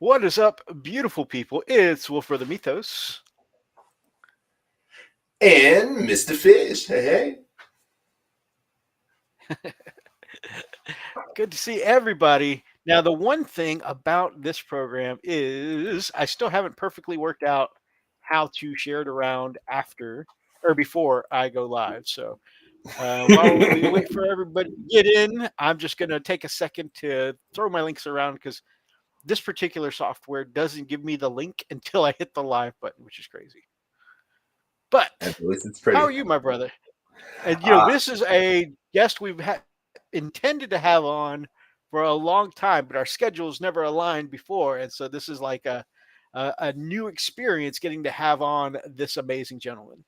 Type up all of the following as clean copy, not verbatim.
What is up, beautiful people? It's Wolf for the Mythos. And Mr. Fish. Hey. Good to see everybody. Now, the one thing about this program is I still haven't perfectly worked out how to share it around after or before I go live. So while we wait for everybody to get in, I'm just going to take a second to throw my links around because this particular software doesn't give me the link until I hit the live button, which is crazy. But At least it's how pretty. are you, my brother? And Uh, this is a guest we've intended to have on for a long time, but our schedules never aligned before, and so this is like a new experience getting to have on this amazing gentleman.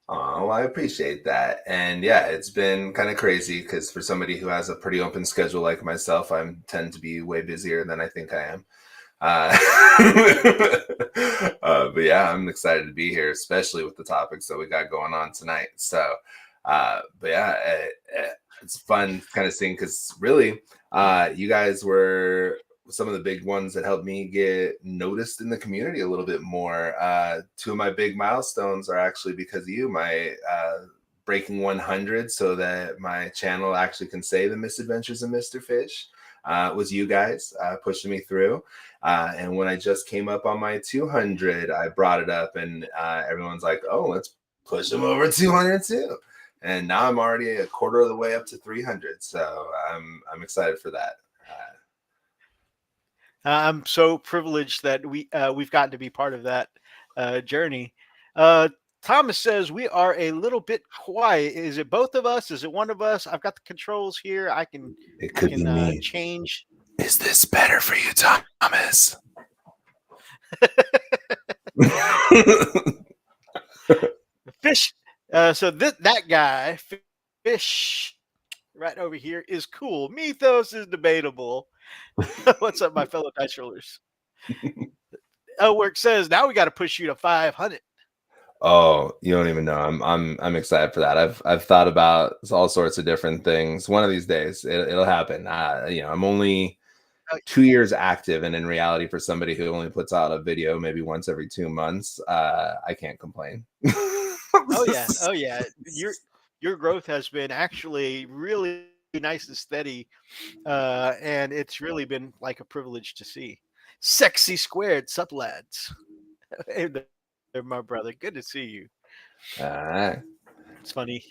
well, I appreciate that. And yeah, it's been kind of crazy because for somebody who has a pretty open schedule like myself, I tend to be way busier than I think I am. Uh, but yeah, I'm excited to be here, especially with the topics that we got going on tonight. So, but yeah, it's fun kind of seeing because really, you guys were some of the big ones that helped me get noticed in the community a little bit more. Two of my big milestones are actually because of you. My breaking 100 so that my channel actually can say the Misadventures of Mr. Fish was you guys pushing me through. And when I just came up on my 200, I brought it up and everyone's like, oh, let's push him over 200 too. And now I'm already a quarter of the way up to 300. So I'm excited for that. I'm so privileged that we've gotten to be part of that journey. Thomas says we are a little bit quiet. Is it both of us? Is it one of us? I've got the controls here. It could be me. Change. Is this better for you, Thomas? Fish. So that guy, Fish, right over here is cool. Mythos is debatable. What's up, my fellow dice rollers? Work says now we got to push you to 500. Oh, you don't even know. I'm excited for that. I've thought about all sorts of different things. One of these days, it'll happen. I'm only 2 years active, and in reality, for somebody who only puts out a video maybe once every 2 months, I can't complain. Oh yeah. Your growth has been actually really nice and steady, and it's really been like a privilege to see. Sexy squared, sup lads. Hey there, my brother. Good to see you. All right. It's funny.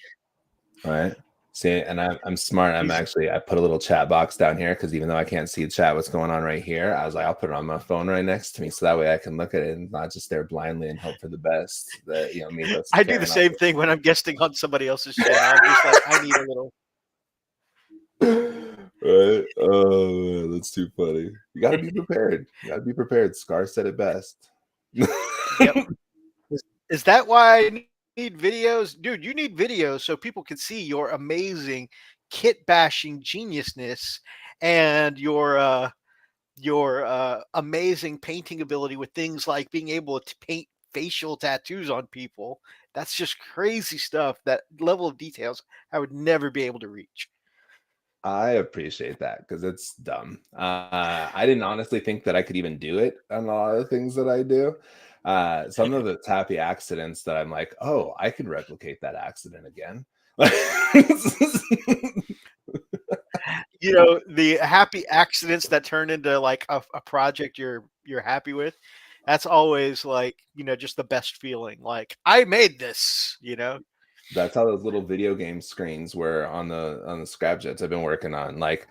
All right. See, and I'm smart. I put a little chat box down here because even though I can't see the chat, what's going on right here, I was like, I'll put it on my phone right next to me so that way I can look at it and not just stare blindly and hope for the best. That me. I do the same thing when I'm guesting on somebody else's channel. I'm just like, I need a little. Right? Oh, that's too funny. You got to be prepared. You got to be prepared. Scar said it best. Yep. Is that why I need videos? Dude, you need videos so people can see your amazing kit bashing geniusness and your amazing painting ability with things like being able to paint facial tattoos on people. That's just crazy stuff. That level of details I would never be able to reach. I appreciate that because it's dumb. I didn't honestly think that I could even do it on a lot of the things that I do. Some of it's happy accidents that I'm like, oh, I can replicate that accident again. The happy accidents that turn into like a project you're happy with. That's always like, just the best feeling. Like, I made this. That's how those little video game screens were on the scrapjets I've been working on. Like,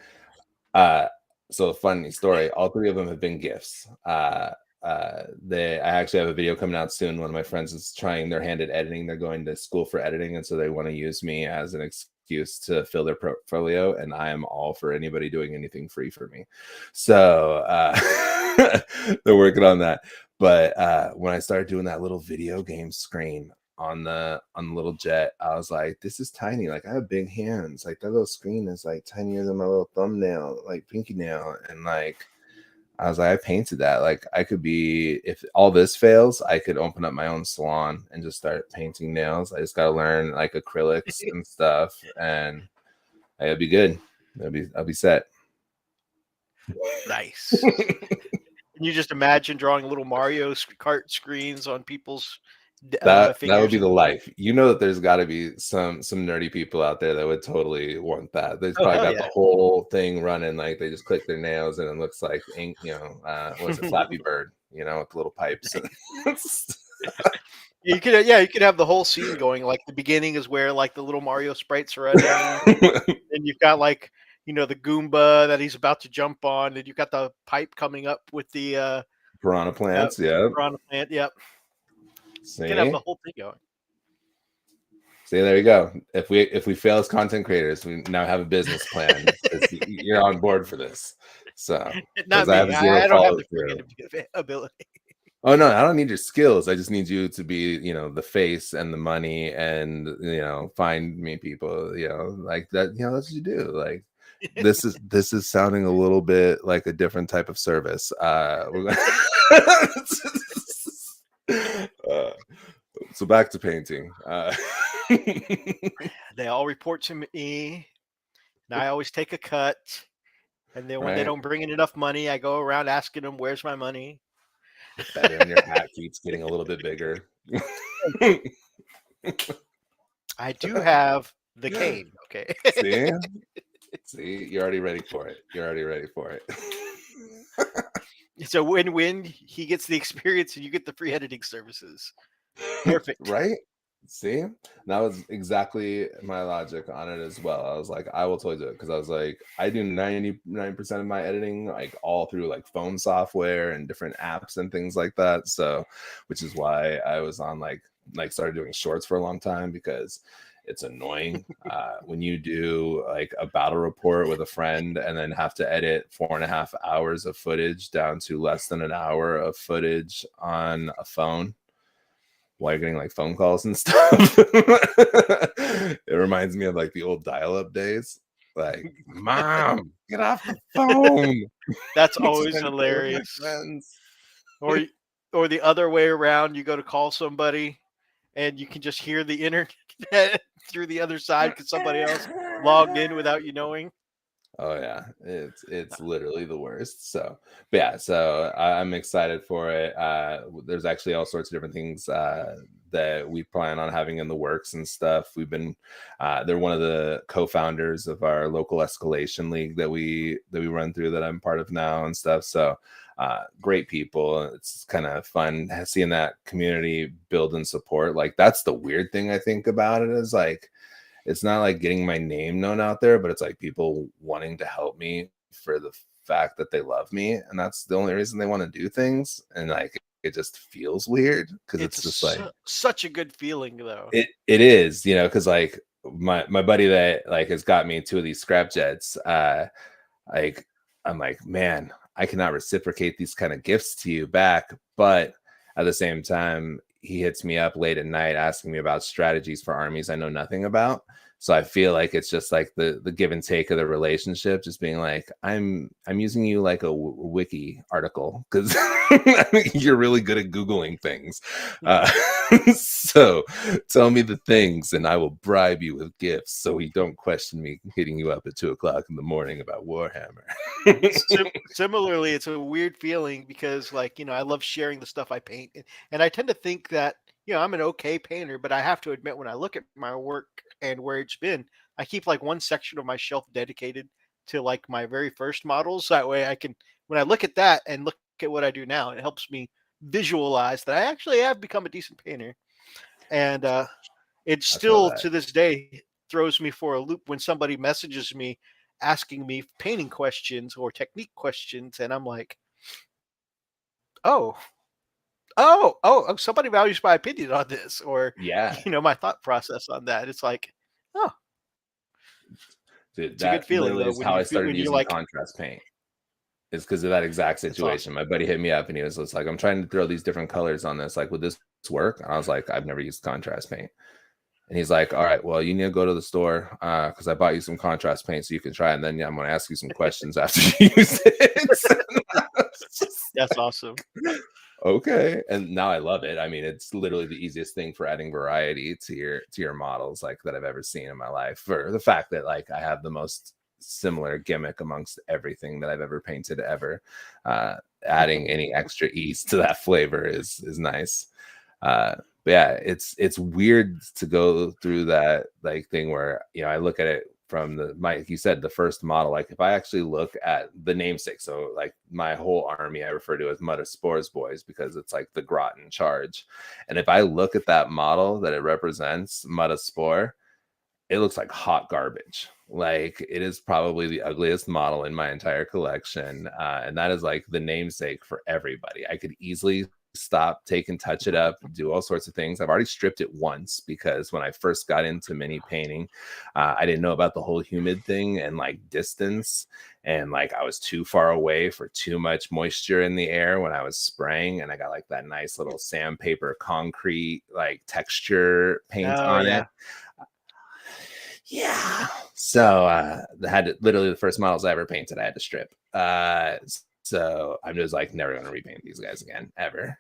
so funny story. All three of them have been gifts. I actually have a video coming out soon. One of my friends is trying their hand at editing. They're going to school for editing, and so they want to use me as an excuse to fill their portfolio. And I am all for anybody doing anything free for me. So they're working on that. But when I started doing that little video game screen on the little jet, I was like, this is tiny. Like, I have big hands. Like, that little screen is like tinier than my little thumbnail, like pinky nail. And like, I was like, I painted that. Like, I could be, if all this fails, I could open up my own salon and just start painting nails. I just got to learn like acrylics and stuff, and it'll be good. I'll be set. Nice. Can you just imagine drawing little Mario Kart screens on people's That would figures be and the life. You know that there's got to be some nerdy people out there that would totally want that. They've oh probably hell got yeah. the whole thing running, like they just click their nails and it looks like ink, was it Flappy Bird, with the little pipes. You could have the whole scene going. Like the beginning is where like the little Mario sprites are running, and you've got like the Goomba that he's about to jump on, and you've got the pipe coming up with the Piranha plants, yeah. piranha plant. Yep, you can have See? the whole thing going. See, there you go. If we fail as content creators, we now have a business plan. You're on board for this. So Not because I me. have zero I don't have follow the through. creative ability. Oh no, I don't need your skills. I just need you to be, the face and the money and find me people, like that, that's what you do. Like this is sounding a little bit like a different type of service. We're going so back to painting. They all report to me, and I always take a cut. And then when they Right? don't bring in enough money, I go around asking them, "Where's my money?" The feather in your hat keeps getting a little bit bigger. I do have the cane. Okay. See? See, you're already ready for it. You're already ready for it. It's a win-win. He gets the experience, and you get the free editing services. Perfect. Right? See? That was exactly my logic on it as well. I was like, I will totally do it because I was like, I do 99% of my editing like all through like phone software and different apps and things like that. So, which is why I was on like started doing shorts for a long time because it's annoying when you do like a battle report with a friend and then have to edit 4.5 hours of footage down to less than an hour of footage on a phone while you're getting like phone calls and stuff. It reminds me of like the old dial-up days. Like, mom, get off the phone. That's always hilarious. Or the other way around, you go to call somebody and you can just hear the internet through the other side because somebody else logged in without you knowing. Oh yeah, it's literally the worst. So, but yeah, so I'm excited for it. There's actually all sorts of different things that we plan on having in the works and stuff. We've been they're one of the co-founders of our local escalation league that we run through that I'm part of now and stuff. So great people. It's kind of fun seeing that community build and support. Like that's the weird thing I think about it is like it's not like getting my name known out there, but it's like people wanting to help me for the fact that they love me. And that's the only reason they want to do things. And like, it just feels weird because it's just like such a good feeling though. It is, because like my buddy that like has got me 2 of these scrap jets, like I'm like, man, I cannot reciprocate these kind of gifts to you back. But at the same time, he hits me up late at night asking me about strategies for armies I know nothing about. So I feel like it's just like the give and take of the relationship, just being like, I'm using you like a wiki article because you're really good at Googling things. So tell me the things and I will bribe you with gifts so you don't question me hitting you up at 2:00 in the morning about Warhammer. Similarly, it's a weird feeling because like, I love sharing the stuff I paint. And I tend to think that, I'm an okay painter, but I have to admit when I look at my work and where it's been, I keep like one section of my shelf dedicated to like my very first models. That way I can, when I look at that and look at what I do now, it helps me visualize that I actually have become a decent painter. And it still to this day throws me for a loop when somebody messages me asking me painting questions or technique questions. And I'm like, oh, somebody values my opinion on this, or Yeah. my thought process on that. It's like, oh, Dude, it's a good that feeling literally though is how I started when you're using like, contrast paint. It's because of that exact that's situation. awesome. My buddy hit me up and he was like, I'm trying to throw these different colors on this. Like, would this work? And I was like, I've never used contrast paint. And he's like, all right, well, you need to go to the store because I bought you some contrast paint so you can try it. And then I'm going to ask you some questions after you use it. That's awesome. Okay. And now I love it. I mean, it's literally the easiest thing for adding variety to your models like that I've ever seen in my life. For the fact that like I have the most similar gimmick amongst everything that I've ever painted ever. adding any extra ease to that flavor is nice. But yeah, it's weird to go through that like thing where I look at it from like you said, the first model. Like if I actually look at the namesake, so like my whole army I refer to as Metaspores Boys because it's like the Groton charge. And if I look at that model that it represents, Metaspore, it looks like hot garbage. Like it is probably the ugliest model in my entire collection. And that is like the namesake for everybody. I could easily stop, take and touch it up, do all sorts of things. I've already stripped it once because when I first got into mini painting, I didn't know about the whole humid thing and like distance. And like I was too far away for too much moisture in the air when I was spraying. And I got like that nice little sandpaper concrete like texture paint Oh on yeah. it. Yeah. So I had to, literally the first models I ever painted, I had to strip. So I'm just like never going to repaint these guys again, ever.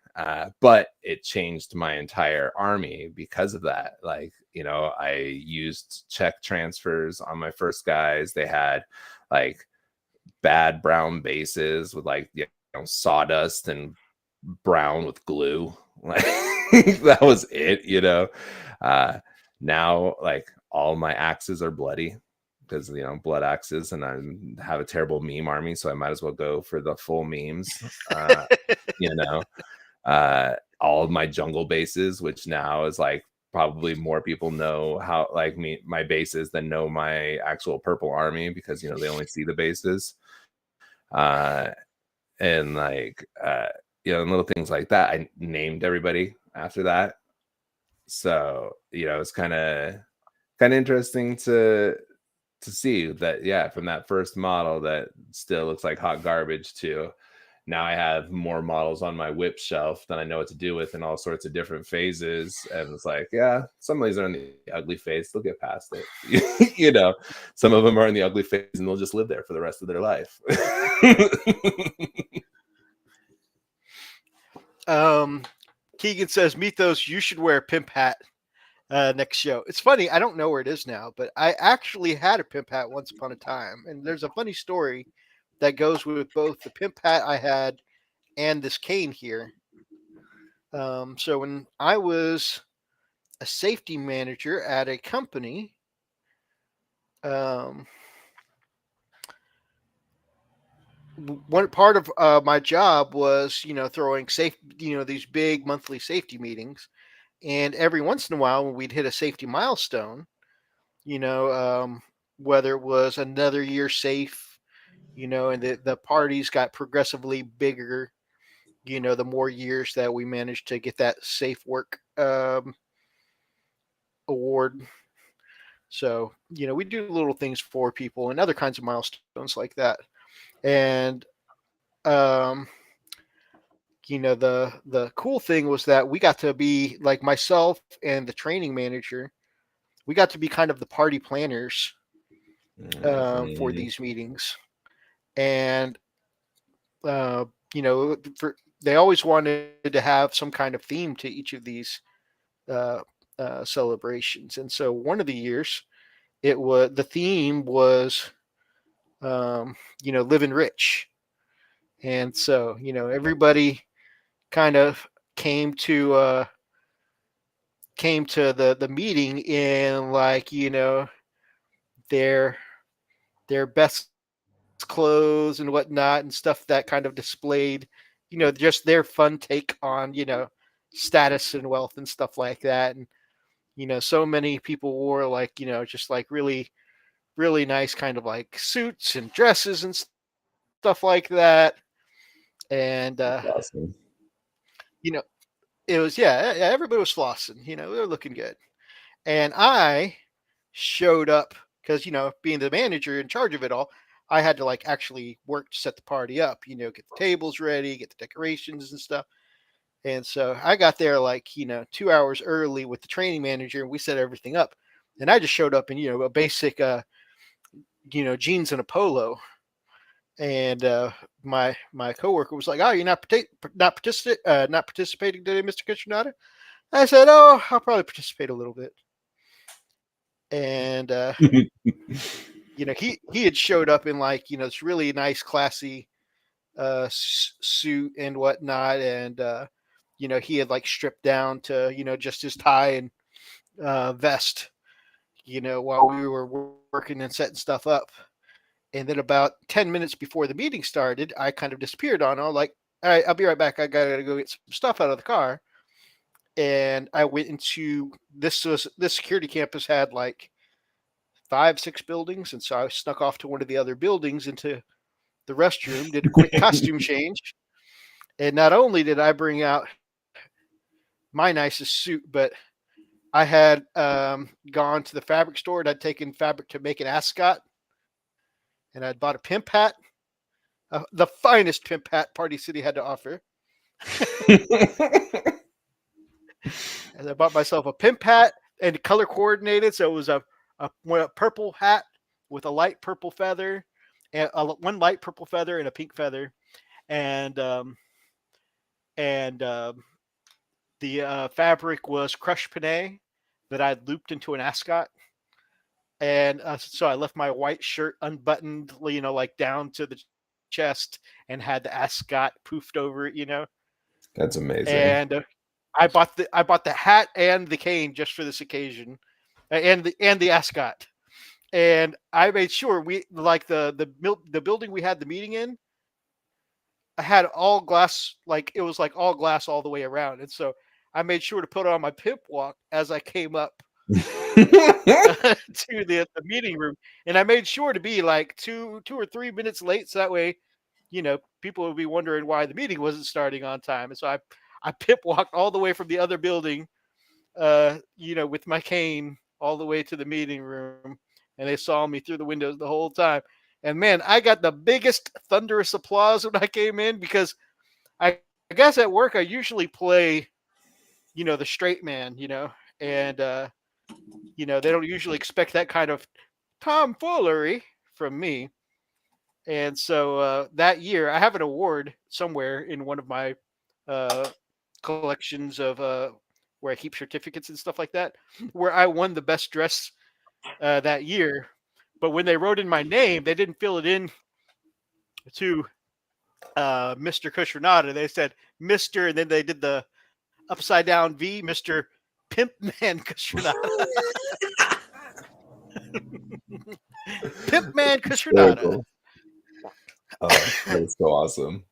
But it changed my entire army because of that. Like, I used check transfers on my first guys. They had like bad brown bases with like, sawdust and brown with glue. Like that was it, now like all my axes are bloody because blood axes, and I have a terrible meme army, so I might as well go for the full memes. you know all of my jungle bases, which now is like probably more people know how like my bases than know my actual purple army because they only see the bases. And like and little things like that. I named everybody after that. So it's kind of interesting to see that, from that first model that still looks like hot garbage to now I have more models on my whip shelf than I know what to do with in all sorts of different phases. And it's like, yeah, some of these are in the ugly phase, they'll get past it. Some of them are in the ugly phase and they'll just live there for the rest of their life. Keegan says, Mythos, you should wear a pimp hat next show. It's funny, I don't know where it is now, but I actually had a pimp hat once upon a time. And there's a funny story that goes with both the pimp hat I had and this cane here. So when I was a safety manager at a company, one part of my job was, throwing these big monthly safety meetings. And every once in a while, when we'd hit a safety milestone, whether it was another year safe, and the parties got progressively bigger, the more years that we managed to get that safe work award. So, we do little things for people and other kinds of milestones like that. And, the cool thing was that we got to be like myself and the training manager. We got to be kind of the party planners for these meetings. And, they always wanted to have some kind of theme to each of these uh, celebrations. And so one of the years, the theme was, living rich. And so, everybody kind of came to the meeting in like, their best clothes and whatnot and stuff that kind of displayed, just their fun take on, status and wealth and stuff like that. And, so many people wore like, just like really, really nice kind of like suits and dresses and stuff like that. And, awesome. It was, yeah, everybody was flossing, they were looking good. And I showed up because, being the manager in charge of it all, I had to like actually work to set the party up, get the tables ready, get the decorations and stuff. And so I got there like, 2 hours early with the training manager and we set everything up. And I just showed up in, a basic, jeans and a polo. And my coworker was like, "Oh, you're not participating today, Mr. Kitchenada?" I said, "Oh, I'll probably participate a little bit." And he had showed up in like this really nice, classy suit and whatnot, and he had like stripped down to just his tie and vest, while we were working and setting stuff up. And then about 10 minutes before the meeting started, I kind of disappeared on. I was like, all right, I'll be right back. I gotta go get some stuff out of the car. And I went into this security campus had like 5, 6 buildings, and so I snuck off to one of the other buildings into the restroom, did a quick costume change, and not only did I bring out my nicest suit, but I had gone to the fabric store and I'd taken fabric to make an ascot, and I'd bought a pimp hat, the finest pimp hat Party City had to offer. And I bought myself a pimp hat and color coordinated, so it was a purple hat with a light purple feather, and one light purple feather and a pink feather, and the fabric was crushed panay that I'd looped into an ascot. And so I left my white shirt unbuttoned, like down to the chest, and had the ascot poofed over it. That's amazing. And I bought the hat and the cane just for this occasion, and the ascot. And I made sure we like the building we had the meeting in. I had all glass, like it was like all glass all the way around, and so I made sure to put on my pimp walk as I came up to the meeting room, and I made sure to be like 2 or 3 minutes late, so that way, people would be wondering why the meeting wasn't starting on time. And so I pip walked all the way from the other building, with my cane all the way to the meeting room, and they saw me through the windows the whole time. And man, I got the biggest thunderous applause when I came in, because I guess at work I usually play, the straight man, and they don't usually expect that kind of tomfoolery from me. And so that year, I have an award somewhere in one of my collections of where I keep certificates and stuff like that, where I won the best dress that year. But when they wrote in my name, they didn't fill it in to Mr. Cushionada. They said Mr. and then they did the upside down V, Mr. Pimp Man Cushionada. Pimp Man Cushionada. Cool. Oh, that's so awesome.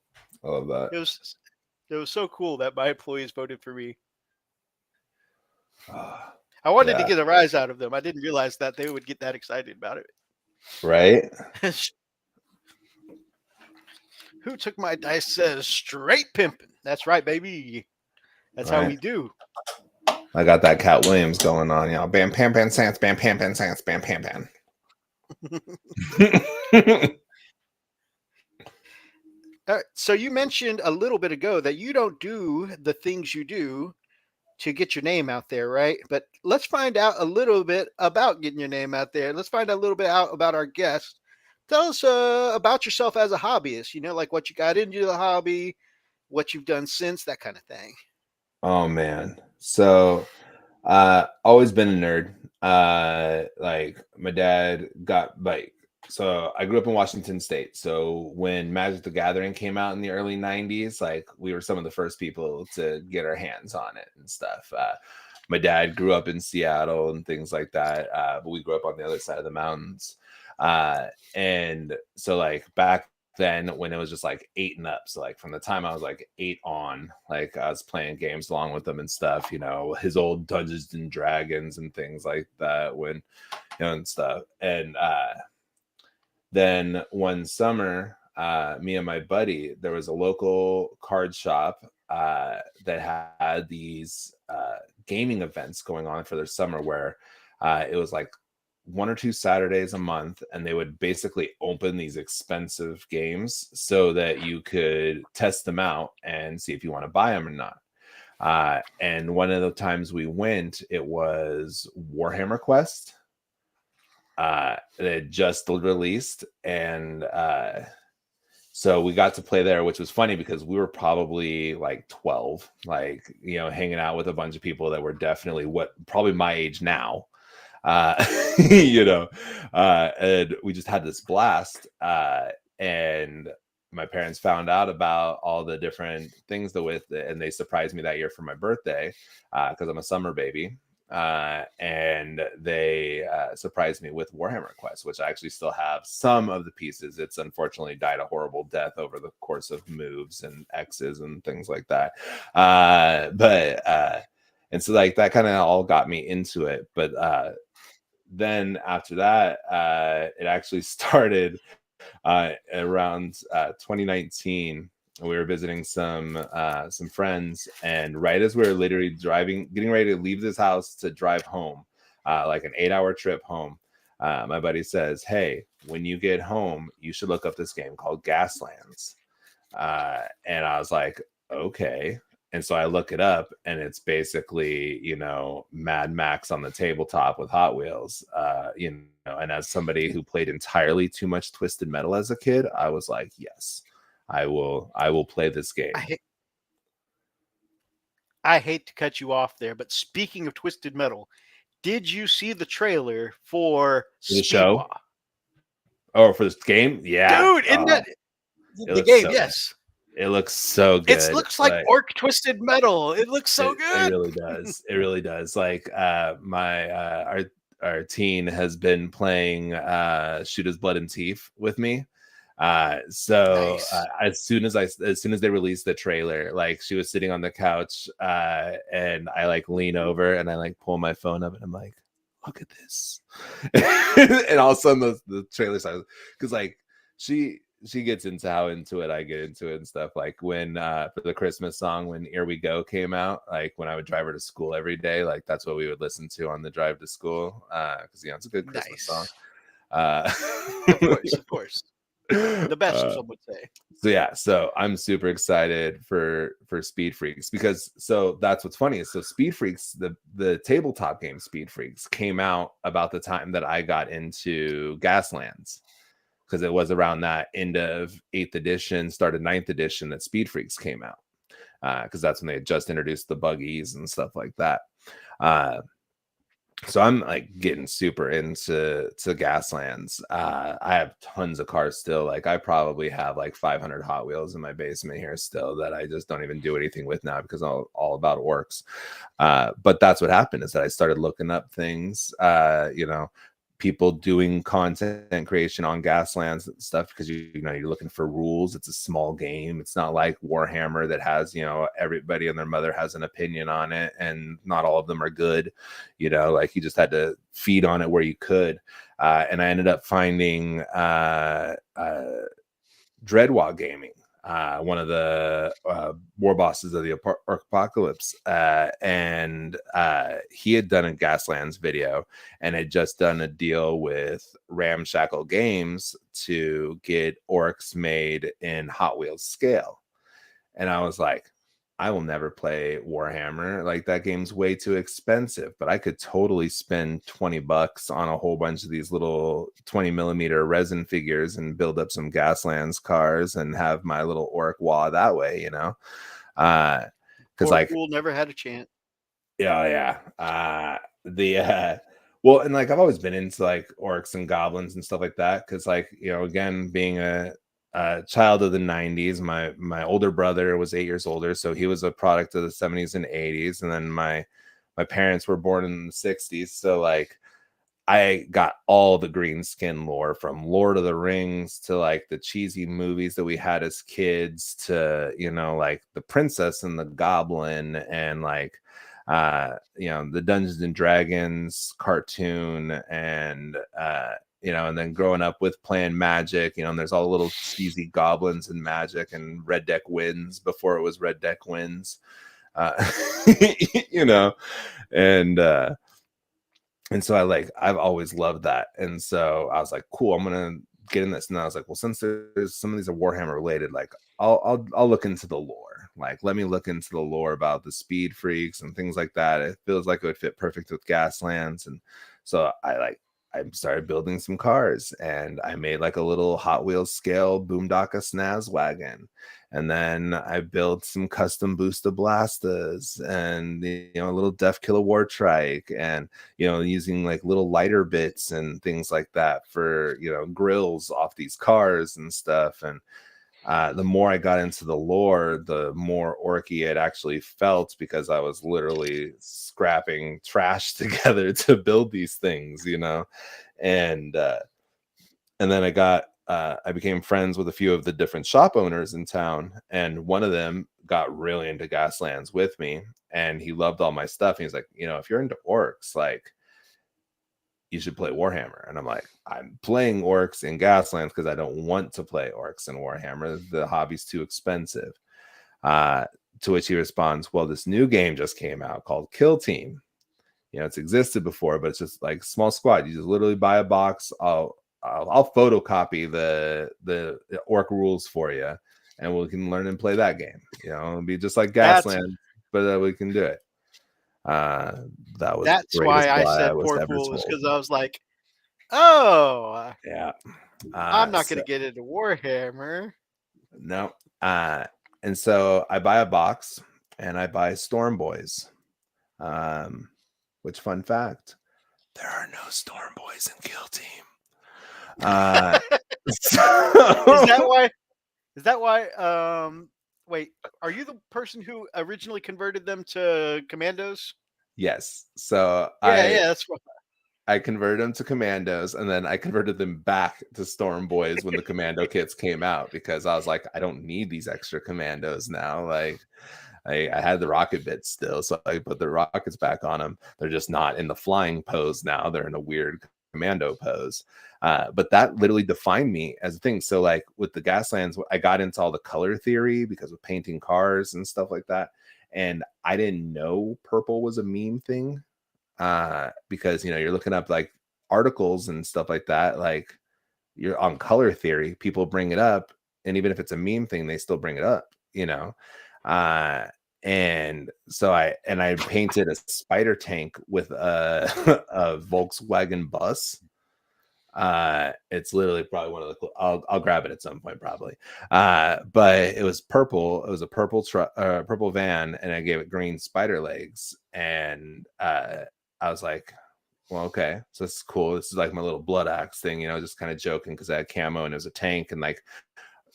I love that. It was so cool that my employees voted for me. I wanted to get a rise out of them. I didn't realize that they would get that excited about it. Right? Who took my dice says straight pimping. That's right, baby. That's how we do. I got that Cat Williams going on, y'all. Bam, pam, pam, sans, bam, pam, pam, sans, bam, pam, pam. So you mentioned a little bit ago that you don't do the things you do to get your name out there, right? But let's find out a little bit about getting your name out there. Let's find out a little bit out about our guest. Tell us about yourself as a hobbyist, like what you got into the hobby, what you've done since, that kind of thing. Oh, man. So always been a nerd. Like my dad got so I grew up in Washington State. So when Magic the Gathering came out in the early 90s, like we were some of the first people to get our hands on it and stuff. My dad grew up in Seattle and things like that. But we grew up on the other side of the mountains. And so like back then when it was just like 8 and up, so like from the time I was like 8 on, like I was playing games along with them and stuff, his old Dungeons and Dragons and things like that and stuff. And then one summer, me and my buddy, there was a local card shop that had these gaming events going on for their summer where it was like 1 or 2 Saturdays a month, and they would basically open these expensive games so that you could test them out and see if you want to buy them or not. And one of the times we went, it was Warhammer Quest. It just released, and so we got to play there, which was funny because we were probably like 12, like hanging out with a bunch of people that were definitely probably my age now. And we just had this blast. And my parents found out about all the different things with it, and they surprised me that year for my birthday because I'm a summer baby. And they surprised me with Warhammer Quest, which I actually still have some of the pieces. It's unfortunately died a horrible death over the course of moves and X's and things like that. And so like that kind of all got me into it. But then after that, it actually started around 2019. We were visiting some friends, and right as we were literally getting ready to leave this house to drive home, like an 8-hour trip home, my buddy says, "Hey, when you get home, you should look up this game called Gaslands." And I was like, "Okay." And so I look it up, and it's basically, Mad Max on the tabletop with Hot Wheels. And as somebody who played entirely too much Twisted Metal as a kid, I was like, yes, I will play this game. I hate to cut you off there, but speaking of Twisted Metal, did you see the trailer for the show? Speedwa? Oh, for this game? Yeah. Dude, isn't that the game? Yes. It looks so good. It looks like Orc Twisted Metal. It looks so good. It really does. It really does. Like our teen has been playing Shoot His Blood and Teeth with me. So Nice. as soon as they released the trailer, like she was sitting on the couch, and I like lean over and I like pull my phone up and I'm like, look at this. And all of a sudden the trailer starts, because like she gets into how into it I get into it and stuff. Like when for the Christmas song, when Here We Go came out, like when I would drive her to school every day, like that's what we would listen to on the drive to school, because it's a good Christmas song. Of course. The best, some would say. So I'm super excited for Speed Freaks, because that's what's funny is Speed Freaks, the tabletop game Speed Freaks, came out about the time that I got into Gaslands, because it was around that end of 8th edition, started 9th edition that Speed Freaks came out, because that's when they had just introduced the buggies and stuff like that. So I'm like getting super into Gaslands. I have tons of cars still. Like I probably have like 500 Hot Wheels in my basement here still that I just don't even do anything with now, because I'm all about Orks. But that's what happened, is that I started looking up things, people doing content creation on Gaslands and stuff, because you're looking for rules. It's a small game. It's not like Warhammer that has, everybody and their mother has an opinion on it, and not all of them are good. Like you just had to feed on it where you could. And I ended up finding Dreadwalk Gaming, one of the war bosses of the apocalypse, and he had done a Gaslands video and had just done a deal with Ramshackle Games to get Orks made in Hot Wheels scale. And I was like, I will never play Warhammer. Like that game's way too expensive, but I could totally spend $20 on a whole bunch of these little 20mm resin figures and build up some Gaslands cars and have my little Orc wall that way, because like Pool never had a chance. Yeah. Well, and like I've always been into like Orcs and goblins and stuff like that, because like, again, being a child of the 90s, my older brother was 8 years older, so he was a product of the 70s and 80s, and then my parents were born in the 60s, so like I got all the green skin lore, from Lord of the Rings to like the cheesy movies that we had as kids to like the Princess and the Goblin, and like the Dungeons and Dragons cartoon, and and then growing up with playing Magic, and there's all the little cheesy goblins and Magic and Red Deck Wins before it was Red Deck Wins, and so I've always loved that. And so I was like, cool, I'm going to get in this. And I was like, well, since there's some of these are Warhammer related, like I'll look into the lore. Like, let me look into the lore about the Speed Freaks and things like that. It feels like it would fit perfect with Gaslands. And so I started building some cars, and I made like a little Hot Wheels scale Boondocka Snaz wagon. And then I built some custom Boosta Blastas and, a little Def Killer War Trike, and, using like little lighter bits and things like that for, grills off these cars and stuff. And The more I got into the lore, the more orky it actually felt, because I was literally scrapping trash together to build these things, you know. And then I became friends with a few of the different shop owners in town, and one of them got really into Gaslands with me, and he loved all my stuff. And he's like, you know, if you're into orcs, like, you should play Warhammer. And I'm like, I'm playing orcs in Gaslands because I don't want to play orcs in Warhammer. The hobby's too expensive. To which he responds, well, this new game just came out called Kill Team. You know, it's existed before, but it's just like small squad. You just literally buy a box. I'll photocopy the orc rules for you, and we can learn and play that game. You know, it'll be just like Gasland, but we can do it. That was that's the greatest why I lie I said was poor ever fools, told. because I was like, oh, Yeah. I'm not going to get into Warhammer. No. And so I buy a box, and I buy Storm Boys. Which, fun fact, there are no Storm Boys in Kill Team. Is that why? Wait, are you the person who originally converted them to commandos? Yes. So Yeah, that's what. I converted them to commandos, and then I converted them back to Storm Boys when the commando kits came out, because I was like, I don't need these extra commandos now. Like, I had the rocket bits still, so I put the rockets back on them. They're just not in the flying pose now. They're in a weird commando pose. But that literally defined me as a thing. So like with the Gaslands, I got into all the color theory because of painting cars and stuff like that. And I didn't know purple was a meme thing, because, you know, you're looking up like articles and stuff like that. Like, you're on color theory, people bring it up. And even if it's a meme thing, they still bring it up, you know? And so I painted a spider tank with a, a Volkswagen bus. It's literally probably one of the I'll grab it at some point probably. But it was purple. It was a purple purple van, and I gave it green spider legs. And I was like, well, okay, so this is cool. This is like my little blood axe thing, you know, just kind of joking because I had camo and it was a tank, and like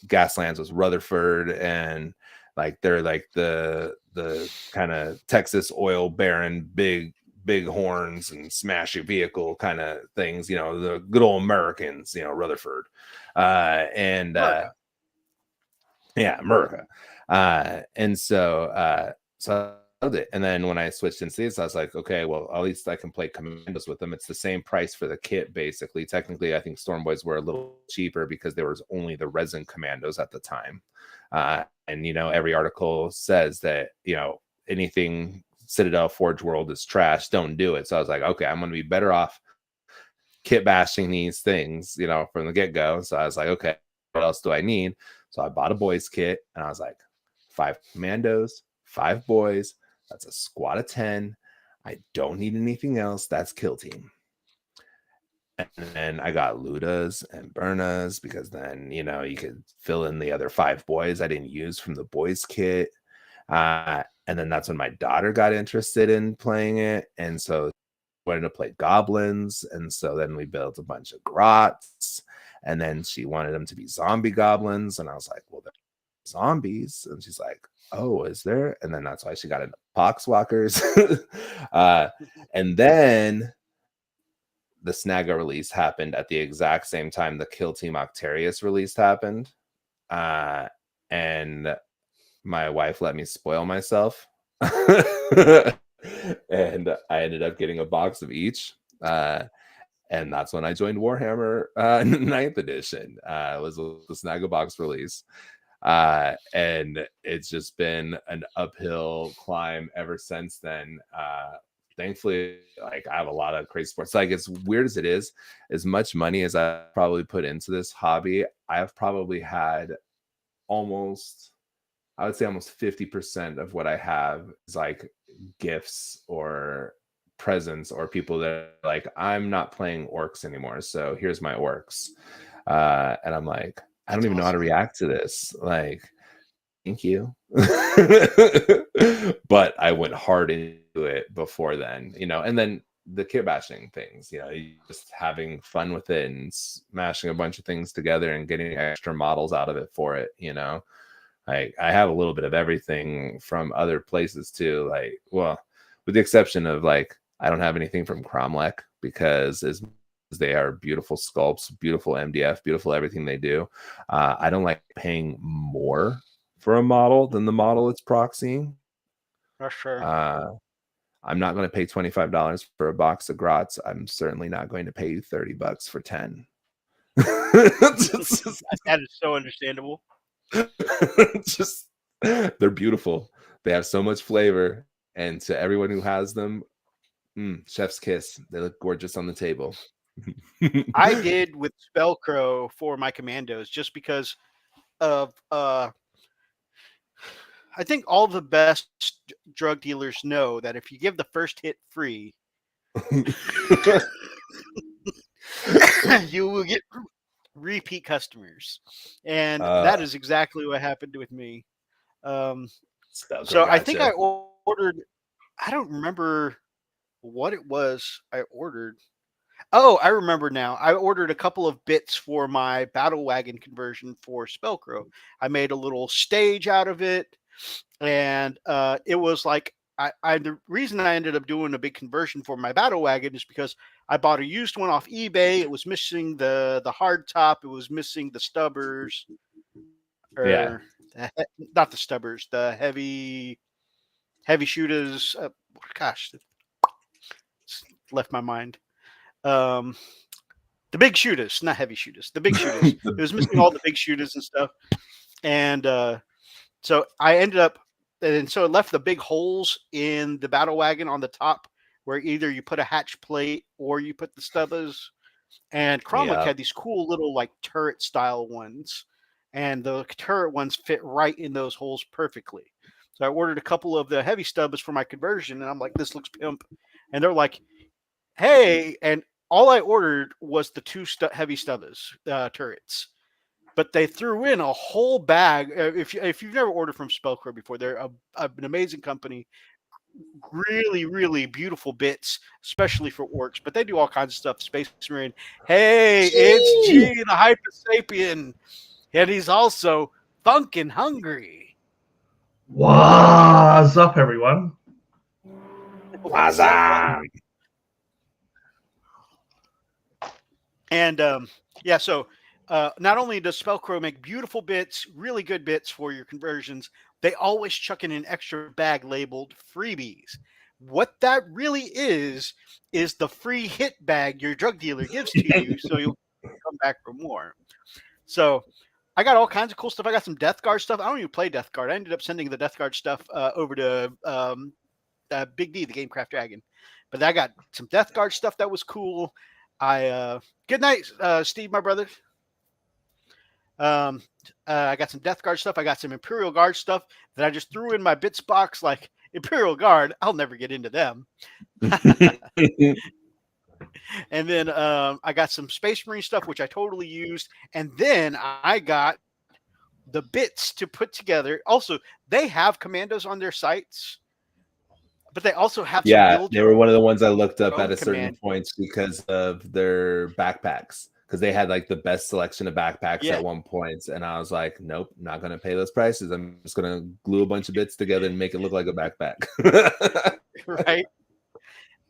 Gaslands was Rutherford, and like they're like the kind of Texas oil baron, big horns and smash your vehicle kind of things, you know, the good old Americans, you know, Rutherford. And yeah, America. And so so I loved it. And then when I switched into these, I was like, okay, well, at least I can play commandos with them. It's the same price for the kit, basically. Technically, I think Storm Boys were a little cheaper because there was only the resin commandos at the time. And, you know, every article says that, you know, anything Citadel Forge World is trash, don't do it. So I was like, okay, I'm going to be better off kit bashing these things, you know, from the get-go. So I was like, okay, what else do I need? So I bought a boys kit, and I was like, 5 commandos, 5 boys. That's a squad of 10. I don't need anything else. That's Kill Team. And then I got Ludas and Bernas, because then, you know, you could fill in the other 5 boys I didn't use from the boys kit. And then that's when my daughter got interested in playing it. And so wanted to play goblins, and so then we built a bunch of grots, and then she wanted them to be zombie goblins, and I was like, well, they're zombies. And she's like, oh, is there? And then that's why she got into poxwalkers. And then the Snaga release happened at the exact same time the Kill Team Octarius release happened, and my wife let me spoil myself. And I ended up getting a box of each. And that's when I joined Warhammer 9th edition. Was the Snagga box release. And it's just been an uphill climb ever since then. Thankfully, like, I have a lot of crazy sports. Like, as weird as it is, as much money as I probably put into this hobby, I've probably had almost 50% of what I have is like gifts or presents or people that are like, I'm not playing orcs anymore, so here's my orcs. And I'm like, I don't even know how to react to this. Like, thank you. But I went hard into it before then, you know. And then the kit bashing things, you just having fun with it and smashing a bunch of things together and getting extra models out of it for it. I have a little bit of everything from other places too. Like, well, with the exception of like, I don't have anything from Cromlech because as they are beautiful sculpts, beautiful MDF, beautiful everything they do. I don't like paying more for a model than the model it's proxying. That's sure. I'm not going to pay $25 for a box of grots. I'm certainly not going to pay you $30 for 10. That is so understandable. Just they're beautiful. They have so much flavor, and to everyone who has them, chef's kiss. They look gorgeous on the table. I did with Spellcrow for my commandos just because of I think all the best drug dealers know that if you give the first hit free, you will get repeat customers, and that is exactly what happened with me. So I think I ordered. I don't remember what it was I ordered. Oh, I remember now. I ordered a couple of bits for my battle wagon conversion for Spellcrow. I made a little stage out of it, and it was like the reason I ended up doing a big conversion for my battle wagon is because I bought a used one off eBay. It was missing the hard top. It was missing the stubbers, or not the stubbers, the heavy shooters. Gosh, it's left my mind. The big shooters, not heavy shooters, the big shooters. It was missing all the big shooters and stuff. And so I ended up, and so it left the big holes in the battle wagon on the top where either you put a hatch plate or you put the stubbers. And Cromlech had these cool little like turret style ones. And the turret ones fit right in those holes perfectly. So I ordered a couple of the heavy stubbers for my conversion. And I'm like, this looks pimp. And they're like, hey, and all I ordered was the two heavy stubbers turrets, but they threw in a whole bag. If you've never ordered from Spellcrow before, they're an amazing company. Really, really beautiful bits, especially for orcs. But they do all kinds of stuff. Space Marine. Hey, it's G, the Hypersapien, and he's also funkin' hungry. What's up, everyone? What's up? And yeah, so not only does Spellcrow make beautiful bits, really good bits for your conversions, they always chuck in an extra bag labeled freebies. What that really is the free hit bag your drug dealer gives to you so you'll come back for more. So I got all kinds of cool stuff. I got some Death Guard stuff. I don't even play Death Guard. I ended up sending the Death Guard stuff over to Big D, the Gamecraft Dragon. But I got some Death Guard stuff that was cool. Good night, Steve, my brother. I got some Death Guard stuff. I got some Imperial Guard stuff that I just threw in my bits box. Like Imperial Guard, I'll never get into them. And then I got some Space Marine stuff, which I totally used. And then I got the bits to put together. Also, they have commandos on their sites, but they also have they were one of the ones I looked up at a certain points because of their backpacks, because they had like the best selection of backpacks at one point, and I was like, nope, not gonna pay those prices. I'm just gonna glue a bunch of bits together and make it look like a backpack. Right.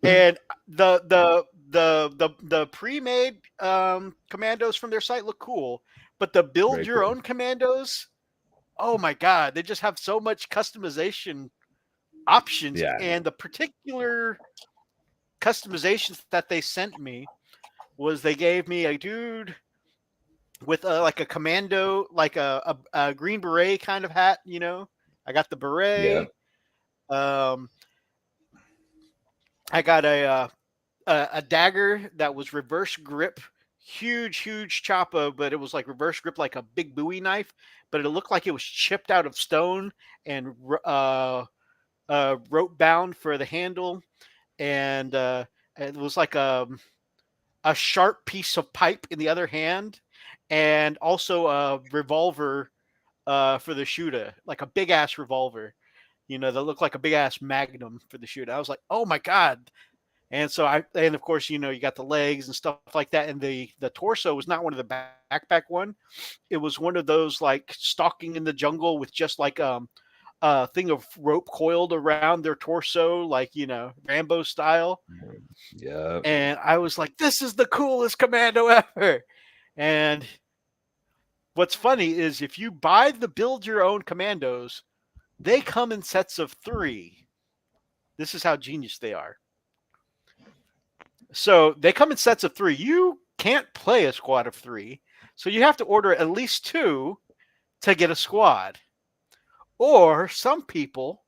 And the pre-made commandos from their site look cool, but the build your own commandos, oh my god, they just have so much customization options. And the particular customizations that they sent me was they gave me a dude with like a commando, like a green beret kind of hat. I got the beret. I got a dagger that was reverse grip, huge chopper, but it was like reverse grip, like a big Bowie knife, but it looked like it was chipped out of stone and rope bound for the handle, and it was like a sharp piece of pipe in the other hand, and also a revolver for the shooter, like a big ass revolver, that looked like a big ass magnum for the shooter. I was like, oh my god, And so and of course, you got the legs and stuff like that. And the torso was not one of the backpack one. It was one of those like stalking in the jungle with just like a thing of rope coiled around their torso, like Rambo style. Yeah. And I was like, this is the coolest commando ever. And what's funny is if you buy the build your own commandos, they come in sets of 3. This is how genius they are. So they come in sets of 3. You can't play a squad of 3. So you have to order at least 2 to get a squad. Or some people,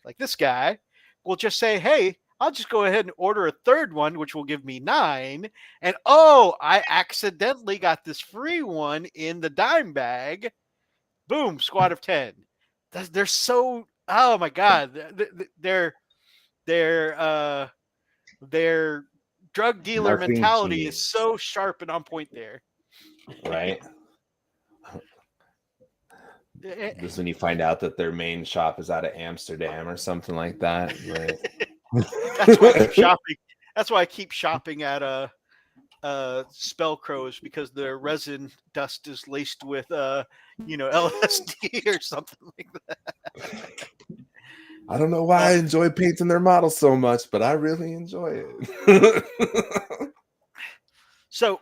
like this guy, will just say, hey, I'll just go ahead and order a third one, which will give me 9. And I accidentally got this free one in the dime bag. Boom, squad of 10. They're so, oh my God. Their drug dealer Marketing mentality is genius. so sharp and on point there. Right. This is when you find out that their main shop is out of Amsterdam or something like that. That's why I keep shopping. That's why I keep shopping at Spell Crows, because their resin dust is laced with LSD or something like that. I don't know why I enjoy painting their models so much, but I really enjoy it. So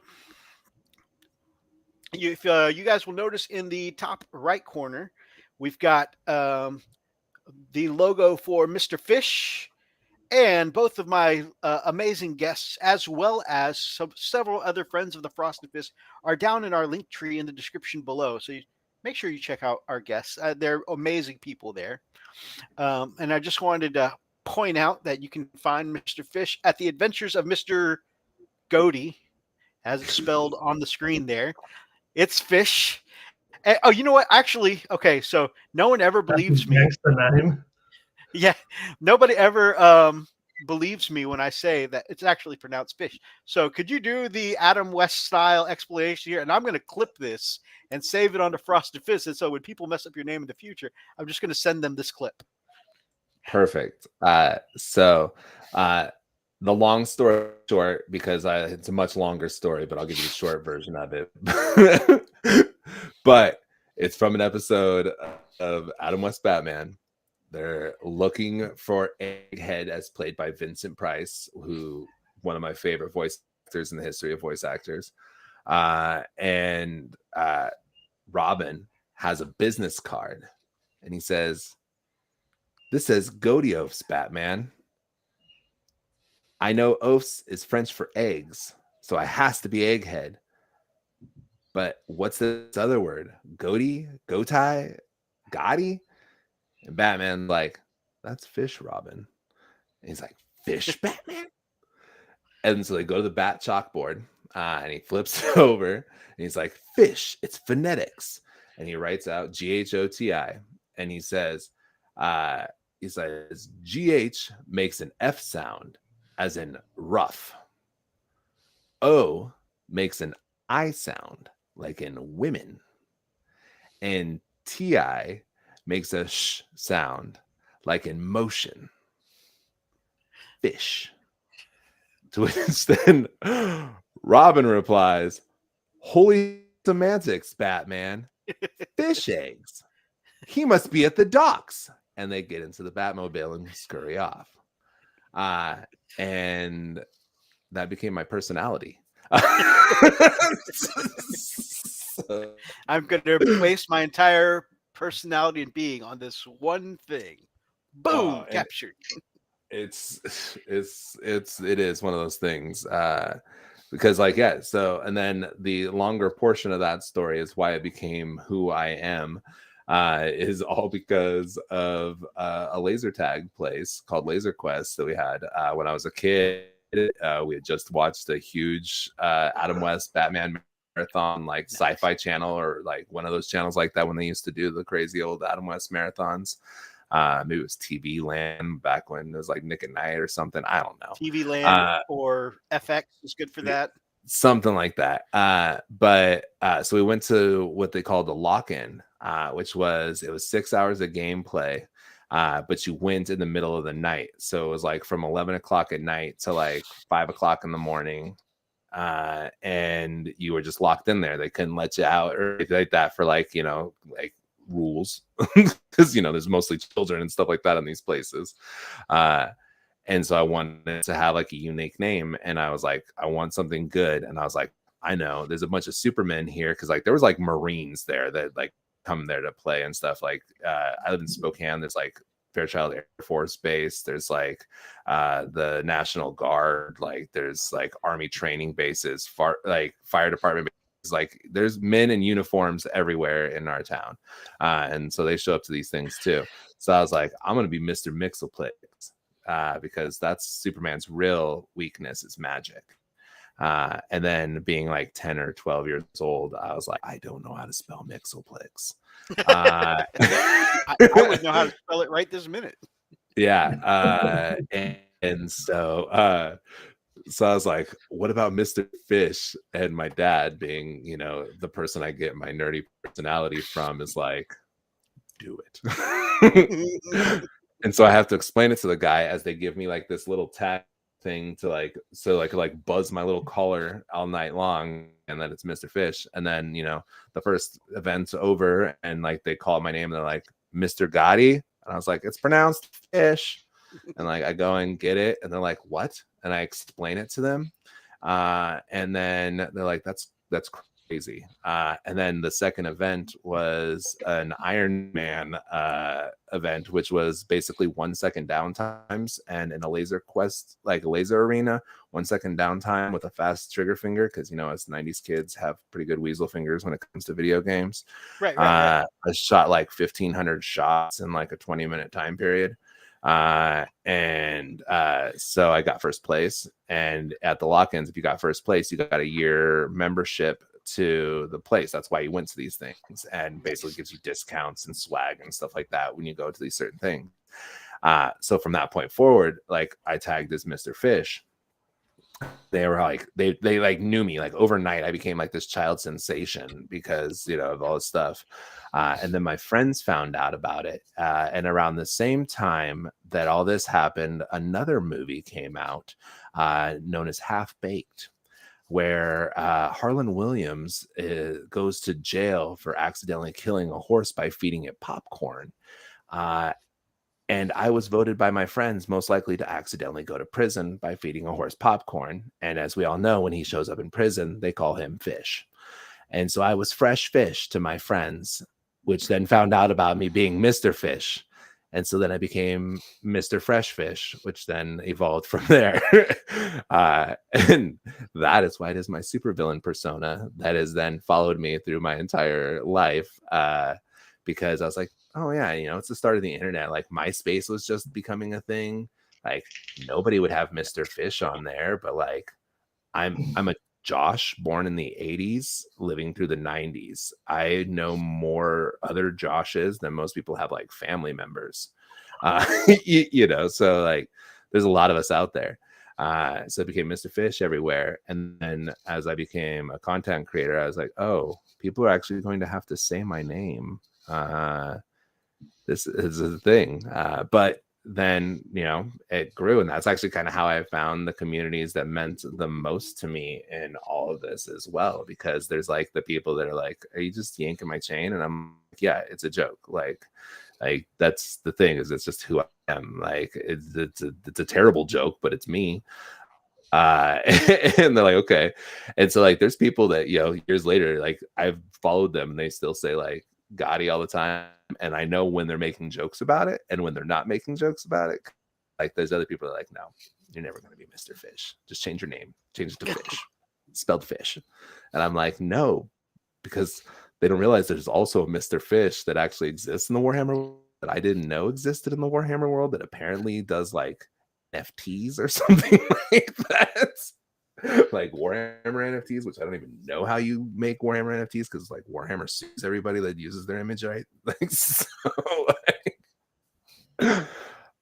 if you guys will notice in the top right corner, we've got the logo for Mr. Fish and both of my amazing guests, as well as several other friends of the Frosted Fist, are down in our link tree in the description below. So make sure you check out our guests. They're amazing people there. And I just wanted to point out that you can find Mr. Fish at the Adventures of Mr. Ghoti, as it's spelled on the screen there. It's Fish. And, you know what? Actually, okay, so no one ever believes me. The name. Yeah, nobody ever believes me when I say that it's actually pronounced Fish. So could you do the Adam West style explanation here? And I'm going to clip this and save it on the Frosted Fist. And so when people mess up your name in the future, I'm just going to send them this clip. Perfect. So the long story short, because it's a much longer story, but I'll give you the short version of it. But it's from an episode of Adam West Batman. They're looking for Egghead, as played by Vincent Price, who one of my favorite voice actors in the history of voice actors. And Robin has a business card, and he says, "This says Ghoti Oafs, Batman. I know Oafs is French for eggs, so it has to be Egghead. But what's this other word? Ghoti? Ghoti? Gotti?" And Batman's like, "That's fish, Robin." And he's like, "Fish, Batman?" And so they go to the bat chalkboard, and he flips it over, and he's like, "Fish, it's phonetics." And he writes out GHOTI, and he says, GH makes an F sound, as in rough. O makes an I sound, like in women. And TI makes a sh sound, like in motion. Fish. To which then Robin replies, "Holy semantics, Batman. Fish eggs. He must be at the docks." And they get into the Batmobile and scurry off. And that became my personality. I'm going to waste my entire personality and being on this one thing. Boom, captured. It is one of those things. Because so, and then the longer portion of that story is why I became who I am. Is all because of a laser tag place called Laser Quest that we had when I was a kid. We had just watched a huge Adam West Batman marathon, like Sci-Fi Channel, or like one of those channels like that when they used to do the crazy old Adam West marathons. Maybe it was TV Land back when it was like Nick at Night or something. I don't know. TV Land or FX is good for that. Something like that. So we went to what they called the lock-in, which was 6 hours of gameplay. but you went in the middle of the night. So it was like from 11 o'clock at night to like 5 o'clock in the morning. And you were just locked in there. They couldn't let you out or anything like that for like, like rules. Because, there's mostly children and stuff like that in these places. And so I wanted to have like a unique name. And I was like, I want something good. And I was like, I know there's a bunch of Supermen here. Cause like there was like Marines there that like come there to play and stuff. Like I live in Spokane. There's like Fairchild Air Force Base. There's like the National Guard. Like there's like Army training bases, like fire department bases. Like there's men in uniforms everywhere in our town. And so they show up to these things too. So I was like, I'm going to be Mr. Mixoplex. Because that's Superman's real weakness is magic. And then being like 10 or 12 years old, I was like, I don't know how to spell Mixoplex. I would know how to spell it right this minute. Yeah. And so I was like, what about Mr. Fish? And my dad being, the person I get my nerdy personality from is like, do it. And so I have to explain it to the guy as they give me like this little tag thing to like, so I could like buzz my little collar all night long, and then it's Mr. Fish. And then, the first event's over and like they call my name and they're like, Mr. Ghoti. And I was like, it's pronounced fish. And like I go and get it and they're like, what? And I explain it to them. And then they're like, that's crazy. And then the second event was an Iron Man event, which was basically 1 second downtimes, and in a laser quest, like a laser arena, 1 second downtime with a fast trigger finger, because us 90s kids have pretty good weasel fingers when it comes to video games. Right. I shot like 1,500 shots in like a 20-minute time period. So I got first place, and at the lock-ins, if you got first place, you got a year membership to the place. That's why you went to these things, and basically gives you discounts and swag and stuff like that when you go to these certain things. So from that point forward, like I tagged as Mr. Fish. They were like, they like knew me. Like overnight, I became like this child sensation because of all this stuff. And then my friends found out about it. And around the same time that all this happened, another movie came out known as Half Baked, where Harlan Williams goes to jail for accidentally killing a horse by feeding it popcorn. And I was voted by my friends most likely to accidentally go to prison by feeding a horse popcorn. And as we all know, when he shows up in prison, they call him Fish. And so I was fresh fish to my friends, which then found out about me being Mr. Fish. And so then I became Mr. Fresh Fish, which then evolved from there. And that is why it is my supervillain persona that has then followed me through my entire life. Because I was like, oh yeah, it's the start of the internet. Like MySpace was just becoming a thing. Like nobody would have Mr. Fish on there, but like I'm a Josh born in the 80s, living through the 90s. I know more other Joshes than most people have like family members. So like there's a lot of us out there. So I became Mr. Fish everywhere. And then as I became a content creator, I was like, oh, people are actually going to have to say my name. This is a thing. But then, it grew. And that's actually kind of how I found the communities that meant the most to me in all of this as well. Because there's like the people that are like, are you just yanking my chain? And I'm like, yeah, it's a joke. Like that's the thing, is it's just who I am. Like it's a terrible joke, but it's me. And they're like, okay. And so like there's people that years later, like I've followed them and they still say like Ghoti all the time, and I know when they're making jokes about it and when they're not making jokes about it. Like there's other people that are like, no, you're never going to be Mr. Fish, just change your name, change it to Fish, spelled fish. And I'm like, no, because they don't realize there's also a Mr. Fish that actually exists in the Warhammer world that I didn't know existed in the Warhammer world, that apparently does like NFTs or something like that. Like Warhammer NFTs, which I don't even know how you make Warhammer NFTs, because like Warhammer sues everybody that uses their image, right? Like, so like,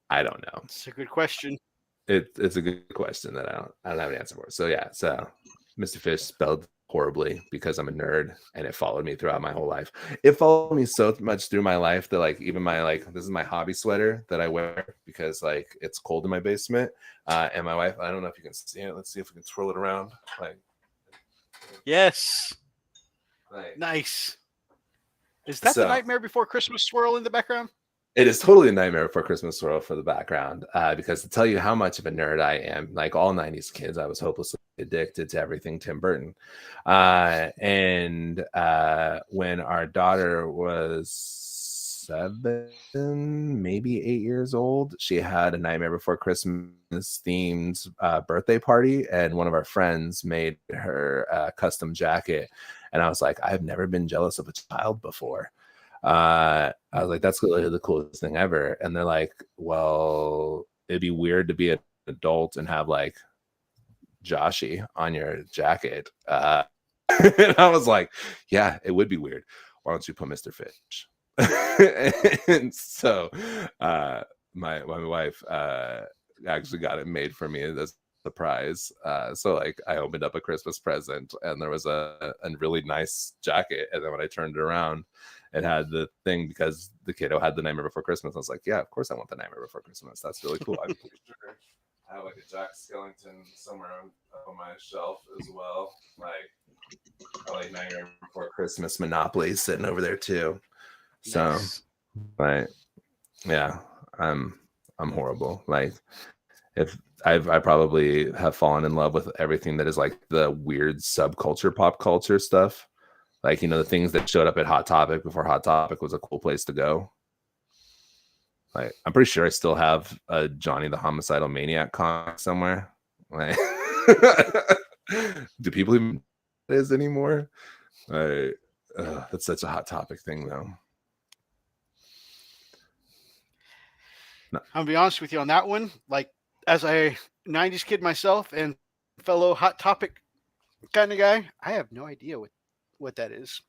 I don't know. It's a good question. It's a good question that I don't have an answer for. So yeah, so Mr. Fish spelled horribly because I'm a nerd, and it followed me throughout my whole life. It followed me so much through my life that like even my this is my hobby sweater that I wear because like it's cold in my basement. And my wife, I don't know if you can see it. Let's see if we can twirl it around. Yes. Like Nice. Is that the so. Nightmare Before Christmas swirl in the background? It is totally a Nightmare Before Christmas swirl for the background, because to tell you how much of a nerd I am, like all 90s kids, I was hopelessly addicted to everything Tim Burton. And when our daughter was 7, maybe 8 years old, she had a Nightmare Before Christmas themed birthday party, and one of our friends made her a custom jacket. And I was like, I've never been jealous of a child before. I was like, that's really the coolest thing ever. And they're like, well, it'd be weird to be an adult and have like Joshy on your jacket. And I was like, yeah, it would be weird. Why don't you put Mr. Fish? And so my wife actually got it made for me as a surprise. So like I opened up a Christmas present and there was a really nice jacket. And then when I turned it around, it had the thing because the kiddo had the Nightmare Before Christmas. I was like, yeah, of course I want the Nightmare Before Christmas. That's really cool. I'm pretty sure I have like a Jack Skellington somewhere up on my shelf as well. Like I like Nightmare Before Christmas Monopoly sitting over there too. So, Nice. but yeah, I'm horrible. Like if I probably have fallen in love with everything that is like the weird subculture, pop culture stuff. Like, you know, the things that showed up at Hot Topic before Hot Topic was a cool place to go. Like, I'm pretty sure I still have a Johnny the Homicidal Maniac comic somewhere. Like, do people even know what it is anymore? That's such a Hot Topic thing, though. I'm gonna be honest with you on that one. Like, as a 90s kid myself and fellow Hot Topic kind of guy, I have no idea what that is.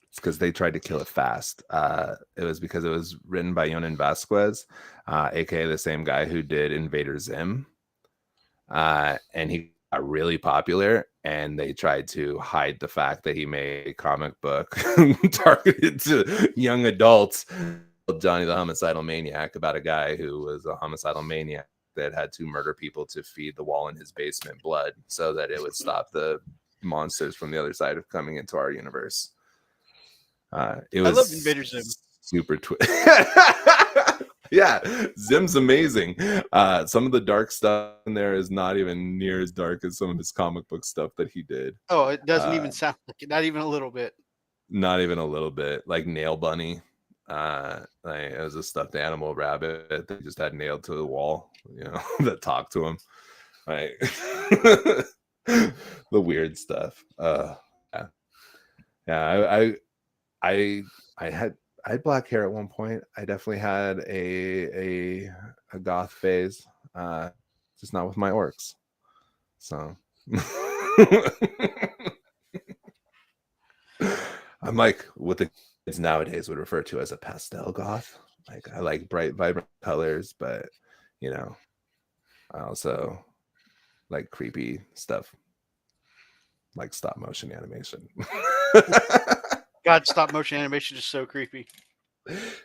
It's because they tried to kill it fast. It was because it was written by Yonan Vasquez, aka the same guy who did Invader Zim. And he got really popular, and they tried to hide the fact that he made a comic book targeted to young adults, Johnny the Homicidal Maniac, about a guy who was a homicidal maniac that had to murder people to feed the wall in his basement blood so that it would stop the monsters from the other side of coming into our universe. It was I love Invader Zim. Super yeah, Zim's amazing. Some of the dark stuff in there is not even near as dark as some of his comic book stuff that he did. Oh, it doesn't even sound like it, not even a little bit. Not even a little bit. Like Nail Bunny. Like it was a stuffed animal rabbit that they just had nailed to the wall, you know, that talked to him. Like the weird stuff. Yeah. I had black hair at one point. I definitely had a goth phase, just not with my orcs. So I'm like what the kids nowadays would refer to as a pastel goth. Like I like bright, vibrant colors, but you know, I also like creepy stuff, like stop motion animation. God, stop motion animation is so creepy.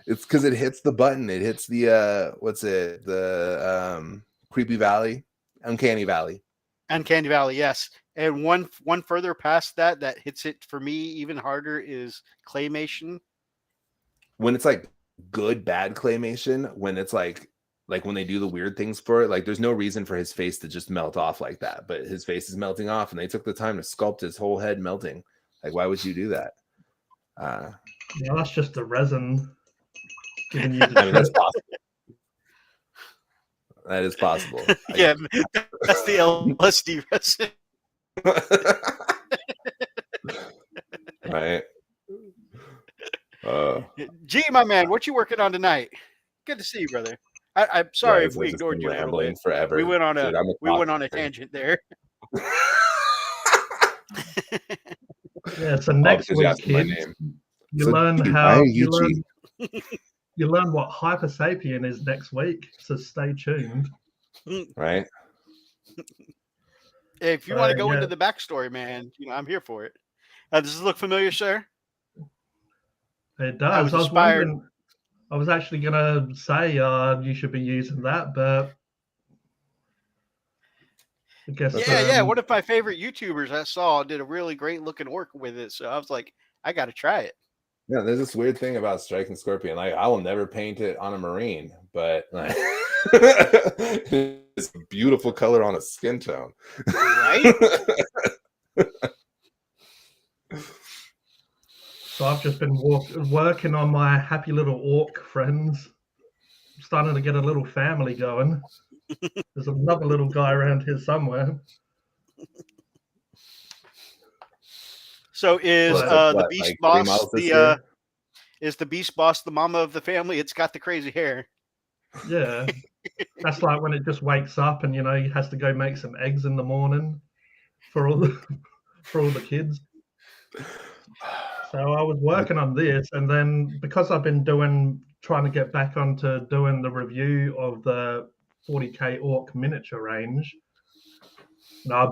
It's because it hits the button. It hits the what's it? The Creepy Valley, Uncanny Valley. Uncanny Valley, yes. And one further past that hits it for me even harder is claymation. When it's like good bad claymation, when it's like when they do the weird things for it, like there's no reason for his face to just melt off like that, but his face is melting off, and they took the time to sculpt his whole head melting. Like, why would you do that? Yeah, that's just the resin giving you the I mean, that's possible. That is possible. Yeah, that's the LSD resin. Right. G, my man, what you working on tonight? Good to see you, brother. I'm sorry if we ignored you a little bit. Forever. We went on a tangent there. Yeah, so next week, kids, you learn what Hypersapien is next week. So stay tuned. Right. If you want to go into the backstory, man, I'm here for it. Does this look familiar, sir? It does. I was wondering. I was actually gonna say you should be using that, but I guess yeah. One of my favorite YouTubers I saw did a really great looking work with it, so I was like, I got to try it. Yeah, there's this weird thing about Striking Scorpion. Like, I will never paint it on a Marine, but like, it's a beautiful color on a skin tone, right? So I've just been working on my happy little orc friends. I'm starting to get a little family going. There's another little guy around here somewhere. So is the Beast Boss is the Beast Boss the mama of the family? It's got the crazy hair. Yeah, that's like when it just wakes up and he has to go make some eggs in the morning for all the kids. So I was working on this, and then because I've been trying to get back onto doing the review of the 40k orc miniature range, and I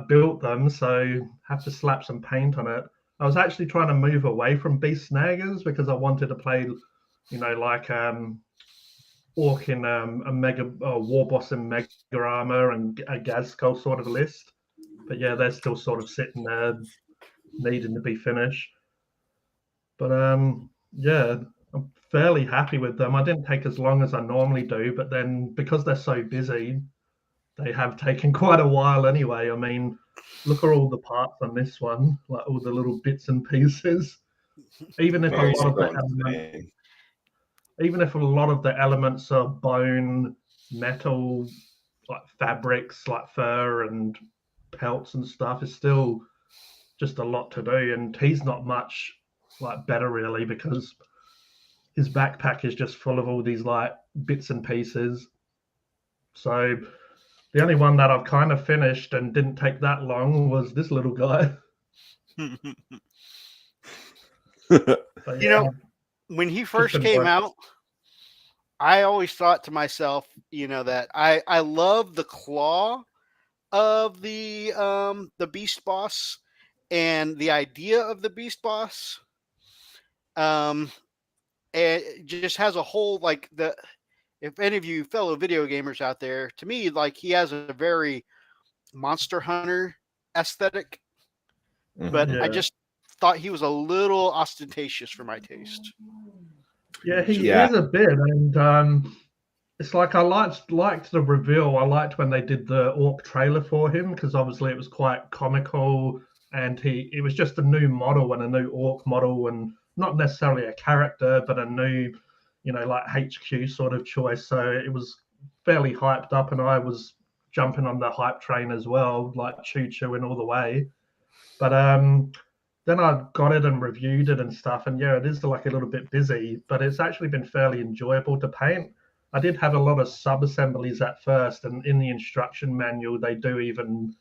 built them, so have to slap some paint on it. I was actually trying to move away from beast snaggers because I wanted to play, like orc in a mega war boss in mega armor and a gas skull sort of list. But yeah, they're still sort of sitting there needing to be finished. But yeah, I'm fairly happy with them. I didn't take as long as I normally do, but then because they're so busy, they have taken quite a while anyway. I mean, look at all the parts on this one, like all the little bits and pieces. Even if a lot of the elements are bone, metal, like fabrics, like fur and pelts and stuff, is still just a lot to do. And he's not much like better really because his backpack is just full of all these like bits and pieces. So the only one that I've kind of finished and didn't take that long was this little guy. When he first came out, I always thought to myself, that I love the claw of the Beast Boss and the idea of the Beast Boss. And it just has a whole if any of you fellow video gamers out there, to me, like he has a very Monster Hunter aesthetic, but I just thought he was a little ostentatious for my taste. Yeah, he is a bit, and it's like I liked the reveal. I liked when they did the orc trailer for him because obviously it was quite comical, and it was just a new model and a new orc model, and not necessarily a character, but a new, like HQ sort of choice. So it was fairly hyped up, and I was jumping on the hype train as well, like choo-chooing all the way. But then I got it and reviewed it and stuff, and yeah, it is like a little bit busy, but it's actually been fairly enjoyable to paint. I did have a lot of sub-assemblies at first, and in the instruction manual, they do even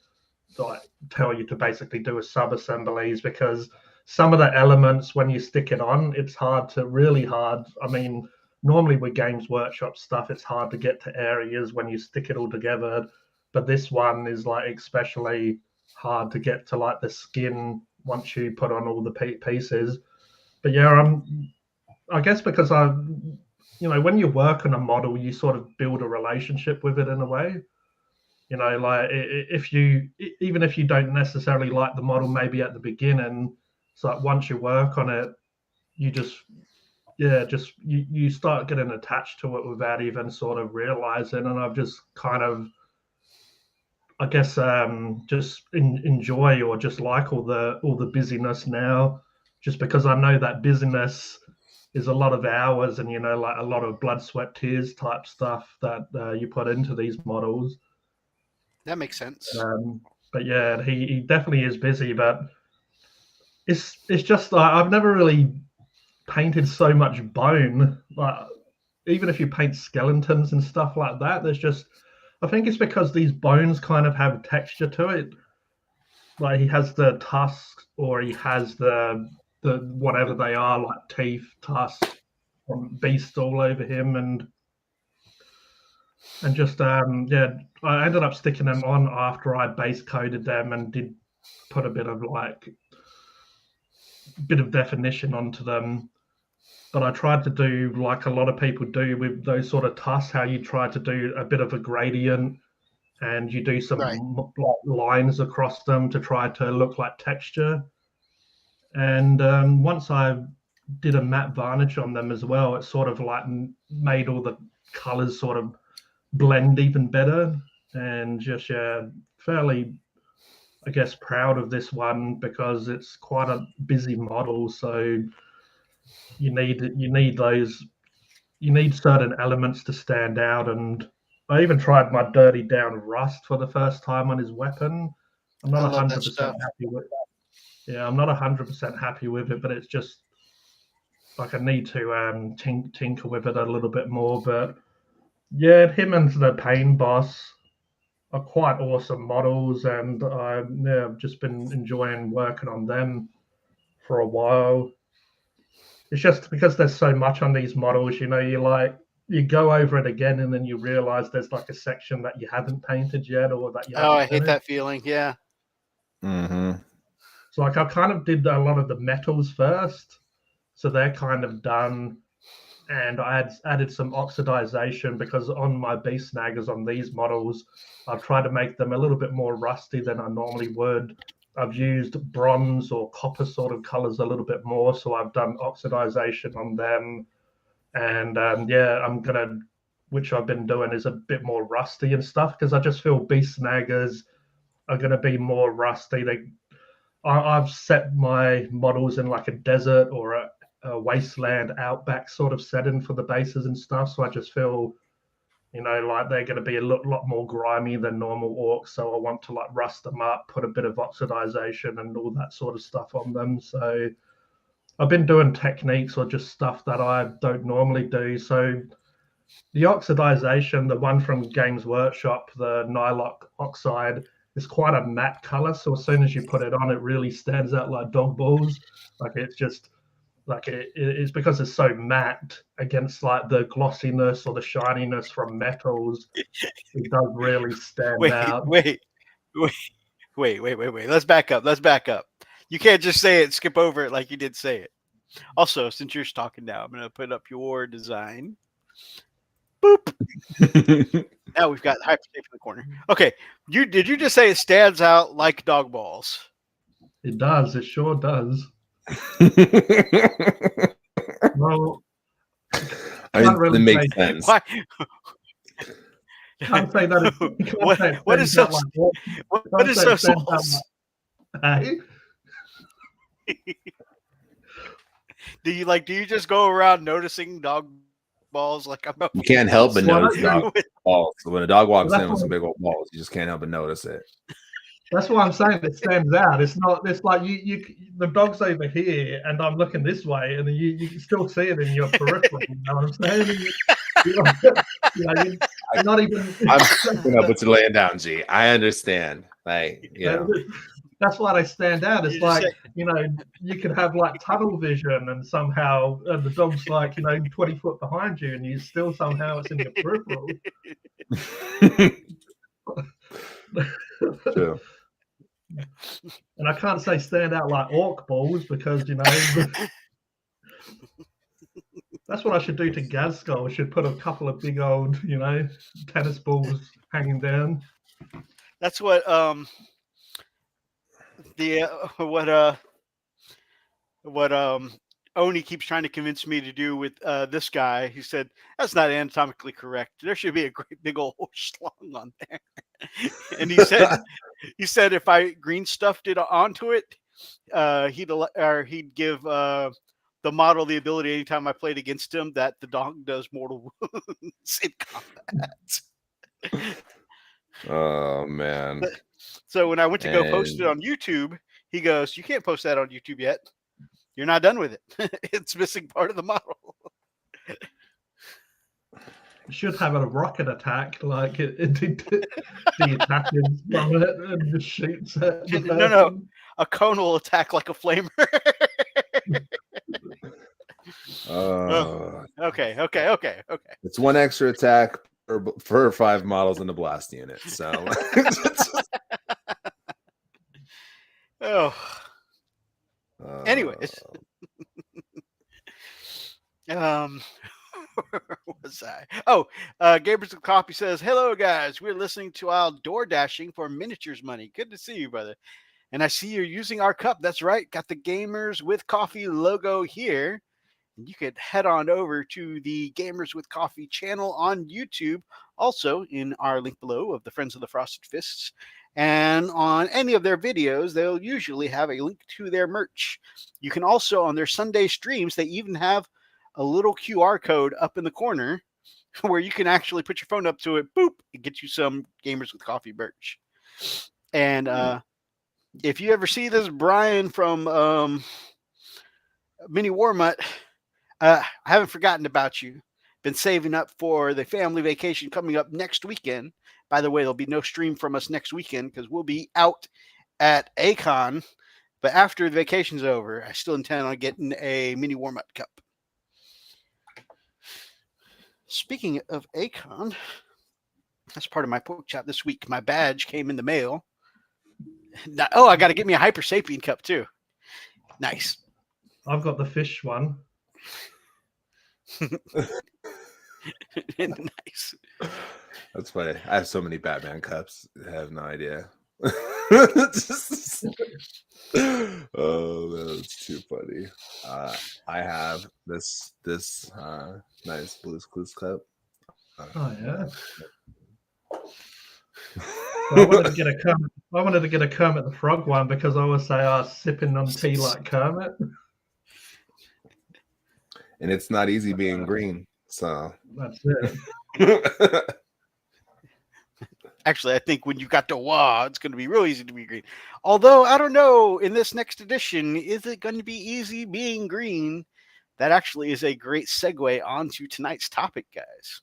tell you to basically do a sub-assemblies because some of the elements, when you stick it on, it's really hard. I mean, normally with Games Workshop stuff, it's hard to get to areas when you stick it all together. But this one is like especially hard to get to like the skin once you put on all the pieces. But yeah, I guess because when you work on a model, you sort of build a relationship with it in a way. Like even if you don't necessarily like the model, maybe at the beginning, it's like once you work on it, you you start getting attached to it without even sort of realizing. And I've just kind of, I guess, just enjoy or just like all the busyness now, just because I know that busyness is a lot of hours and like a lot of blood, sweat, tears type stuff that you put into these models. That makes sense. But yeah, he definitely is busy, but it's just like I've never really painted so much bone. Like even if you paint skeletons and stuff like that, I think it's because these bones kind of have texture to it. Like he has the tusks, or he has the whatever they are, like teeth, tusks, beast all over him, and And just yeah, I ended up sticking them on after I base coded them and did put a bit of definition onto them. But I tried to do like a lot of people do with those sort of tusks, how you try to do a bit of a gradient and you do some lines across them to try to look like texture. And once I did a matte varnish on them as well, it sort of like made all the colors sort of blend even better. And just fairly, I guess, proud of this one because it's quite a busy model. So you need certain elements to stand out. And I even tried my dirty down rust for the first time on his weapon. I'm not 100% happy with that. Yeah, I'm not 100% happy with it, but it's just like I need to tinker with it a little bit more. But yeah, him and the Pain Boss are quite awesome models, and I've just been enjoying working on them for a while. It's just because there's so much on these models, you go over it again and then you realize there's like a section that you haven't painted yet or that you haven't I hate that feeling. Yeah. Mm-hmm. So like I kind of did a lot of the metals first, so they're kind of done, and I added some oxidization because on my beast snaggers on these models I've tried to make them a little bit more rusty than I normally would. I've used bronze or copper sort of colors a little bit more, so I've done oxidization on them. And which I've been doing is a bit more rusty and stuff because I just feel beast snaggers are going to be more rusty. I've set my models in like a desert or a wasteland outback sort of setting for the bases and stuff, so I just feel like they're going to be a lot more grimy than normal orcs, so I want to like rust them up, put a bit of oxidization and all that sort of stuff on them. So I've been doing techniques or just stuff that I don't normally do. So the oxidization, the one from Games Workshop, the Nylock oxide, is quite a matte color, so as soon as you put it on, it really stands out like dog balls. Like it's just like it's because it's so matte against like the glossiness or the shininess from metals. It does really stand out. Wait. Let's back up. You can't just say it, skip over it like you did say it. Also, since you're talking now, I'm going to put up your design. Boop. Now we've got Hypersapien in the corner. Okay, did you just say it stands out like dog balls? It does. It sure does. Well, I mean, really it makes sense. Why? Can't say that. What is so? What is so false? Do you just go around noticing dog balls like I'm? You can't help but notice dog balls. So when a dog walks in with some big old balls, you just can't help but notice it. That's why I'm saying it stands out. It's not. It's like you. The dog's over here, and I'm looking this way, and you can still see it in your peripheral. You know what I'm saying? You're not even. I'm but you're laying down, G. I understand. Like that's why they stand out. It's like you could have like tunnel vision, and somehow the dog's like 20 foot behind you, and you still somehow it's in your peripheral. True. And I can't say stand out like orc balls because that's what I should do to Gazskull. I should put a couple of big old tennis balls hanging down. That's what Oni keeps trying to convince me to do with this guy. He said that's not anatomically correct. There should be a great big old schlong on there. And he said if I green stuffed it onto it, he'd give the model the ability anytime I played against him that the dog does mortal wounds in combat. Oh man. So when I went to go post it on YouTube, he goes, "You can't post that on YouTube yet. You're not done with it. It's missing part of the model." Should have a rocket attack, like the attackers from it and just shoots it. No, a cone will attack like a flamer. Okay. It's one extra attack for 5 models in the blast unit. So Oh. Anyways. Where was I? Oh, Gabriel's Copy says, "Hello guys, we're listening to our door dashing for miniatures money. Good to see you, brother. And I see you're using our cup. That's right. Got the Gamers with Coffee logo here. And you could head on over to the Gamers with Coffee channel on YouTube, also in our link below of the Friends of the Frosted Fists. And on any of their videos, they'll usually have a link to their merch. You can also, on their Sunday streams, they even have a little QR code up in the corner where you can actually put your phone up to it, boop, and get you some Gamers with Coffee merch. And if you ever see this Brian from Mini Warmut, I haven't forgotten about you. Been saving up for the family vacation coming up next weekend. By the way, there'll be no stream from us next weekend because we'll be out at Acon. But after the vacation's over, I still intend on getting a Mini Warmut cup. Speaking of Acon, that's part of my pork chop this week. My badge came in the mail. I got to get me a Hypersapien cup too. Nice. I've got the fish one. Nice. That's funny. I have so many Batman cups. I have no idea. Oh, that's too funny. I have this nice Blue's Clues cup. Oh yeah. I wanted to get a Kermit the Frog one because I always say I was sipping on tea like Kermit. And it's not easy being green, so that's it. Actually, I think when you got to WAAAAAGH, it's going to be real easy to be green. Although, I don't know, in this next edition, is it going to be easy being green? That actually is a great segue onto tonight's topic, guys.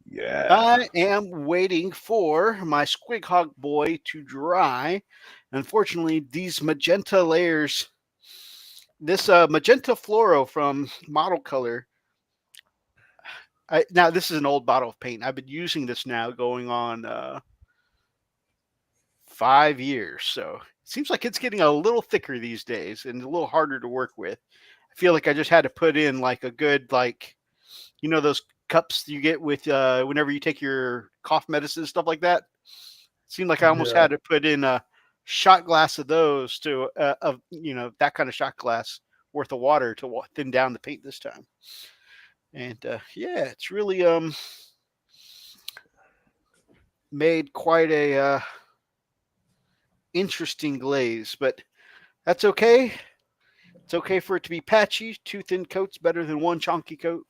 Yeah. I am waiting for my Squig Hog Boy to dry. Unfortunately, these magenta layers, this magenta fluoro from Model Color, now this is an old bottle of paint. I've been using this now going on 5 years. So it seems like it's getting a little thicker these days and a little harder to work with. I feel like I just had to put in like a good, like, you know, those cups you get with whenever you take your cough medicine, stuff like that. It seemed like I almost had to put in a shot glass of those to, that kind of shot glass worth of water to thin down the paint this time. And it's really made quite a interesting glaze, but that's okay. It's okay for it to be patchy. 2 thin coats better than 1 chunky coat.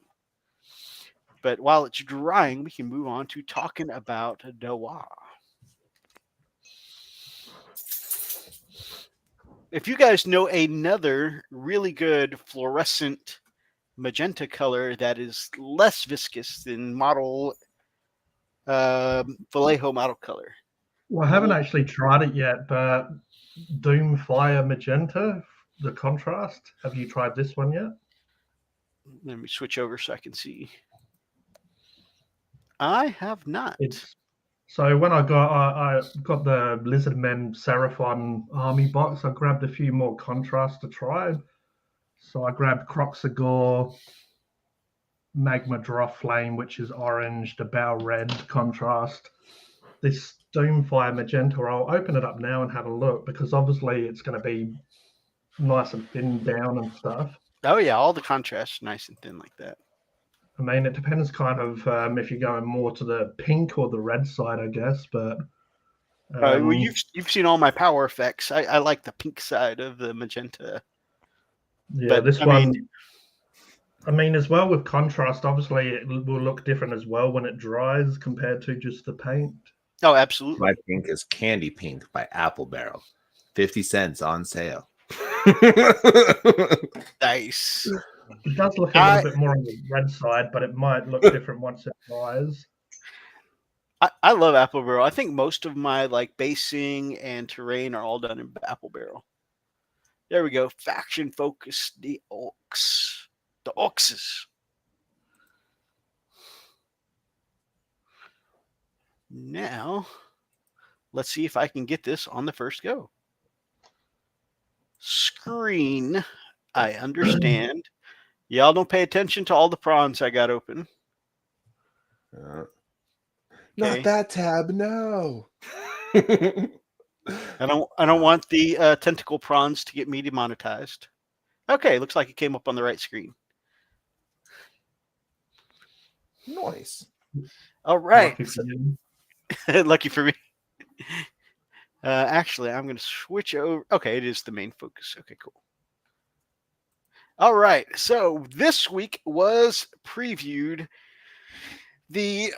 But while it's drying, we can move on to talking about WAAAAAGH. If you guys know another really good fluorescent magenta color that is less viscous than model Vallejo Model Color. Well, I haven't actually tried it yet, but Doomfire Magenta, the contrast. Have you tried this one yet? Let me switch over so I can see. I have not. So when I got the Lizardmen Seraphon army box, I grabbed a few more contrasts to try. So I grabbed Croxagore, Magma Draw Flame, which is orange, the Bow Red contrast. This Doomfire Magenta, I'll open it up now and have a look because obviously it's going to be nice and thin down and stuff. Oh yeah, all the contrasts nice and thin like that. I mean, it depends kind of if you're going more to the pink or the red side, I guess. But well, you've seen all my power effects. I like the pink side of the magenta. Yeah, but this one. I mean, as well with contrast, obviously it will look different as well when it dries compared to just the paint. Oh, absolutely. My pink is Candy Pink by Apple Barrel, 50 cents on sale. Nice. It does look a little bit more on the red side, but it might look different once it dries. I love Apple Barrel. I think most of my like basing and terrain are all done in Apple Barrel. There we go. Faction focus, the Orks. The Orkses. Now, let's see if I can get this on the first go. Screen. I understand. Y'all don't pay attention to all the prawns I got open. Not that tab, no. I don't want the tentacle prawns to get me demonetized. Okay, looks like it came up on the right screen. Nice. All right. Lucky Lucky for me. Actually, I'm going to switch over. Okay, it is the main focus. Okay, cool. All right. So this week was previewed the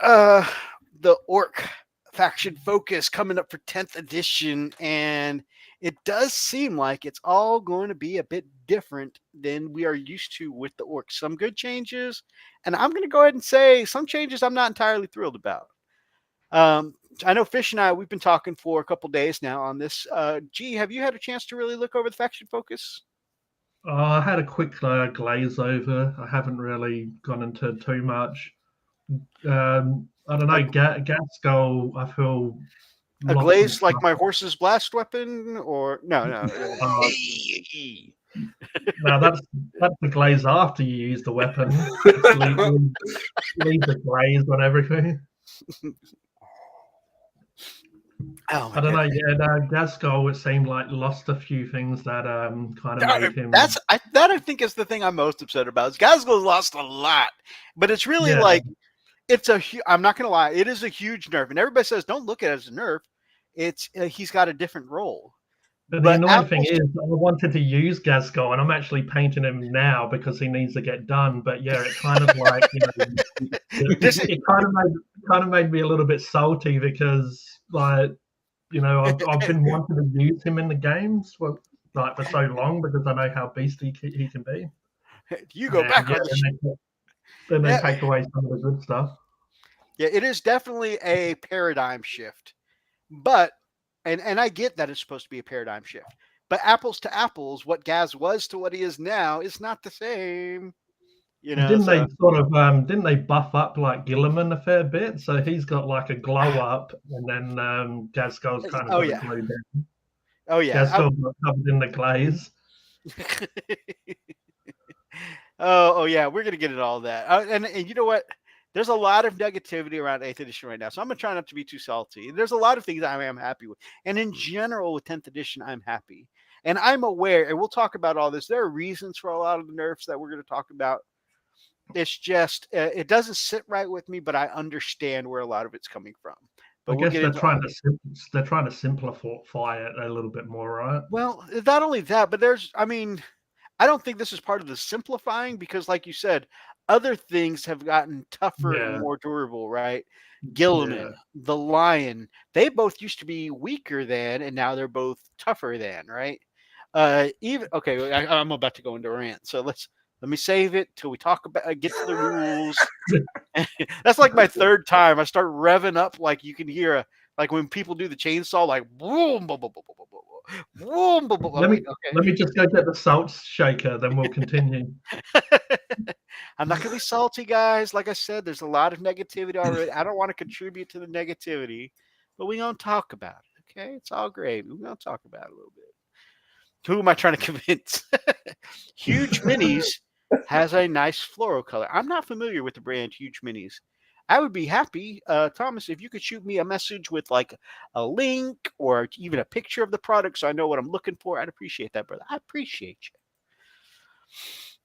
Ork faction focus coming up for 10th edition, and it does seem like it's all going to be a bit different than we are used to with the Orks. Some good changes, and I'm going to go ahead and say some changes I'm not entirely thrilled about. I know Fish and I, we've been talking for a couple days now on this. G, have you had a chance to really look over the faction focus? I had a quick glaze over. I haven't really gone into too much. I don't know. Gaskull, I feel a glaze like my horse's blast weapon, or no. No, that's the glaze after you use the weapon. Leave the glaze on everything. Oh, I don't know. Yeah, Gaskull, it seemed like lost a few things that kind of made him. I think is the thing I'm most upset about. Is Gaskull lost a lot, but it's really like it's I'm not gonna lie, it is a huge nerf, and everybody says don't look at it as a nerf. It's he's got a different role. But the annoying thing is, I wanted to use Gaskull, and I'm actually painting him now because he needs to get done. But yeah, it kind of like it kind of made me a little bit salty because like I've been wanting to use him in the games for so long because I know how beastly he can be. You go back on then they take away some of the good stuff. Yeah, it is definitely a paradigm shift, but and I get that it's supposed to be a paradigm shift, but apples to apples, what Gaz was to what he is now is not the same. Didn't they buff up like Gilliman a fair bit? So he's got like a glow up, and then Gaskull's kind of got a glow down. Oh yeah, Gaskull got covered in the glaze. oh yeah, we're gonna get into all that, and you know what? There's a lot of negativity around 8th edition right now, so I'm gonna try not to be too salty. There's a lot of things I am happy with, and in general with 10th edition, I'm happy, and I'm aware, and we'll talk about all this. There are reasons for a lot of the nerfs that we're gonna talk about. It's just it doesn't sit right with me, but I understand where a lot of it's coming from. But I guess they're trying to simplify it a little bit more, right? Well, not only that, but I don't think this is part of the simplifying because, like you said, other things have gotten tougher and more durable, right? Gilliman, the Lion, they both used to be weaker than, and now they're both tougher than, right? I'm about to go into a rant, so let me save it till we talk about get to the rules. That's like my third time. I start revving up like you can hear like when people do the chainsaw, like boom, boom, boom, boom, boom, boom, boom, boom. Let me just go get the salt shaker, then we'll continue. I'm not gonna be salty, guys. Like I said, there's a lot of negativity already. I don't want to contribute to the negativity, but we're gonna talk about it. Okay, it's all great. We're gonna talk about it a little bit. Who am I trying to convince? Huge Minis has a nice floral color. I'm not familiar with the brand Huge Minis. I would be happy, Thomas, if you could shoot me a message with like a link or even a picture of the product so I know what I'm looking for. I'd appreciate that, brother. I appreciate you.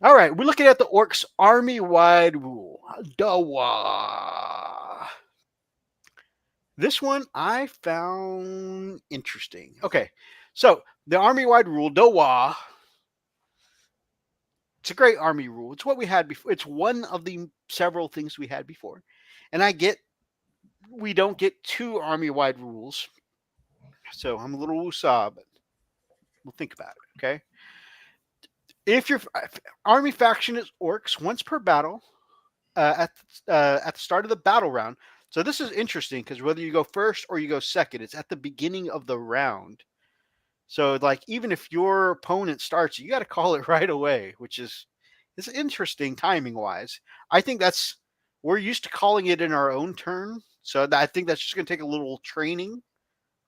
All right, we're looking at the Orks army-wide rule. WAAAAAGH. This one I found interesting. Okay, so the army-wide rule, WAAAAAGH. It's a great army rule. It's what we had before. It's one of the several things we had before. And I get we don't get two army-wide rules. So I'm a little woosah, but we'll think about it, okay? If your army faction is Orks, once per battle, at the start of the battle round. So this is interesting because whether you go first or you go second, it's at the beginning of the round. So like even if your opponent starts, you got to call it right away, which is interesting timing wise. I think we're used to calling it in our own turn. So I think that's just going to take a little training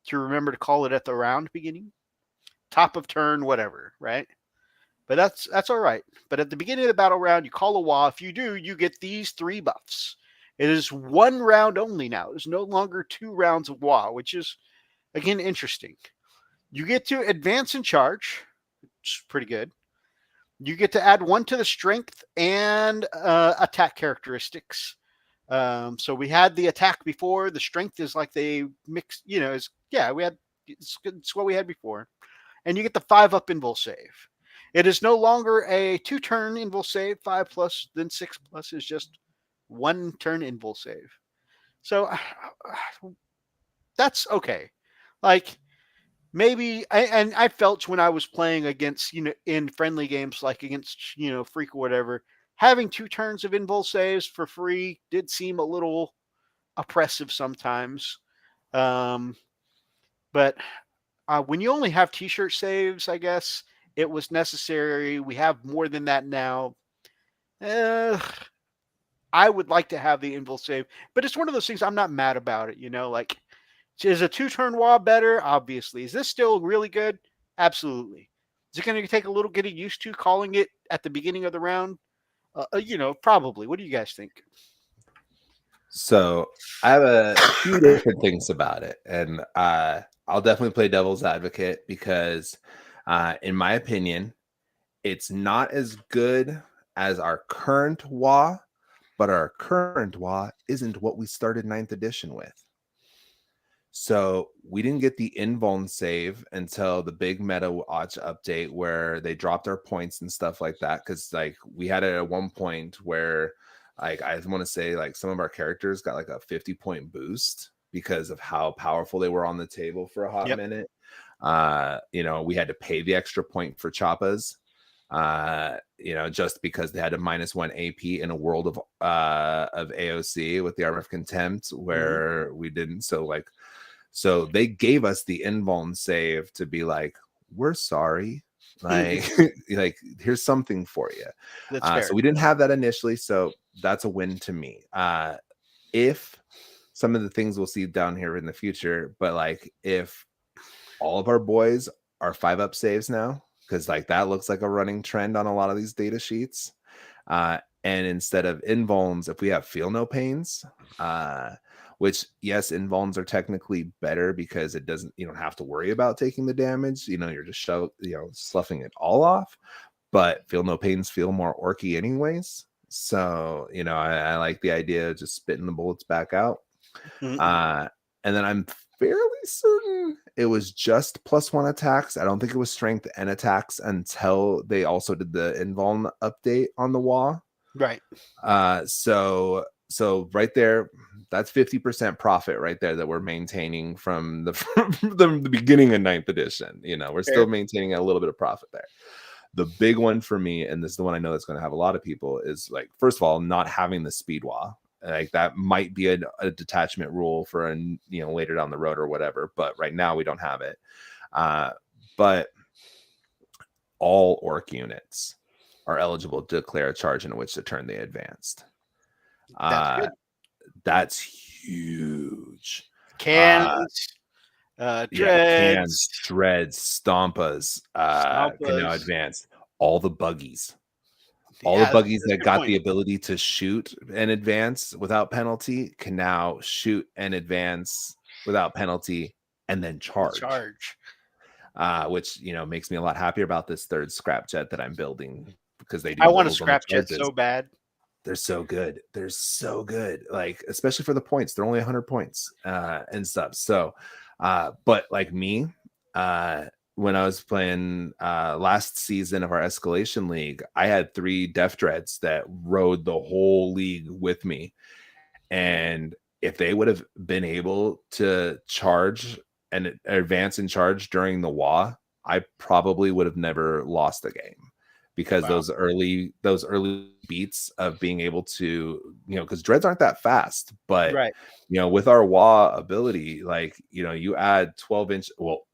to remember to call it at the round beginning, top of turn, whatever, right? But that's all right. But at the beginning of the battle round, you call a WAAAAAGH. If you do, you get these 3 buffs. It is 1 round only now. There's no longer 2 rounds of WAAAAAGH, which is, again, interesting. You get to advance and charge, which is pretty good. You get to add 1 to the strength and attack characteristics. So we had the attack before. The strength is like they mixed, it's what we had before. And you get the 5-up invul save. It is no longer a 2-turn invul save, 5+, then 6+ is just 1-turn invul save. So that's okay. Like, maybe, I felt when I was playing against, in friendly games, like against, Freak or whatever, having 2 turns of invul saves for free did seem a little oppressive sometimes. But when you only have t-shirt saves, I guess it was necessary. We have more than that now. I would like to have the invul save, but it's one of those things I'm not mad about it, like, is a 2-turn WAAAAAGH better? Obviously. Is this still really good? Absolutely. Is it going to take a little getting used to calling it at the beginning of the round? Probably. What do you guys think? So I have a few different things about it, and I'll definitely play devil's advocate because, in my opinion, it's not as good as our current WAAAAAGH, but our current WAAAAAGH isn't what we started 9th edition with. So we didn't get the invuln save until the big meta watch update where they dropped our points and stuff like that. Because like we had it at one point where, like, I want to say like some of our characters got like a 50-point boost because of how powerful they were on the table for a hot minute. We had to pay the extra point for Choppas, just because they had a -1 AP in a world of AOC with the Armor of Contempt where we didn't. So they gave us the invuln save to be like, we're sorry. Like, like here's something for you. That's fair. So we didn't have that initially. So that's a win to me. If some of the things we'll see down here in the future, but like if all of our boys are 5-up saves now, because like that looks like a running trend on a lot of these data sheets. And instead of invulns, if we have feel no pains, which yes, invulns are technically better because you don't have to worry about taking the damage. You're just sloughing it all off. But feel no pains feel more orky anyways. So I like the idea of just spitting the bullets back out. And then I'm fairly certain it was just +1 attacks. I don't think it was strength and attacks until they also did the invuln update on the WAAAAAGH. Right. So right there, that's 50% profit right there that we're maintaining from the beginning of 9th edition. We're still maintaining a little bit of profit there. The big one for me, and this is the one I know that's going to have a lot of people, is like, first of all, not having the speed WAAAAAGH. Like that might be a detachment rule for later down the road or whatever, but right now we don't have it. But all orc units are eligible to declare a charge in which to turn they advanced. That's huge. Cannons, dreads, stompas, can now advance. All the buggies. All the buggies that got the ability to shoot and advance without penalty can now shoot and advance without penalty and then charge. Which makes me a lot happier about this 3rd scrap jet that I'm building because they do. I want a scrap jet so bad. They're so good. Like, especially for the points. They're only 100 points and stuff. So, but like me, when I was playing last season of our Escalation League, I had 3 Def Dreads that rode the whole league with me. And if they would have been able to charge and advance and charge during the WAAAAAGH, I probably would have never lost the game. Because those early beats of being able to, because dreads aren't that fast, but with our WAAAAAGH ability, like, you add 12-inch, well,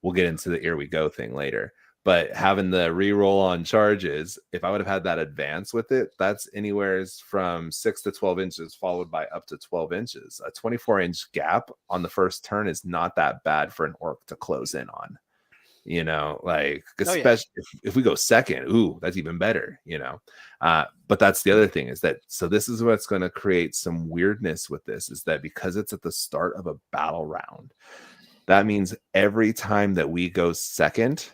we'll get into the here we go thing later, But having the reroll on charges, if I would have had that advance with it, that's anywhere from 6 to 12 inches, followed by up to 12 inches. A 24-inch gap on the first turn is not that bad for an orc to close in on. You know, like especially if we go second, ooh, that's even better. You know, but that's the other thing is that so this is what's going to create some weirdness with this is that because it's at the start of a battle round, that means every time that we go second,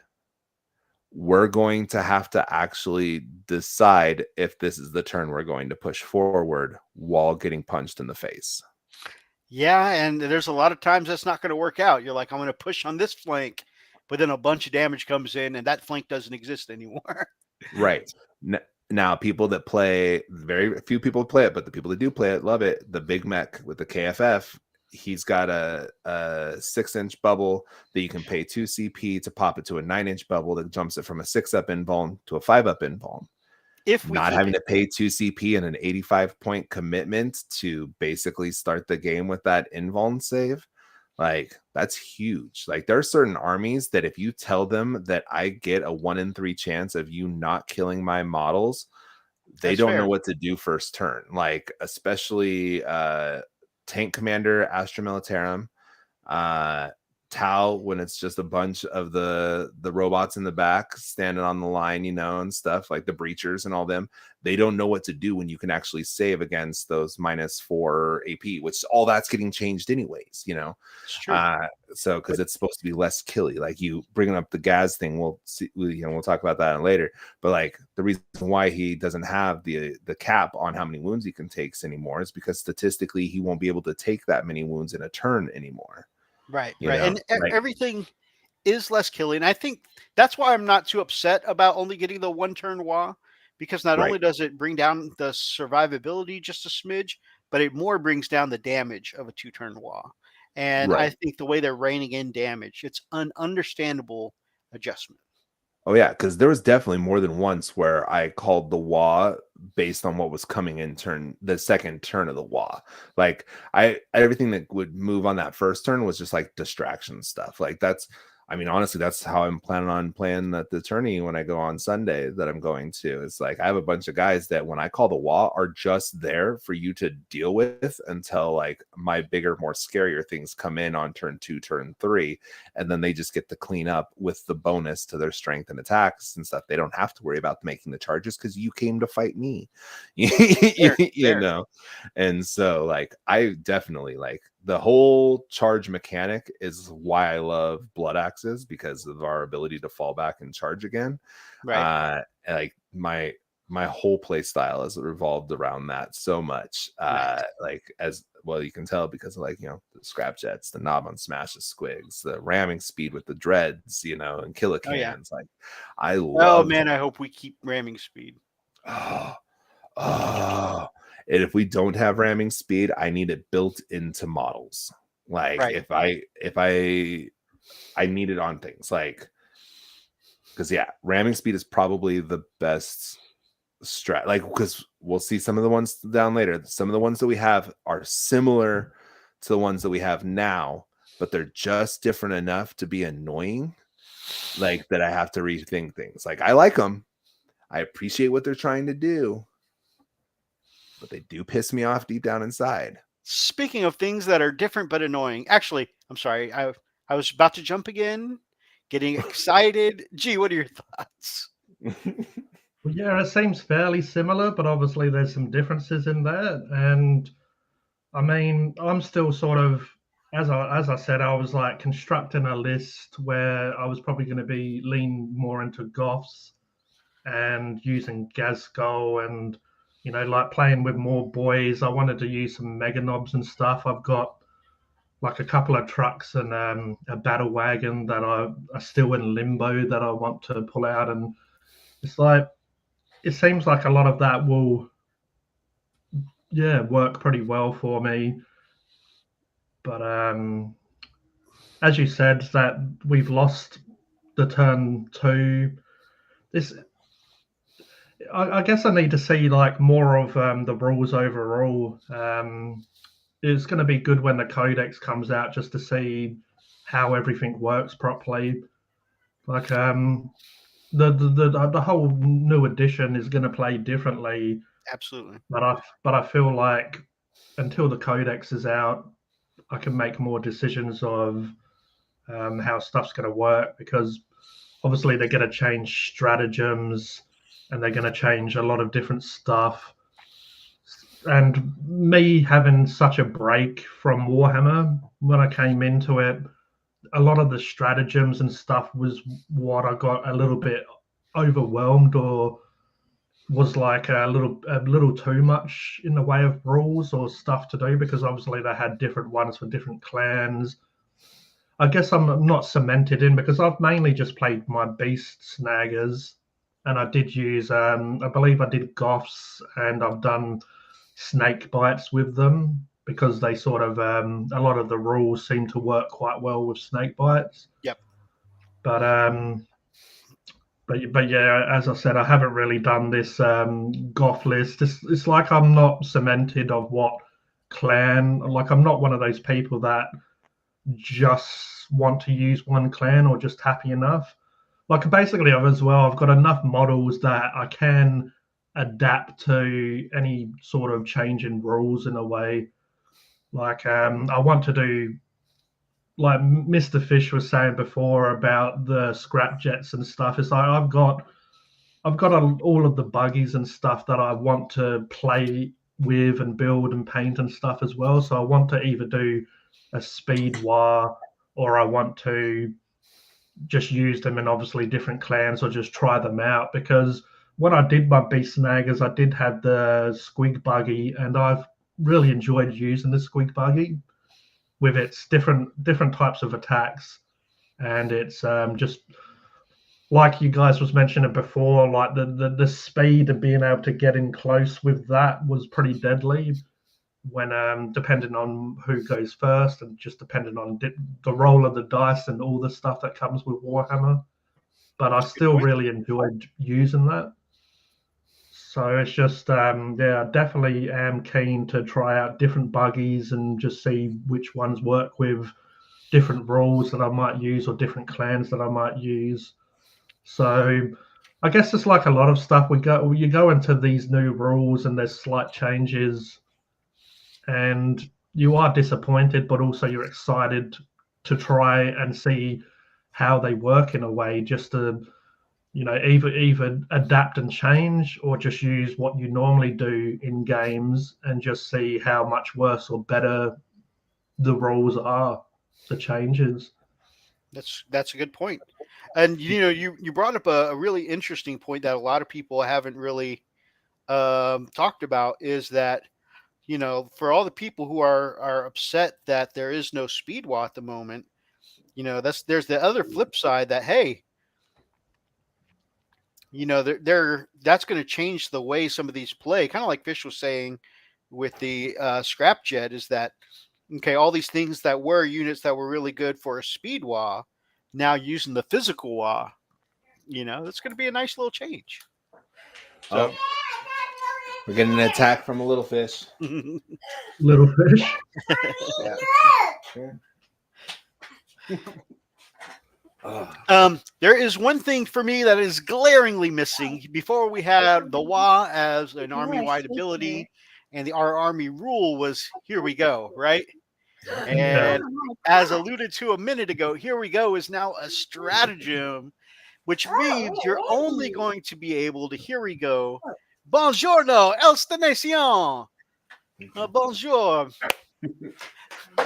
we're going to have to actually decide if this is the turn we're going to push forward while getting punched in the face. Yeah, and there's a lot of times that's not going to work out. You're like, I'm going to push on this flank, but then a bunch of damage comes in and that flank doesn't exist anymore. Right. Now, people that play, very few people play it, but the people that do play it love it. The big mech with the KFF, he's got a 6-inch bubble that you can pay 2 CP to pop it to a 9-inch bubble that jumps it from a 6-up invuln to a 5-up invuln. If we not having to pay 2 CP and an 85-point commitment to basically start the game with that invuln save, like that's huge. Like there are certain armies that if you tell them that I get a 1 in 3 chance of you not killing my models, they don't know what to do first turn. Like especially Tank Commander Astra Militarum, Tau, when it's just a bunch of the robots in the back standing on the line, you know, and stuff like the breachers and all them, they don't know what to do when you can actually save against those -4 AP, which all that's getting changed anyways, you know. It's true. So because it's supposed to be less killy, like you bringing up the Gaz thing, we'll see, you know, we'll talk about that later. But like the reason why he doesn't have the cap on how many wounds he can take anymore is because statistically he won't be able to take that many wounds in a turn anymore. Right, you right. know, And like, everything is less killing. I think that's why I'm not too upset about only getting the 1-turn WA, because not only does it bring down the survivability just a smidge, but it more brings down the damage of a 2-turn WA. And I think the way they're reining in damage, it's an understandable adjustment. Oh yeah, because there was definitely more than once where I called the WA based on what was coming in the second turn of the WA. Like everything that would move on that first turn was just like distraction stuff. Like I mean, honestly, that's how I'm planning on playing the tourney when I go on Sunday that I'm going to. It's like I have a bunch of guys that when I call the WA are just there for you to deal with until like my bigger, more scarier things come in on turn 2, turn 3, and then they just get to clean up with the bonus to their strength and attacks and stuff. They don't have to worry about making the charges because you came to fight me. You know? And so like I definitely like the whole charge mechanic is why I love Blood Axes, because of our ability to fall back and charge again. Like my whole play style has revolved around that so much. Like as well, you can tell because of like, you know, the scrap jets, the knob on smashes squigs, the ramming speed with the dreads, you know, and killer cannons. Like I love. Oh man, I hope we keep ramming speed. And if we don't have ramming speed, I need it built into models. Like if I need it on things, like because yeah, ramming speed is probably the best strat. Like because we'll see some of the ones down later. Some of the ones that we have are similar to the ones that we have now, but they're just different enough to be annoying. Like that I have to rethink things. Like I like them. I appreciate what they're trying to do, but they do piss me off deep down inside. Speaking of things that are different but annoying, actually, I'm sorry. I was about to jump again, getting excited. Gee, what are your thoughts? Well, yeah, it seems fairly similar, but obviously there's some differences in there. And I mean, I'm still sort of, as I said, I was like constructing a list where I was probably going to be lean more into Goths and using Gazgol and, you know, like playing with more Boyz. I wanted to use some Mega Knobs and stuff. I've got like a couple of trucks and a battle wagon that are still in limbo that I want to pull out. And it's like, it seems like a lot of that will, yeah, work pretty well for me. But as you said, that we've lost the turn 2. I guess I need to see like more of the rules overall. It's going to be good when the codex comes out just to see how everything works properly. Like the whole new edition is going to play differently. Absolutely. But I feel like until the codex is out, I can make more decisions of how stuff's going to work, because obviously they're going to change stratagems and they're going to change a lot of different stuff. And me having such a break from Warhammer, when I came into it, a lot of the stratagems and stuff was what I got a little bit overwhelmed, or was like a little too much in the way of rules or stuff to do, because obviously they had different ones for different clans. I guess I'm not cemented in, because I've mainly just played my beast snaggers, and I did use I believe I did goths, and I've done snake bites with them, because they sort of a lot of the rules seem to work quite well with snake bites. Yep. But but yeah, as I said, I haven't really done this goth list. It's like I'm not cemented of what clan. Like, I'm not one of those people that just want to use one clan or just happy enough. Like, basically, as well, I've got enough models that I can adapt to any sort of change in rules in a way. Like, I want to do, like Mr. Fish was saying before about the scrap jets and stuff. It's like I've got all of the buggies and stuff that I want to play with and build and paint and stuff as well. So I want to either do a speed war, or I want to just use them in obviously different clans, or just try them out. Because when I did my beast snaggers, I did have the squig buggy, and I've really enjoyed using the squig buggy with its different types of attacks. And it's just like you guys was mentioning before, like the speed of being able to get in close with that was pretty deadly, when depending on who goes first, and just depending on the roll of the dice and all the stuff that comes with Warhammer. But I still really enjoyed using that. So it's just yeah, I definitely am keen to try out different buggies and just see which ones work with different rules that I might use, or different clans that I might use. So I guess it's like a lot of stuff. You go into these new rules and there's slight changes, and you are disappointed, but also you're excited to try and see how they work in a way, just to either adapt and change, or just use what you normally do in games and just see how much worse or better the rules are, the changes. That's a good point. And you brought up a really interesting point that a lot of people haven't really talked about, is that for all the people who are upset that there is no speed wall at the moment, there's the other flip side, that hey, that's going to change the way some of these play. Kind of like Fish was saying with the scrap jet, is that okay? All these things that were units that were really good for a speed wah, now using the physical wah, that's going to be a nice little change. So we're getting an attack from a little fish. Little fish. There is one thing for me that is glaringly missing. Before, we had the WA as an army-wide ability, and our army rule was here we go, right? And as alluded to a minute ago, here we go is now a stratagem, which means you're only going to be able to, here we go, buongiorno, esta nation. Bonjour.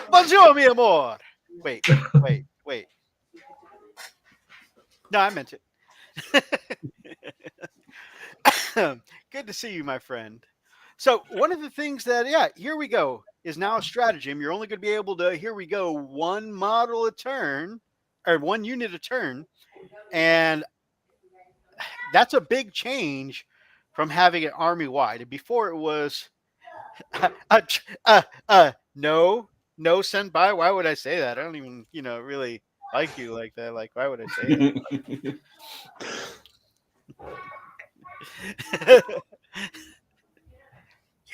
Bonjour, mi amor. Wait. No, I meant it. Good to see you, my friend. So one of the things that, here we go, is now a stratagem. You're only going to be able to, here we go, one model a turn, or one unit a turn. And that's a big change from having it army-wide. Before it was, no, senpai, why would I say that? I don't even, really like you like that. Like, why would I say it?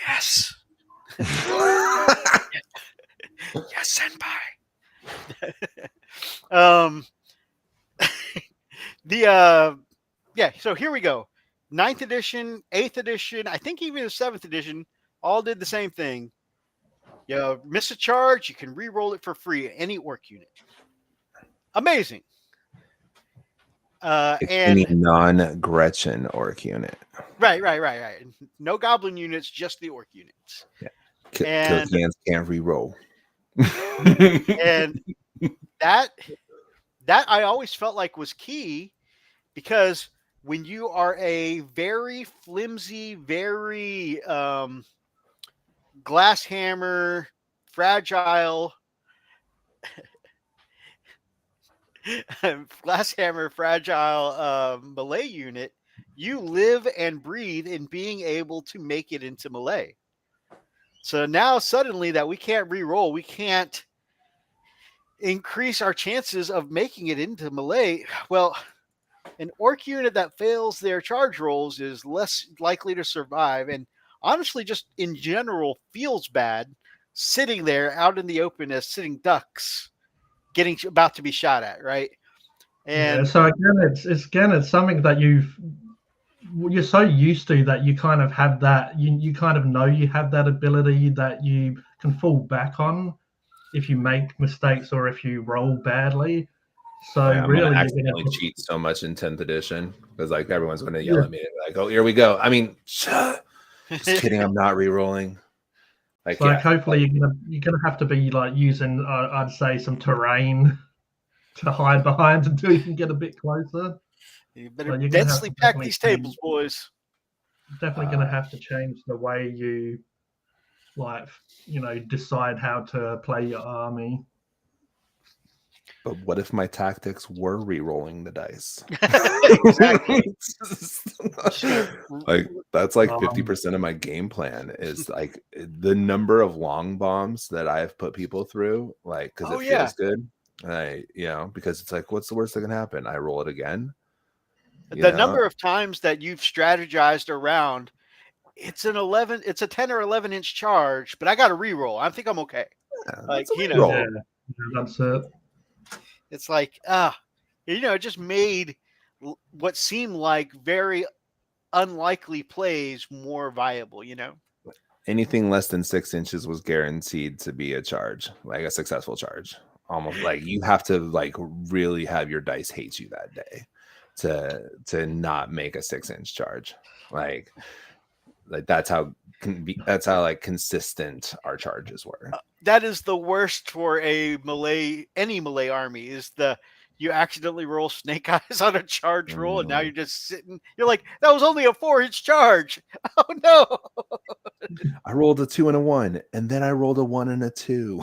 Yes. Yes, senpai. Yeah, so here we go. 9th edition, 8th edition, I think even the 7th edition all did the same thing. You miss a charge, you can re-roll it for free, any orc unit. Amazing. Any non-Gretchen orc unit. Right. No goblin units, just the orc units. Yeah. And Kill can't re-roll. And that I always felt like was key, because when you are a very flimsy, very glass hammer, fragile melee unit, you live and breathe in being able to make it into melee. So now suddenly that we can't re-roll, we can't increase our chances of making it into melee. Well, an orc unit that fails their charge rolls is less likely to survive, and honestly just in general feels bad sitting there out in the open as sitting ducks getting about to be shot at, right? And yeah, so again, it's something that you're so used to that you kind of have that, you kind of know you have that ability that you can fall back on if you make mistakes or if you roll badly. So I'm really, gonna accidentally cheat so much in 10th edition because like everyone's gonna yell at me like, "Oh, here we go." I mean, just kidding. I'm not re-rolling. Like, hopefully you're gonna have to be like using, I'd say, some terrain to hide behind until you can get a bit closer. You better densely pack these tables, boys. Definitely gonna have to change the way you, decide how to play your army. But what if my tactics were re-rolling the dice? Like that's like 50% of my game plan is like the number of long bombs that I have put people through, like because it feels good. Because it's like, what's the worst that can happen? I roll it again. The number of times that you've strategized around, it's a 10 or 11-inch charge, but I got to re-roll. I think I'm okay. Like, that's it. It's like, it just made what seemed like very unlikely plays more viable, Anything less than 6 inches was guaranteed to be a charge, like a successful charge. Almost like you have to like really have your dice hate you that day to not make a 6-inch charge. Like that's how like consistent our charges were. That is the worst for any melee army, is you accidentally roll snake eyes on a charge roll, and now you're just sitting. You're like, that was only a 4-inch charge. Oh no! I rolled a 2 and a 1, and then I rolled a 1 and a 2.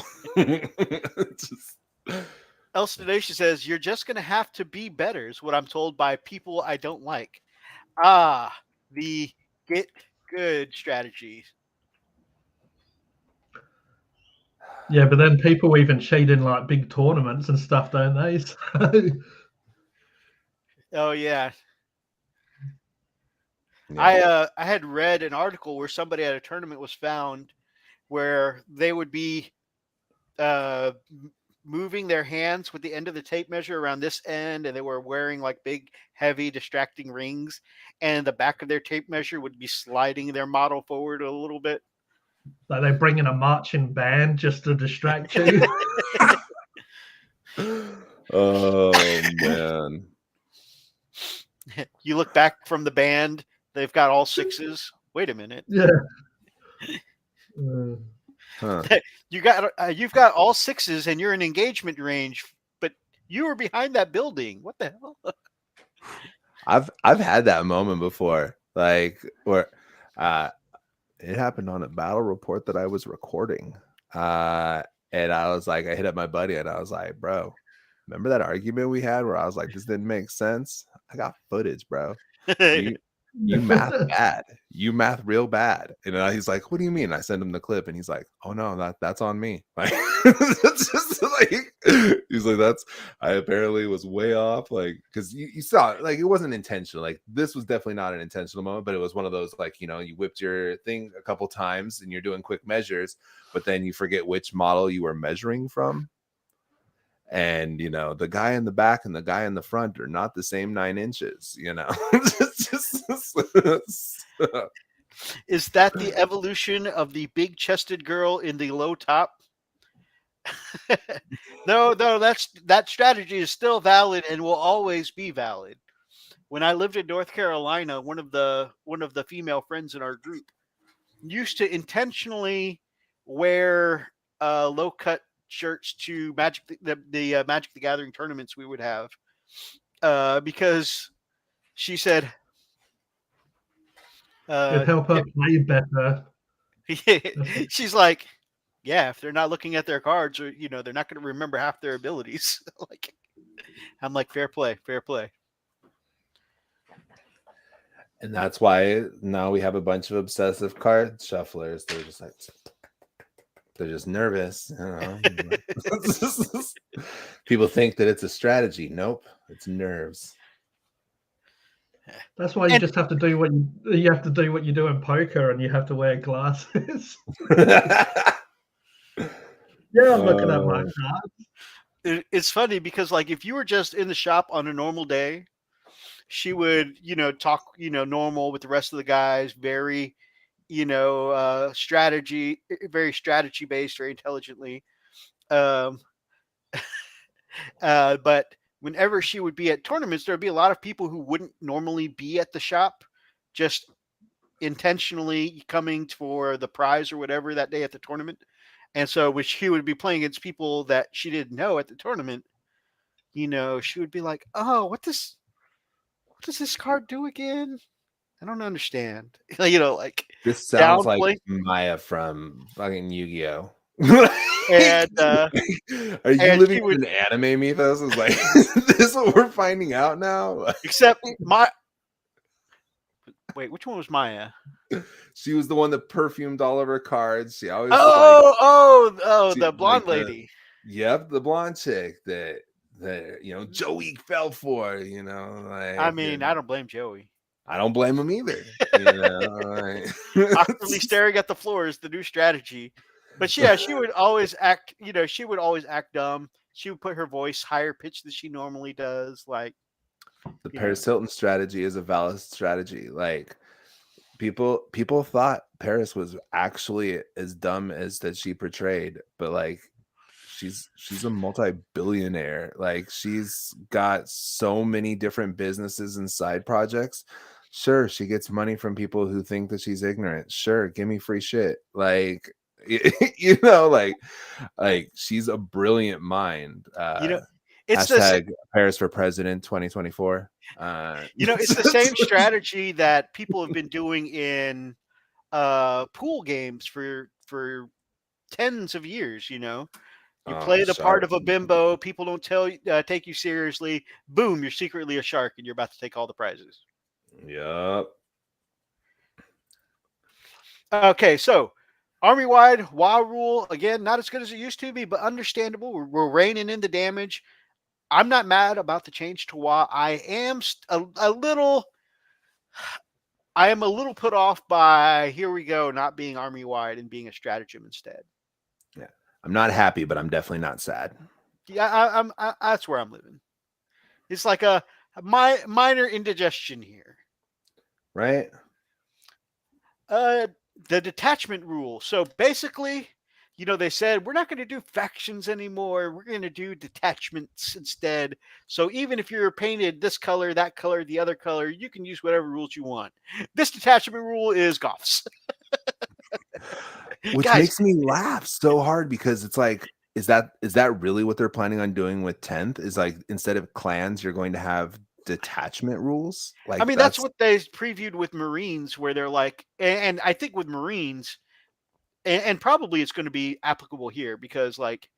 Elstonation says, "You're just gonna have to be better," is what I'm told by people I don't like. The get good strategies. Yeah, but then people even cheat in like big tournaments and stuff, don't they? Oh yeah. I had read an article where somebody at a tournament was found where they would be moving their hands with the end of the tape measure around this end, and they were wearing like big, heavy, distracting rings, and the back of their tape measure would be sliding their model forward a little bit. Like they bring in a marching band just to distract you. Oh man! You look back from the band; they've got all 6s. Wait a minute. Yeah. You've got all 6s, and you're in engagement range, but you were behind that building. What the hell? I've had that moment before, like where it happened on a battle report that I was recording. And I was like, I hit up my buddy and I was like, bro, remember that argument we had where I was like, this didn't make sense? I got footage, bro. You math bad. You math real bad. And he's like, what do you mean? I sent him the clip and he's like, oh no, that's on me. Like, it's just like, he's like, I apparently was way off. Like, because you saw it, like, it wasn't intentional. Like, this was definitely not an intentional moment, but it was one of those, like, you whipped your thing a couple times and you're doing quick measures, but then you forget which model you were measuring from. And the guy in the back and the guy in the front are not the same 9 inches. Is that the evolution of the big-chested girl in the low top? No, that strategy is still valid and will always be valid. When I lived in North Carolina, one of the female friends in our group used to intentionally wear low cut shirts to Magic the Magic the Gathering tournaments we would have, because she said It'd help her play better. she's like, yeah, if they're not looking at their cards, or they're not going to remember half their abilities. Like, I'm like, fair play. And that's why now we have a bunch of obsessive card shufflers. They're just like, they're just nervous. People think that it's a strategy. Nope, it's nerves. That's why you just have to do what you have to do what you do in poker, and you have to wear glasses. Yeah, I'm looking at my cards. It's funny because, like, if you were just in the shop on a normal day, she would, talk, normal with the rest of the guys, very, strategy, very strategy based, very intelligently. But whenever she would be at tournaments, there'd be a lot of people who wouldn't normally be at the shop, just intentionally coming for the prize or whatever that day at the tournament. And so when she would be playing against people that she didn't know at the tournament, she would be like, oh, what does this card do again? I don't understand. Like, this sounds like downplay. Maya from fucking Yu-Gi-Oh. And are you living in an anime mythos? It's like, this is what we're finding out now. Except wait, which one was Maya? She was the one that perfumed all of her cards. She always the blonde lady. Yep, the blonde chick that Joey fell for. Like, I mean, I don't blame Joey. I don't blame him either. Awkwardly staring at the floor is the new strategy. But yeah, she would always act. She would always act dumb. She would put her voice higher pitched than she normally does. Like, the Paris Hilton strategy is a valid strategy. Like, people thought Paris was actually as dumb as that she portrayed, but like, she's a multi-billionaire. Like, she's got so many different businesses and side projects. Sure, she gets money from people who think that she's ignorant. Sure, give me free shit. Like, like she's a brilliant mind. It's hashtag Paris for President 2024. It's the same strategy that people have been doing in pool games for tens of years. You play the part of a bimbo. People don't take you seriously. Boom, you're secretly a shark, and you're about to take all the prizes. Yep. Okay, so army-wide WAA rule, again, not as good as it used to be, but understandable. We're reining in the damage. I'm not mad about the change to WAA. I am a little put off by, here we go, not being army-wide and being a stratagem instead. Yeah, I'm not happy, but I'm definitely not sad. Yeah, that's where I'm living. It's like a minor indigestion here. Right? The detachment rule. So basically, they said, we're not going to do factions anymore. We're going to do detachments instead. So even if you're painted this color, that color, the other color, you can use whatever rules you want. This detachment rule is Goths. Which makes me laugh so hard, because it's like, is that really what they're planning on doing with 10th? Is like, instead of clans, you're going to have detachment rules? Like, I mean, that's what they previewed with Marines, where they're like, and I think with Marines, and probably it's going to be applicable here, because, like,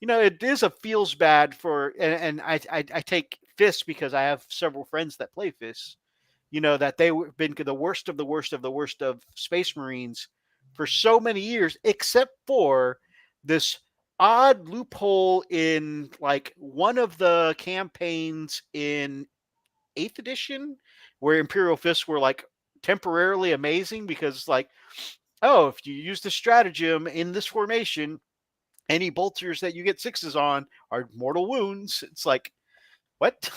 it is a feels bad for, and I take fists because I have several friends that play fists, that they've been the worst of the worst of the worst of Space Marines for so many years, except for this odd loophole in, like, one of the campaigns in 8th edition, where Imperial Fists were, like, temporarily amazing, because, like, oh, if you use the stratagem in this formation, any bolters that you get 6s on are mortal wounds. It's like, what?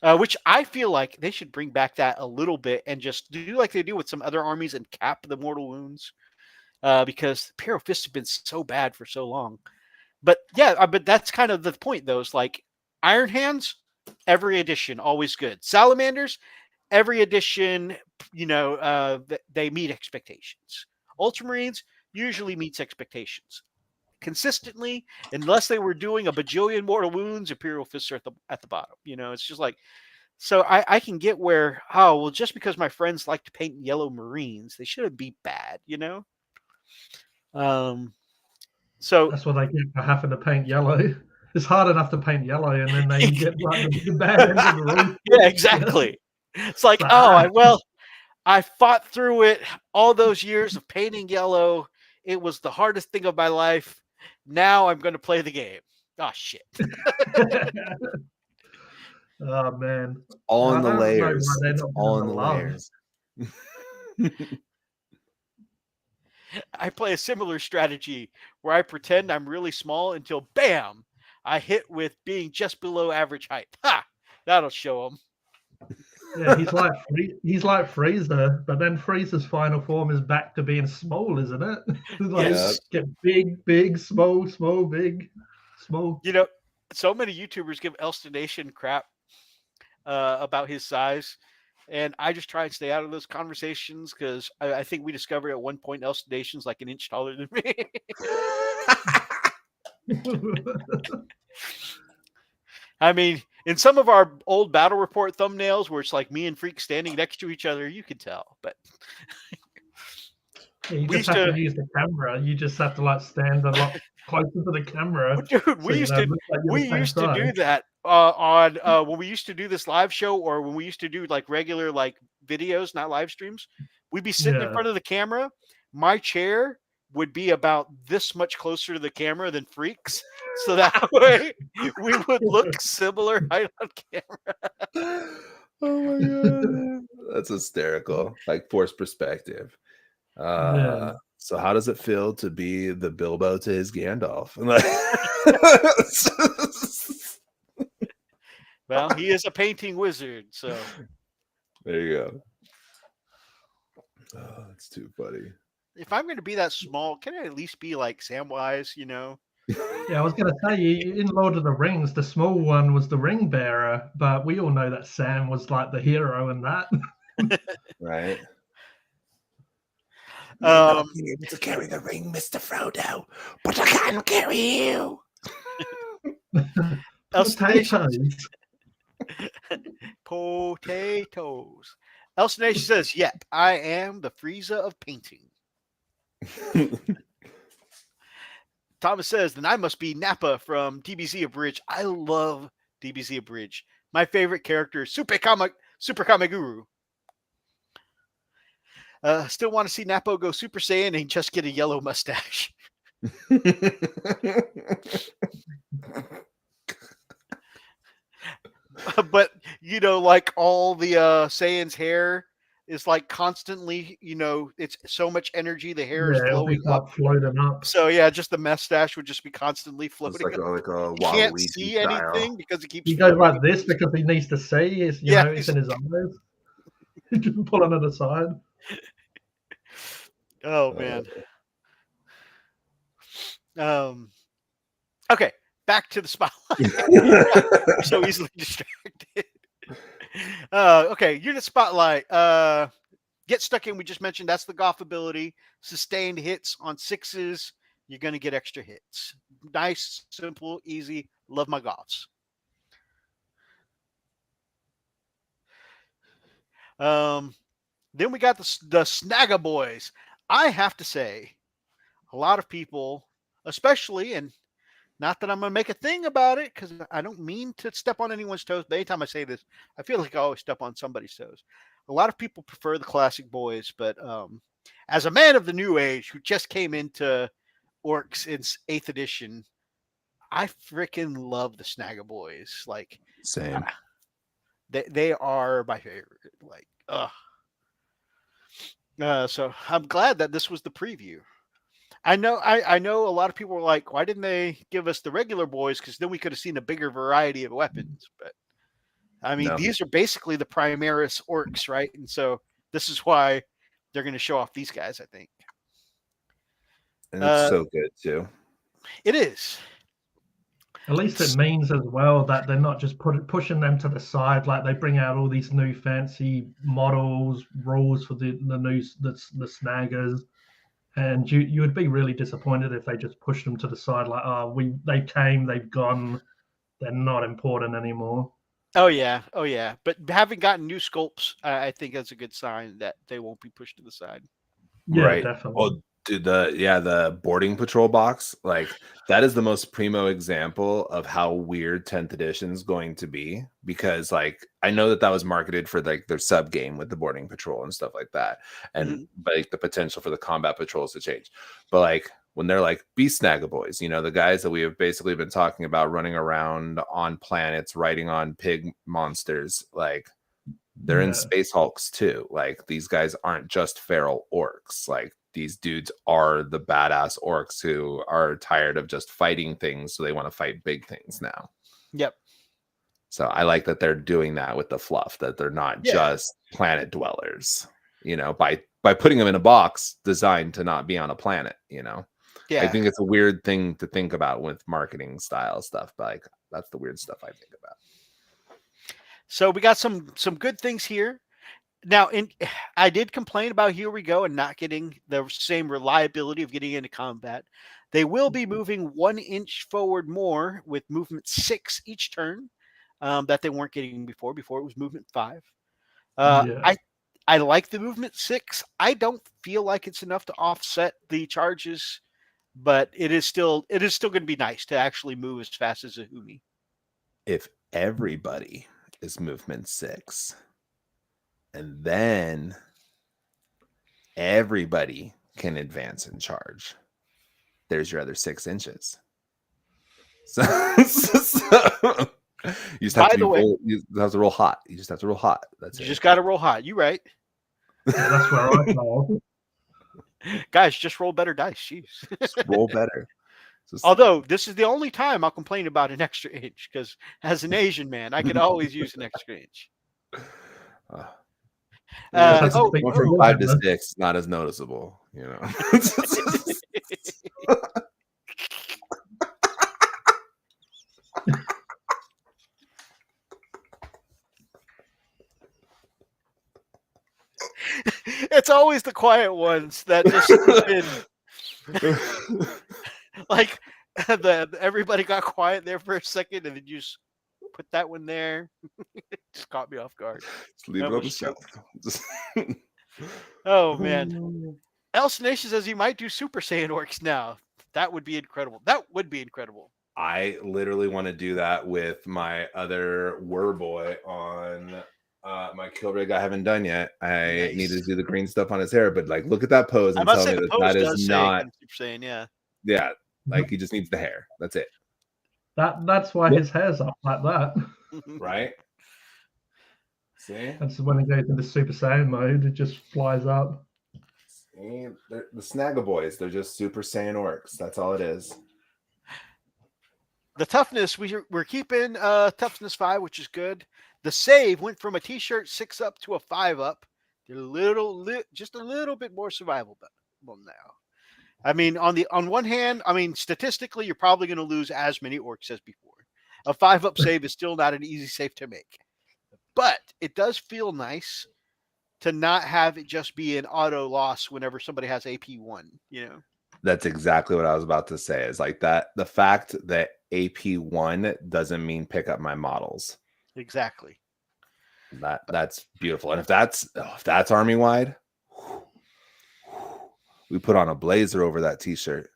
Which I feel like they should bring back that a little bit and just do like they do with some other armies and cap the mortal wounds. Because Imperial Fists have been so bad for so long. But yeah, but that's kind of the point, though. It's like Iron Hands, every edition, always good. Salamanders, every edition, they meet expectations. Ultramarines usually meets expectations. Consistently, unless they were doing a bajillion mortal wounds, Imperial Fists are at the bottom. It's just like, so I can get where, just because my friends like to paint yellow Marines, they shouldn't be bad, So that's what they get for having to paint yellow. It's hard enough to paint yellow, and then they get like the bad end of the rule. Yeah, exactly. It's like, I fought through it all those years of painting yellow. It was the hardest thing of my life. Now I'm going to play the game. Oh, shit. Oh, man. All in the layers. It's all in the layers. I play a similar strategy where I pretend I'm really small until, bam, I hit with being just below average height. Ha! That'll show them. Yeah, he's like Freezer, but then Freezer's final form is back to being small, isn't it? Like, Yes. Get big, small, big, small. So many YouTubers give Elston Nation crap about his size, and I just try and stay out of those conversations because I think we discovered at one point Elston Nation's like an inch taller than me. I mean, in some of our old battle report thumbnails where it's like me and Freak standing next to each other, you can tell. But you just have to use the camera. You just have to like stand a lot closer to the camera. Dude, we used to do that on when we used to do this live show, or when we used to do like regular like videos, not live streams. We'd be sitting in front of the camera. My chair would be about this much closer to the camera than Freak's, so that way we would look similar height on camera. Oh my god, that's hysterical! Like forced perspective. So how does it feel to be the Bilbo to his Gandalf? Well, he is a painting wizard, so there you go. Oh, that's too funny. If I'm going to be that small, can I at least be like Samwise, Yeah, I was going to say, in Lord of the Rings, the small one was the ring bearer, but we all know that Sam was like the hero in that. Right. You may not be able to carry the ring, Mr. Frodo, but I can carry you. Potatoes. Potatoes. Elsa Nation says, yep, I am the Frieza of painting. Thomas says, then I must be Nappa from DBZ Abridged. I love DBZ Abridged. My favorite character is Super Kameguru. Still want to see Nappo go Super Saiyan and just get a yellow mustache. But, like all the Saiyan's hair is like constantly, it's so much energy. The hair is flowing up. Floating up. So, yeah, just the mustache would just be constantly floating up. Like a you can't see anything because it keeps He goes like this because he needs to see. It's, it's in his eyes. Just pulling it aside. Oh, man. Okay, back to the spotlight. So easily distracted. Okay, unit spotlight. Get stuck in. We just mentioned that's the Goth ability. Sustained hits on 6s. You're going to get extra hits. Nice, simple, easy. Love my Goths. Then we got the Snagga Boys. I have to say, a lot of people, especially, and not that I'm going to make a thing about it because I don't mean to step on anyone's toes, but anytime I say this, I feel like I always step on somebody's toes. A lot of people prefer the classic boys, but as a man of the new age who just came into Orks in 8th edition, I freaking love the Snagga Boys. Like, same. They are my favorite. Like, so I'm glad that this was the preview. I know a lot of people were like, why didn't they give us the regular boys? Because then we could have seen a bigger variety of weapons. But I mean, No, these are basically the Primaris orcs, right? And so this is why they're going to show off these guys, I think. and it's so good too. It is. At least it means as well that they're not just pushing them to the side. Like they bring out all these new fancy models, rules for the snaggers, and you would be really disappointed if they just pushed them to the side. Like, oh, they came, they've gone, they're not important anymore. Oh yeah, But having gotten new sculpts, I think that's a good sign that they won't be pushed to the side. Yeah, Right. definitely. Well, dude, the boarding patrol box, like that is the most primo example of how weird 10th edition is going to be, because like I know that was marketed for like their sub game with the boarding patrol and stuff like that, and like the potential for the combat patrols to change. But like when they're like beast snaggaboys, the guys that we have basically been talking about running around on planets, riding on pig monsters, like they're in Space Hulks too. Like these guys aren't just feral orcs. Like these dudes are the badass orcs who are tired of just fighting things, so they want to fight big things now. Yep. So I like that they're doing that with the fluff, that they're not just planet dwellers, by putting them in a box designed to not be on a planet, Yeah. I think it's a weird thing to think about with marketing style stuff, but like that's the weird stuff I think about. So we got some good things here. Now, I did complain about Here We Go and not getting the same reliability of getting into combat. They will be moving 1 inch forward more with movement 6 each turn, that they weren't getting before. Before it was movement 5. I like the movement 6. I don't feel like it's enough to offset the charges, but it is still going to be nice to actually move as fast as a Huni. If everybody is movement 6, and then everybody can advance and charge, there's your other 6 inches. So you just have to roll hot. You just have to roll hot. That's it. You just got to roll hot. You right? That's where I go. Guys, just roll better dice. Jeez. Just roll better. Although this is the only time I'll complain about an extra inch, because as an Asian man, I could always use an extra inch. Going from 5 to 6, not as noticeable, It's always the quiet ones that just like everybody got quiet there for a second, and then you just put that one there. Just caught me off guard. Just leave it on the shelf. Oh man. Elsa Nation says he might do Super Saiyan Orcs now. That would be incredible. I literally want to do that with my other Boy on my kill rig I haven't done yet. I need to do the green stuff on his hair, but like look at that pose and tell me that is not Super Saiyan, yeah, like he just needs the hair. That's it. That's why his hair's up like that. Right? See? That's when he goes into Super Saiyan mode, it just flies up. See? The Snaggaboys, they're just Super Saiyan Orcs. That's all it is. The toughness, we're keeping toughness 5, which is good. The save went from a t-shirt 6 up to a 5 up. They're just a little bit more survivable now. I mean, on one hand, I mean, statistically, you're probably going to lose as many orcs as before. A 5 up save is still not an easy save to make, but it does feel nice to not have it just be an auto loss whenever somebody has AP1. That's exactly what I was about to say. Is like that the fact that AP1 doesn't mean pick up my models. Exactly. That's beautiful. And if that's army wide, we put on a blazer over that t-shirt.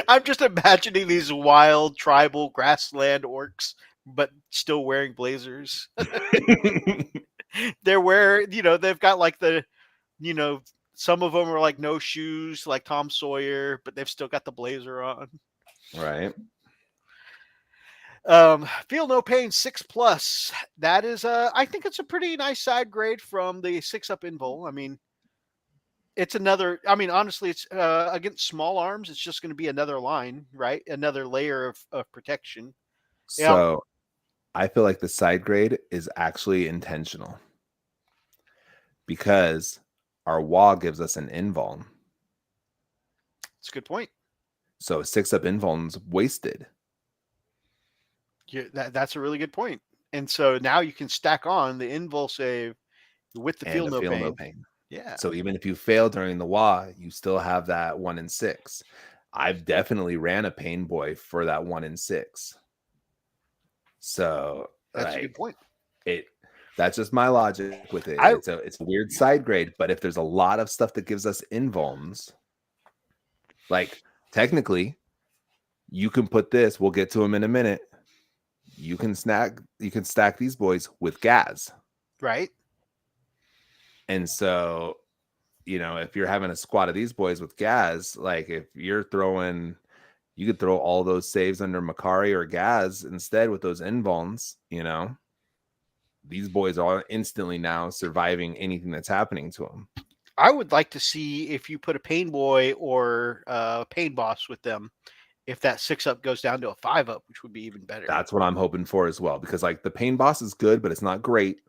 I'm just imagining these wild tribal grassland orcs, but still wearing blazers. They're wearing, they've got like some of them are like no shoes, like Tom Sawyer, but they've still got the blazer on. Right. Feel No Pain 6+. That is I think it's a pretty nice side grade from the 6 up invul. I mean, it's another. I mean, honestly, it's against small arms. It's just going to be another line, right? Another layer of protection. Yeah, So I feel like the side grade is actually intentional because our wall gives us an invuln. it's a good point. So 6-up invuln's wasted. Yeah, that's a really good point. And so now you can stack on the invul save with the And feel the no feel no pain. pain. Yeah. So even if you fail during the WA, you still have that 1 in 6. I've definitely ran a pain boy for that 1 in 6. So That's a good like point. that's just my logic with it. I It's a weird side grade, but if there's a lot of stuff that gives us invulns, like technically you can put this, we'll get to them in a minute. You can stack these boys with Gaz. right. And so, you know, if you're having a squad of these boys with Gaz, like if you're throwing, you could throw all those saves under Makari or Gaz instead with those invulns, you know. These boys are instantly now surviving anything that's happening to them. I would like to see if you put a pain boy or pain boss with them, if that 6-up goes down to a 5-up, which would be even better. That's what I'm hoping for as well, because like the pain boss is good, but it's not great,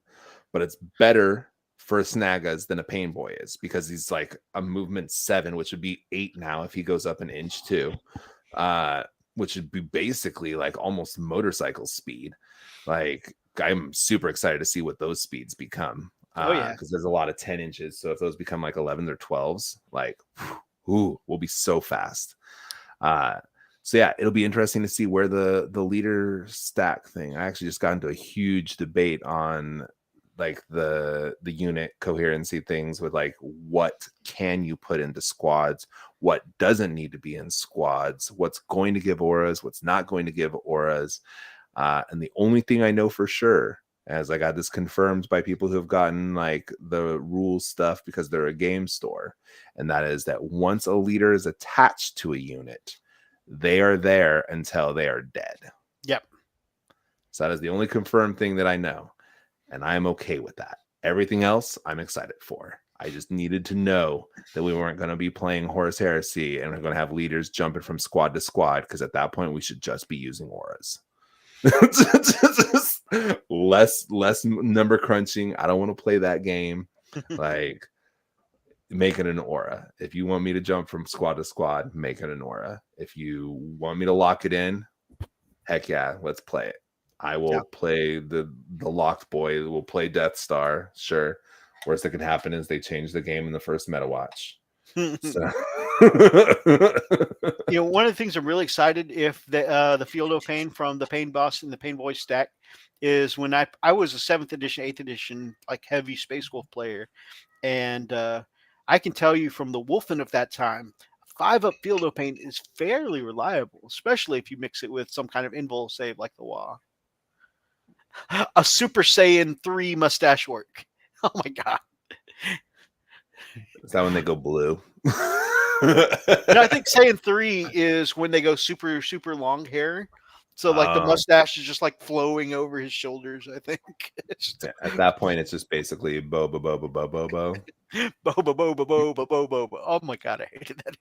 but it's better for Snagas than a pain boy is, because he's like a movement 7, which would be 8 now if he goes up an inch too, which would be basically like almost motorcycle speed. Like I'm super excited to see what those speeds become. Oh yeah, because there's a lot of 10 inches. So if those become like 11s or 12s, like, ooh, we'll be so fast. So yeah, it'll be interesting to see where the leader stack thing. I actually just got into a huge debate on like the unit coherency things with like what can you put into squads, what doesn't need to be in squads, what's going to give auras, what's not going to give auras. And the only thing I know for sure, as I got this confirmed by people who have gotten like the rules stuff because they're a game store, and that is that once a leader is attached to a unit, they are there until they are dead. yep. So that is the only confirmed thing that I know, and I'm okay with that. Everything else I'm excited for. I just needed to know that we weren't going to be playing Horus Heresy and we're going to have leaders jumping from squad to squad, because at that point we should just be using auras. less number crunching. I don't want to play that game. Like, make it an aura. If you want me to jump from squad to squad, make it an aura. If you want me to lock it in, heck yeah, let's play it. I will play the locked boy. We'll play Death Star, sure. Worst that can happen is they change the game in the first meta watch. So. You know, one of the things I'm really excited if the Field of Pain from the Pain Boss and the Pain Boy stack is when I was a 7th edition, 8th edition like heavy Space Wolf player, and I can tell you from the Wolfen of that time, 5-up Field of Pain is fairly reliable, especially if you mix it with some kind of invul save like the WAAAAAGH. A Super Saiyan 3 mustache work. Oh my god. Is that when they go blue? No, I think Saiyan 3 is when they go super, super long hair. So like the mustache is just like flowing over his shoulders, I think. At that point, it's just basically boba boba boba boba. Boba boba boba boba boba. Oh my god, I hated that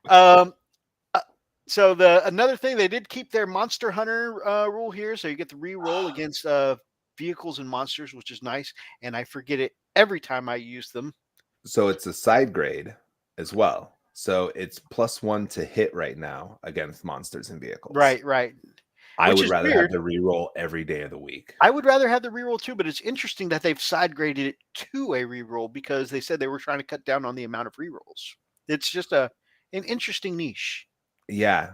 anime. So another thing, they did keep their Monster Hunter rule here, so you get the re-roll against vehicles and monsters, which is nice. And I forget it every time I use them. So it's a side grade as well. So it's +1 to hit right now against monsters and vehicles. Right. I would rather have the reroll every day of the week. I would rather have the reroll too, but it's interesting that they've side graded it to a reroll because they said they were trying to cut down on the amount of rerolls. It's just an interesting niche. Yeah,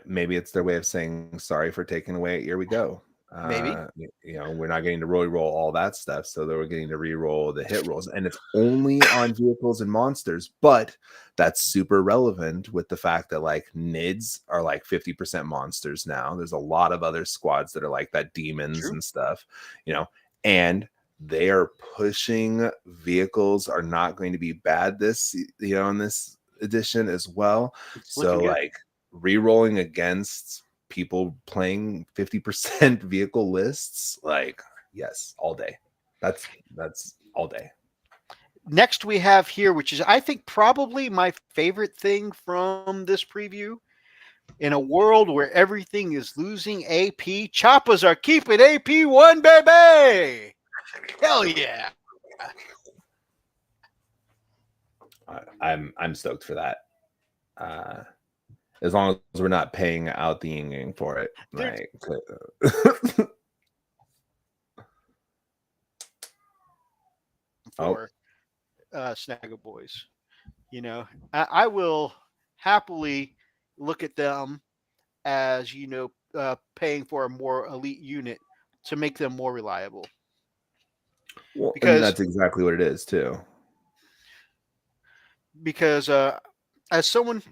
maybe it's their way of saying sorry for taking away. Here we go. Maybe. You know, we're not getting to roll all that stuff, so they were getting to re-roll the hit rolls, and it's only on vehicles and monsters. But that's super relevant with the fact that like NIDs are like 50% monsters now. There's a lot of other squads that are like that, demons and stuff, you know, and they are pushing vehicles are not going to be bad this, you know, in this edition as well. So like re-rolling against people playing 50% vehicle lists, like, yes, all day. That's all day. Next we have here, which is I think probably my favorite thing from this preview. In a world where everything is losing AP, Choppas are keeping AP 1, baby. Hell yeah. I'm stoked for that. As long as we're not paying out the yin for it. Like for Snaggle Boys. You know, I will happily look at them as, paying for a more elite unit to make them more reliable. Well, and that's exactly what it is too. Because as someone,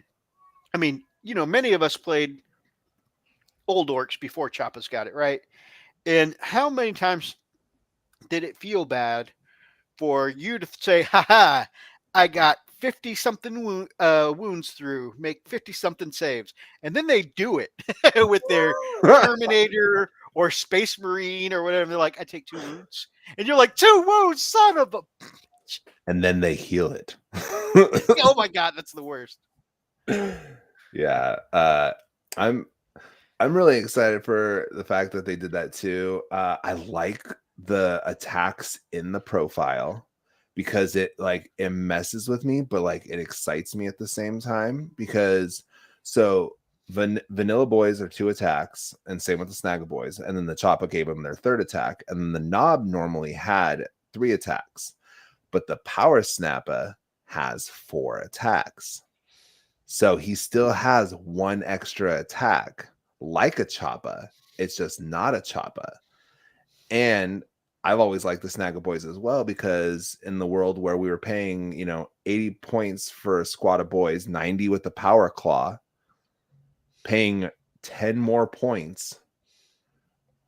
I mean, many of us played old Orks before Choppas got it, right? And how many times did it feel bad for you to say, haha, I got 50 something wounds through, make 50 something saves. And then they do it with their Terminator or Space Marine or whatever. They're like, I take 2 wounds. And you're like, 2 wounds, son of a. And then they heal it. Oh my God, that's the worst. Yeah. I'm really excited for the fact that they did that too. I like the attacks in the profile because it messes with me, but it excites me at the same time. Because vanilla boys are 2 attacks, and same with the Snaggle Boys, and then the Choppa gave them their 3rd attack, and then the Knob normally had 3 attacks, but the Power Snappa has 4 attacks, so he still has 1 extra attack. Like a Choppa, it's just not a Choppa. And I've always liked the Snaggle Boys as well, because in the world where we were paying, 80 points for a squad of boys, 90 with the Power Claw, paying 10 more points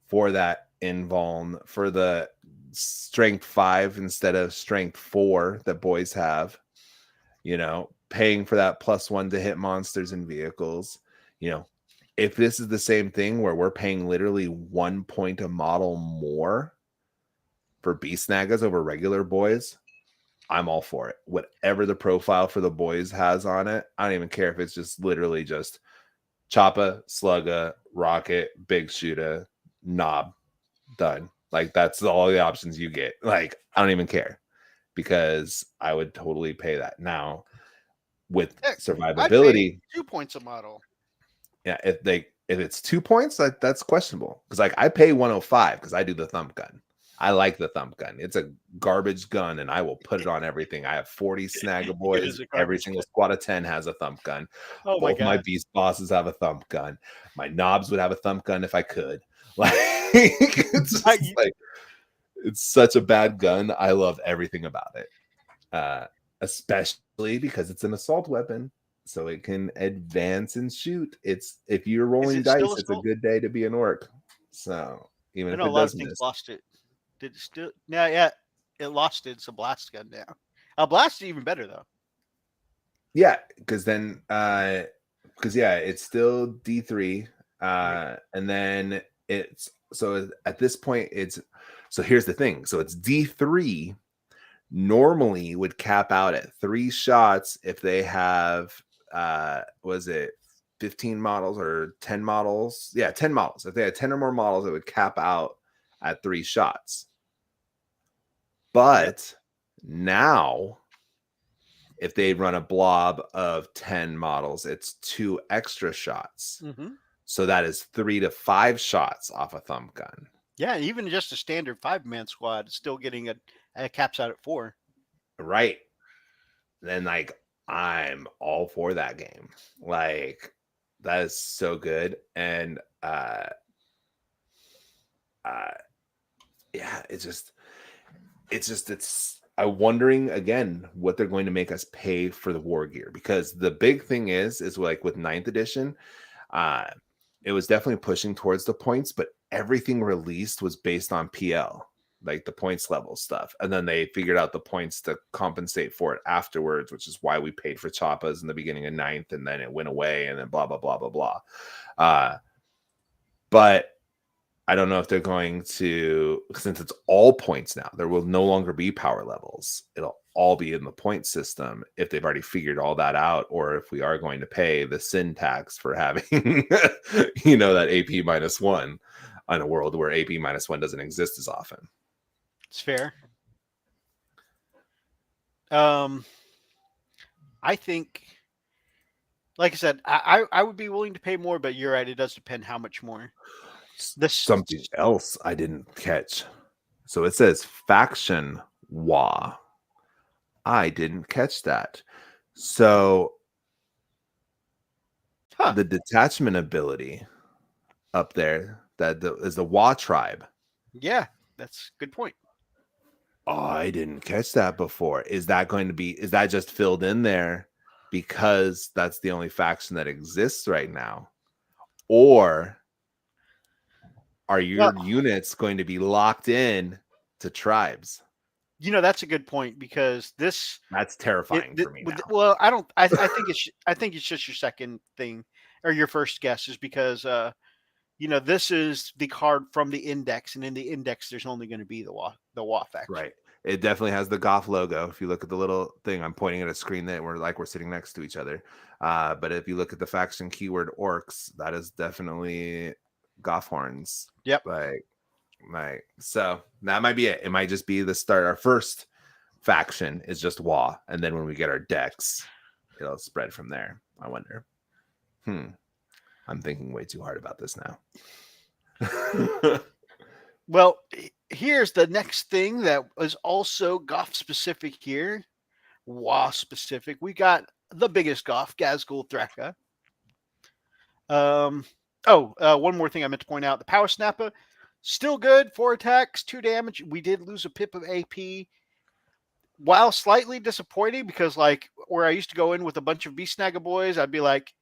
for that invuln, for the strength 5 instead of strength 4 that boys have, paying for that +1 to hit monsters and vehicles, if this is the same thing where we're paying literally 1 point a model more for Beast Snaggas over regular boys, I'm all for it. Whatever the profile for the boys has on it, I don't even care if it's just literally just Choppa, Slugga, Rocket, Big Shooter, Knob, done. That's all the options you get. I don't even care, because I would totally pay that. Now, with survivability, 2 points a model. Yeah, if it's 2 points, that's questionable, because I pay 105 because I do the thump gun. I like the thump gun. It's a garbage gun, and I will put it on everything. I have 40 Snaggle Boys. Every single squad of 10 has a thump gun. Oh Both my beast bosses have a thump gun. My knobs would have a thump gun if I could. It's just it's such a bad gun. I love everything about it, especially because it's an assault weapon, so it can advance and shoot. If you're rolling dice, it's a good day to be an orc. So even if it doesn't, lost it. Did it still? Yeah, it lost it. It's a blast gun now. A blast is even better though. Yeah, because then, it's still D3, and then it's at this point here's the thing. So it's D3. Normally would cap out at 3 shots if they have was it 15 models or 10 models? Yeah, 10 models. If they had 10 or more models, it would cap out at 3 shots. But now, if they run a blob of 10 models, it's 2 extra shots. Mm-hmm. So that is 3 to 5 shots off a thump gun. Yeah, even just a standard 5-man squad is still getting a caps out at 4. Right. Then I'm all for that game. That is so good. And yeah, I'm wondering again what they're going to make us pay for the war gear, because the big thing is with 9th edition, it was definitely pushing towards the points, but everything released was based on PL, the points level stuff, and then they figured out the points to compensate for it afterwards, which is why we paid for Choppas in the beginning of 9th, and then it went away, and then blah blah blah blah blah. But I don't know if they're going to, since it's all points now, there will no longer be power levels. It'll all be in the point system if they've already figured all that out, or if we are going to pay the sin tax for having, that AP -1 on a world where AP -1 doesn't exist as often. It's fair. I think, like I said, I would be willing to pay more, but you're right. It does depend how much more. Something else I didn't catch. So it says faction WAAAAAGH. I didn't catch that. So the detachment ability up there is the WAAAAAGH tribe. Yeah, that's a good point. Oh, I didn't catch that before. Is that just filled in there because that's the only faction that exists right now? Or are your units going to be locked in to tribes? That's a good point, because that's terrifying for me now. Well, I think it's just your second thing, or your first guess, is because this is the card from the index, and in the index there's only going to be the WAAAAAGH faction. Right. It definitely has the Goth logo. If you look at the little thing, I'm pointing at a screen that we're sitting next to each other. But if you look at the faction keyword Orks, that is definitely Goth horns. Yep. So that might be it. It might just be the start. Our first faction is just WAAAAAGH, and then when we get our decks, it'll spread from there. I wonder. I'm thinking way too hard about this now. Well, here's the next thing that is also Goth specific here, WAAAAAGH specific. We got the biggest Goth, Ghazghkull Thraka. One more thing I meant to point out: the Power Snapper, still good, 4 attacks, 2 damage. We did lose a pip of AP. While slightly disappointing, because like where I used to go in with a bunch of Beast Snagga boys, I'd be like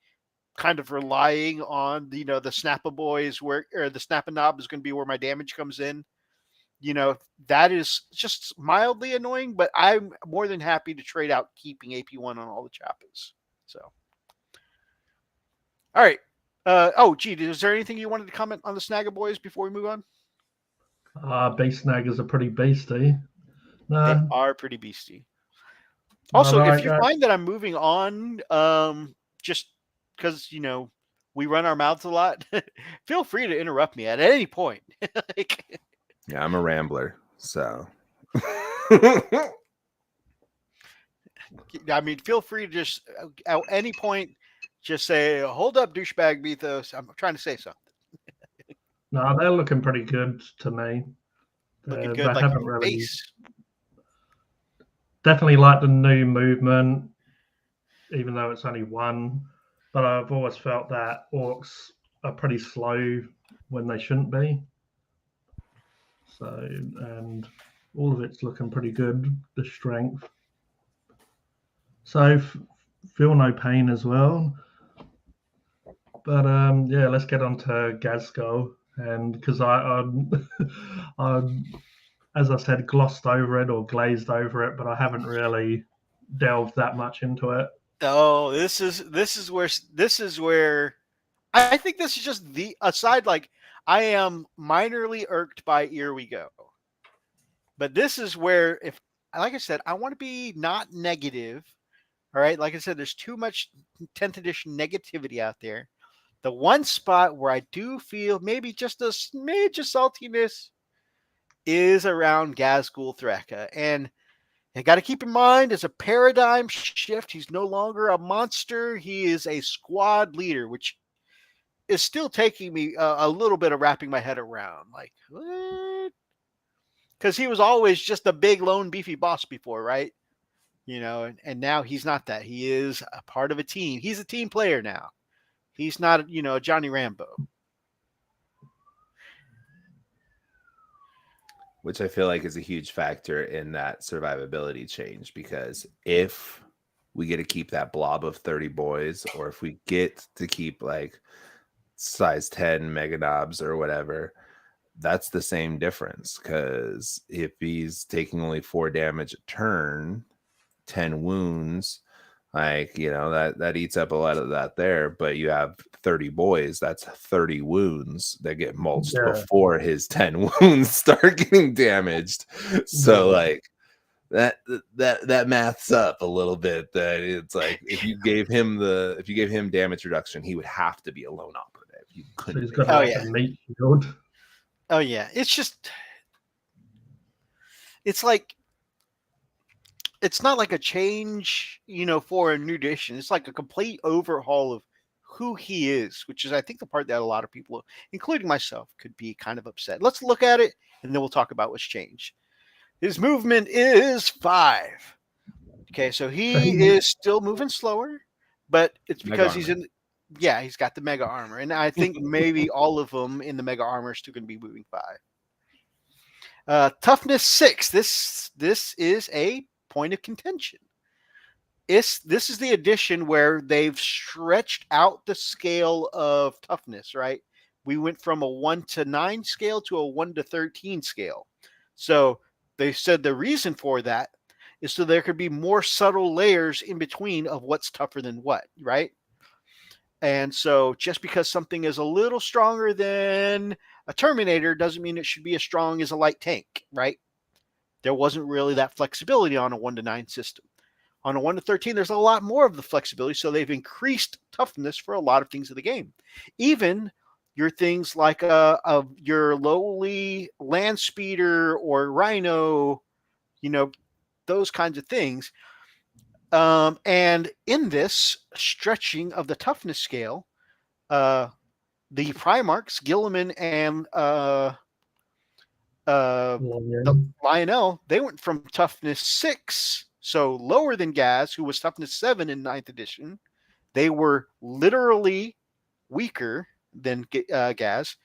kind of relying on the Snappa boys, or the Snappa Knob is going to be where my damage comes in. That is just mildly annoying, but I'm more than happy to trade out keeping AP1 on all the Chappas. So, all right. Is there anything you wanted to comment on the Snagga boys before we move on? Beast Snaggers are pretty beastie. They are pretty beastie. Also, if you find that I'm moving on, just because we run our mouths a lot, feel free to interrupt me at any point. Yeah, I'm a rambler, so I mean, feel free to just at any point just say, "Hold up, douchebag Mythos. I'm trying to say something." No, they're looking pretty good to me. Looking good, like haven't really. Base. Definitely like the new movement, even though it's only 1. But I've always felt that Orks are pretty slow when they shouldn't be. So, and all of it's looking pretty good, the strength. So, feel no pain as well. But yeah, let's get on to Ghazghkull. And because I as I said, glossed over it or glazed over it, but I haven't really delved that much into it. Oh, this is where I think this is just the aside. Like, I am minorly irked by Here We Go, but this is where, if like I said, I want to be not negative. All right, like I said, there's too much 10th edition negativity out there. The one spot where I do feel maybe just a smidge of saltiness is around Ghazghkull Thraka, and you got to keep in mind, it's a paradigm shift. He's no longer a monster. He is a squad leader, which is still taking me a little bit of wrapping my head around. Like, what? Because he was always just a big, lone, beefy boss before, right? And now he's not that. He is a part of a team. He's a team player now. He's not, Johnny Rambo. Which I feel like is a huge factor in that survivability change, because if we get to keep that blob of 30 boys, or if we get to keep like size 10 mega knobs or whatever, that's the same difference. Because if he's taking only 4 damage a turn, 10 wounds, Like, you know, that eats up a lot of that there, but you have 30 boys, that's 30 wounds that get mulched before his 10 wounds start getting damaged. So like that maths up a little bit, that it's like if you gave him damage reduction, he would have to be a lone operative. You couldn't. So he's got a meat shield. Oh yeah, it's just, it's like, it's not like a change, you know, for a new edition. It's like a complete overhaul of who he is, which is, I think, the part that a lot of people, including myself, could be kind of upset. Let's look at it, and then we'll talk about what's changed. His movement is 5. Okay, so he is still moving slower, but it's because he's in. Yeah, he's got the mega armor, and I think maybe all of them in the mega armor are still going to be moving 5. Toughness 6. This is a point of contention. This is the edition where they've stretched out the scale of toughness, right? We went from a 1 to 9 scale to a 1 to 13 scale. So they said the reason for that is so there could be more subtle layers in between of what's tougher than what, right? And so just because something is a little stronger than a Terminator doesn't mean it should be as strong as a light tank, right? There wasn't really that flexibility on a 1 to 9 system. On a 1 to 13, there's a lot more of the flexibility, so they've increased toughness for a lot of things of the game. Even your things like your lowly land speeder or rhino, you know, those kinds of things. And in this stretching of the toughness scale, the Primarchs, Gilliman and the Lionel, they went from toughness 6, so lower than Gaz, who was toughness 7 in 9th edition. They were literally weaker than Gaz.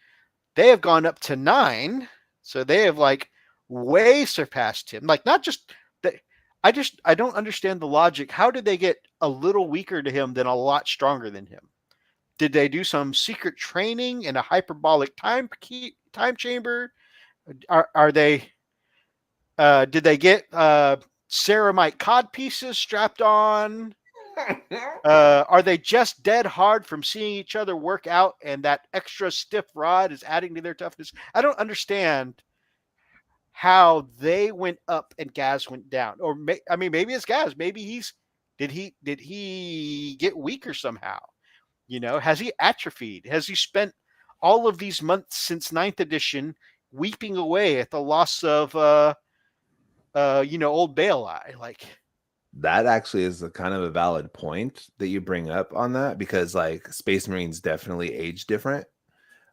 They have gone up to 9, so they have like way surpassed him. Like, not just that. I don't understand the logic. How did they get a little weaker to him than a lot stronger than him? Did they do some secret training in a hyperbolic time chamber? Are they? Did they get ceramite cod pieces strapped on? Are they just dead hard from seeing each other work out, and that extra stiff rod is adding to their toughness? I don't understand how they went up and Gaz went down. Or maybe it's Gaz. Maybe did he get weaker somehow? You know, has he atrophied? Has he spent all of these months since 9th edition weeping away at the loss of old Baelai? Like, that actually is a kind of a valid point that you bring up on that, because like Space Marines definitely age different.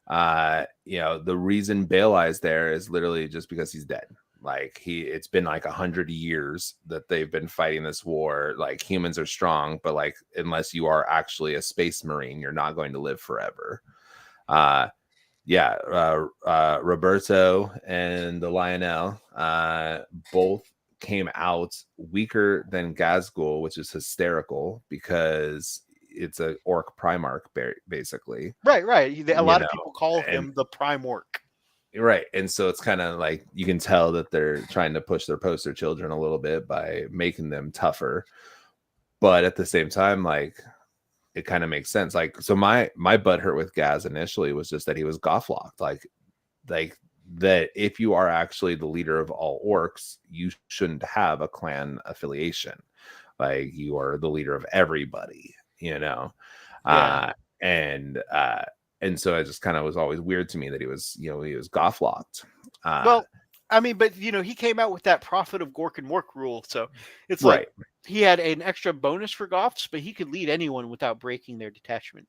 The reason Baelai is there is literally just because he's dead. Like, it's been like 100 years that they've been fighting this war. Like, humans are strong, but like, unless you are actually a Space Marine, you're not going to live forever. Roberto and the Lionel both came out weaker than Ghazghkull, which is hysterical because it's a Ork Primarch, basically. Right. A lot of people call him the Prime Ork. Right. And so it's kind of like you can tell that they're trying to push their poster children a little bit by making them tougher. But at the same time, like, it kind of makes sense. Like, so my butt hurt with Gaz initially was just that he was goth locked. Like that if you are actually the leader of all orcs, you shouldn't have a clan affiliation. Like, you are the leader of everybody, you know? Yeah. And so it just kind of was always weird to me that he was goth locked. Well, I mean, but he came out with that Prophet of Gork and Mork rule, so it's right. Like he had an extra bonus for goths, but he could lead anyone without breaking their detachment.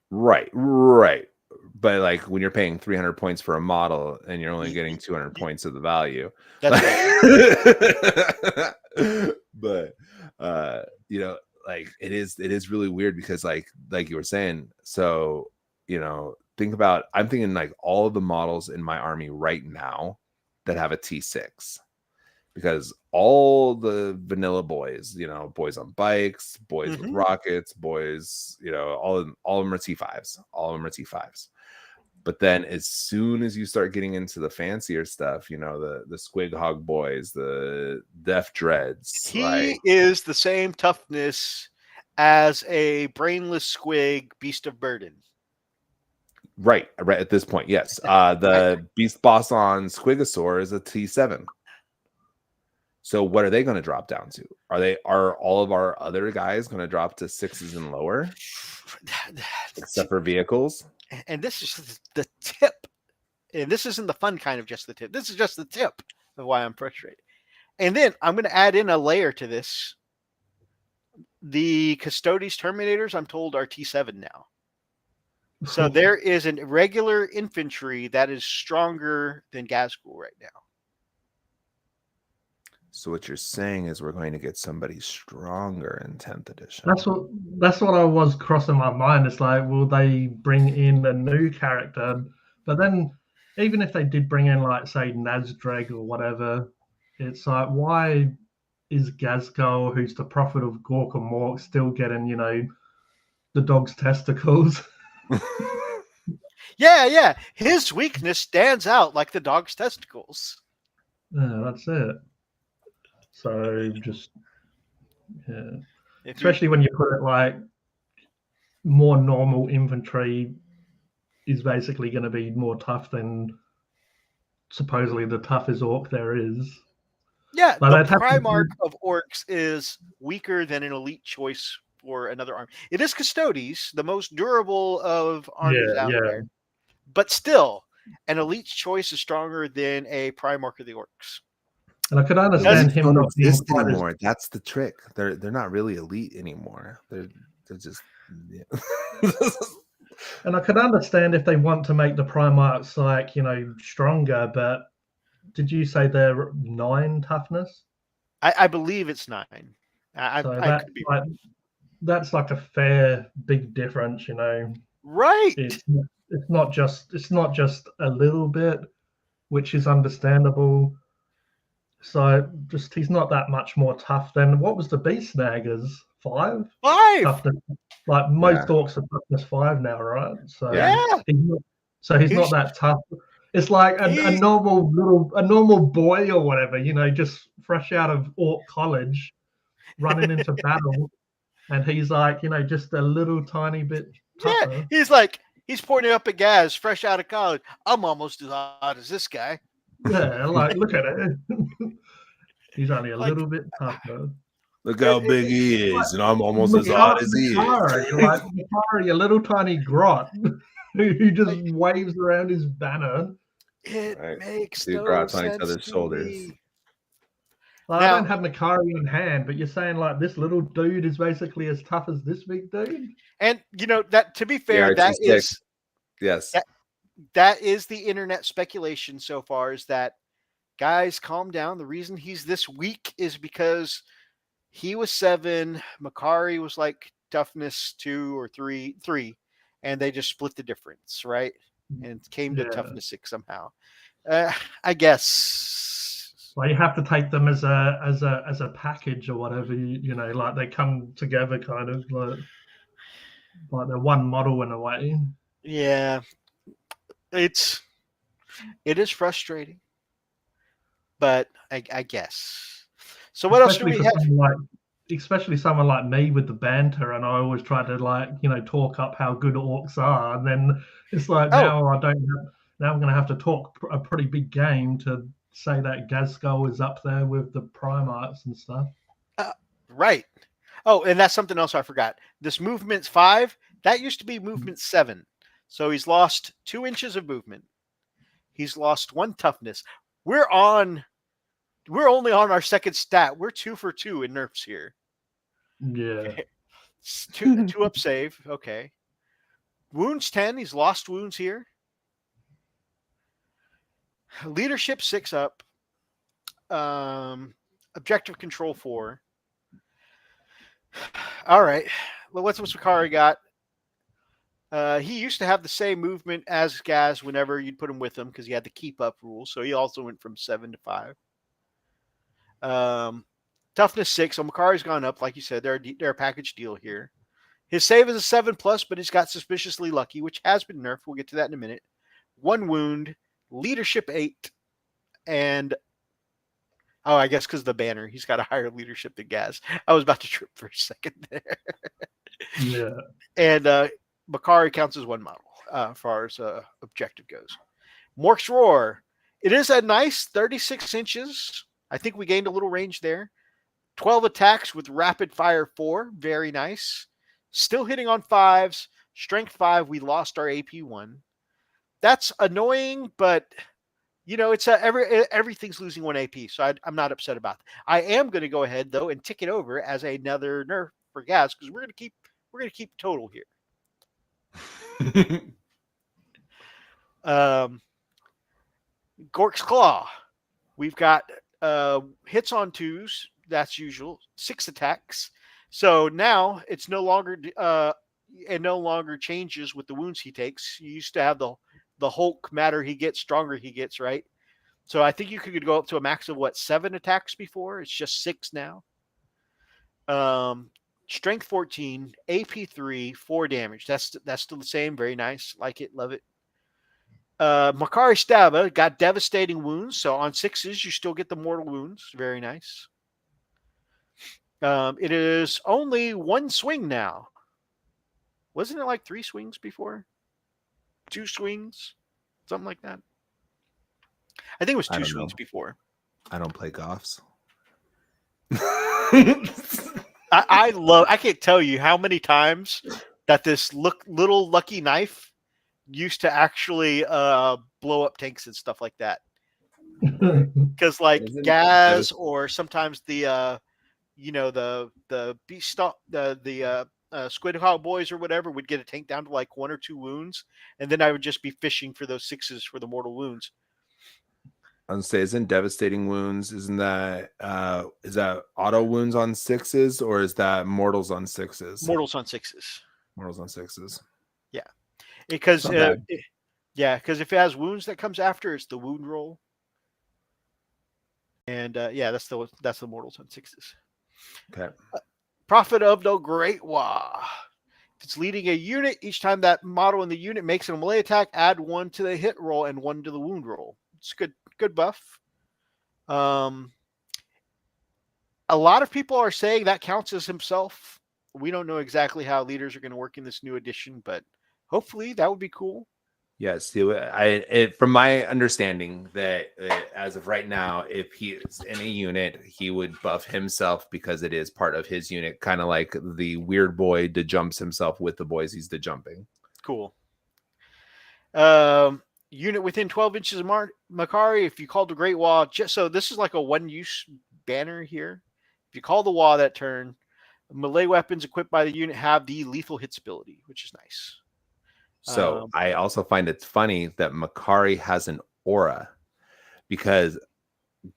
Right. But like, when you're paying 300 points for a model and you're only getting 200 points of the value, that's right. But like, it is really weird because like you were saying, so think about, I'm thinking like all of the models in my army right now that have a T6, because all the vanilla boys, boys on bikes, boys with rockets, boys, all of them are T5s. All of them are T5s. But then as soon as you start getting into the fancier stuff, the Squig Hog boys, the Death Dreads, he is the same toughness as a brainless squig beast of burden. Right at this point, yes. The beast boss on Squigosaur is a T7. So what are they going to drop down to? Are all of our other guys going to drop to 6s and lower, except for vehicles? And this is the tip. And this isn't the fun kind of just the tip. This is just the tip of why I'm frustrated. And then I'm going to add in a layer to this. The Custodes Terminators, I'm told, are T7 now. So there is a regular infantry that is stronger than Gazgul right now. So what you're saying is we're going to get somebody stronger in 10th edition. That's what I was crossing my mind. It's like, will they bring in a new character? But then, even if they did bring in, like, say, Nazdreg or whatever, it's like, why is Gazgul, who's the prophet of Gork and Mork, still getting, the dog's testicles? Yeah. His weakness stands out like the dog's testicles. Yeah, that's it. So just, yeah. Especially when you put it like more normal infantry is basically going to be more tough than supposedly the toughest orc there is. Yeah, the Primarch of Orks is weaker than an elite choice for another army. It is Custodes, the most durable of armies out there. But still, an elite choice is stronger than a Primarch of the Orks. And I could understand him not being anymore. That's the trick. They're not really elite anymore. They're just. Yeah. And I could understand if they want to make the Primarchs like stronger, but did you say they're 9 toughness? I believe it's 9. That's like a fair big difference, Right. It's not just a little bit, which is understandable. So just he's not that much more tough than what was the Beast Snaggers? 5? 5. Toughness, like most orcs are toughness 5 now, right? So he's not that tough. It's like a normal boy or whatever, just fresh out of Orc College, running into battle, and he's like, just a little tiny bit tougher. Yeah, he's pointing up at Gaz, fresh out of college. I'm almost as hot as this guy. Yeah, like look at it. He's only a little bit tougher. Look how big he is, and I'm almost as hot as he is. Like Makari, a little tiny grot who just waves around his banner. It makes no grots sense on each other's shoulders. Like, I don't have Makari in hand, but you're saying like this little dude is basically as tough as this big dude. And that, to be fair, that is that is the internet speculation so far. Is that, guys, calm down. The reason he's this weak is because he was 7, Makari was like toughness 2 or 3, and they just split the difference, right? And it came to toughness 6 somehow. I guess. Well, you have to take them as a package or whatever, like they come together kind of like they're one model in a way. Yeah, it is frustrating, but I guess. So what else do we have? Especially someone like me with the banter, and I always try to talk up how good orcs are, and then it's like now I'm going to have to talk a pretty big game to say that Gazgul is up there with the Primarchs and stuff. Right. Oh, and that's something else I forgot. This movement's 5. That used to be movement 7. So he's lost 2 inches of movement. He's lost 1 toughness. We're only on our second stat. We're 2 for 2 in nerfs here. Yeah. 2 up save. Okay. Wounds 10. He's lost wounds here. Leadership 6 up. Objective control 4. All right. Well, what's Makari got? He used to have the same movement as Gaz whenever you'd put him with him because he had the keep up rule. So he also went from 7 to 5. Toughness 6. So Makari's gone up, like you said. They're a package deal here. His save is a 7+, but he's got suspiciously lucky, which has been nerfed. We'll get to that in a minute. 1 wound, leadership 8, and Oh, I guess because the banner, he's got a higher leadership than Gaz. I was about to trip for a second there. Yeah. And Makari counts as one model as far as objective goes. Mork's Roar. It is a nice 36 inches. I think we gained a little range there. 12 attacks with rapid fire 4. Very nice. Still hitting on 5s. Strength 5. We lost our AP 1. That's annoying, but it's everything's losing 1 AP, so I'm not upset about that. I am going to go ahead though and tick it over as another nerf for Gaz because we're going to keep total here. Gork's Claw. We've got hits on 2s. That's usual. 6 attacks. So now it's no longer it no longer changes with the wounds he takes. You used to have the Hulk matter he gets, stronger he gets, right? So I think you could go up to a max of 7 attacks before. It's just 6 now. Strength 14, AP 3, 4 damage. That's still the same. Very nice. Like it, love it. Makari Stava got devastating wounds. So on 6s, you still get the mortal wounds. Very nice. It is only 1 swing now. Wasn't it like 3 swings before? 2 swings? Something like that. I think it was 2 swings before. I don't play Goffs. I can't tell you how many times that this little lucky knife used to actually blow up tanks and stuff like that. Because like Gaz or sometimes the beast the Squid Hog Boys or whatever would get a tank down to like 1 or 2 wounds, and then I would just be fishing for those 6s for the mortal wounds. I was gonna say, isn't devastating wounds? Isn't that is that auto wounds on 6s, or is that mortals on 6s? Mortals on 6s. Mortals on 6s. Yeah, because if it has wounds that comes after, it's the wound roll. And that's the mortals on 6s. Okay. Prophet of the Great Waaagh. If it's leading a unit, each time that model in the unit makes a melee attack, add 1 to the hit roll and 1 to the wound roll. It's good buff. A lot of people are saying that counts as himself. We don't know exactly how leaders are going to work in this new edition, but hopefully that would be cool. Yes, from my understanding that as of right now, if he is in a unit, he would buff himself because it is part of his unit, kind of like the weird boy jumps himself with the boys he's jumping. Cool. Unit within 12 inches of Makari, if you call the Great Waaagh, so this is like a 1-use banner here. If you call the Waaagh that turn, melee weapons equipped by the unit have the lethal hits ability, which is nice. So I also find it funny that Makari has an aura, because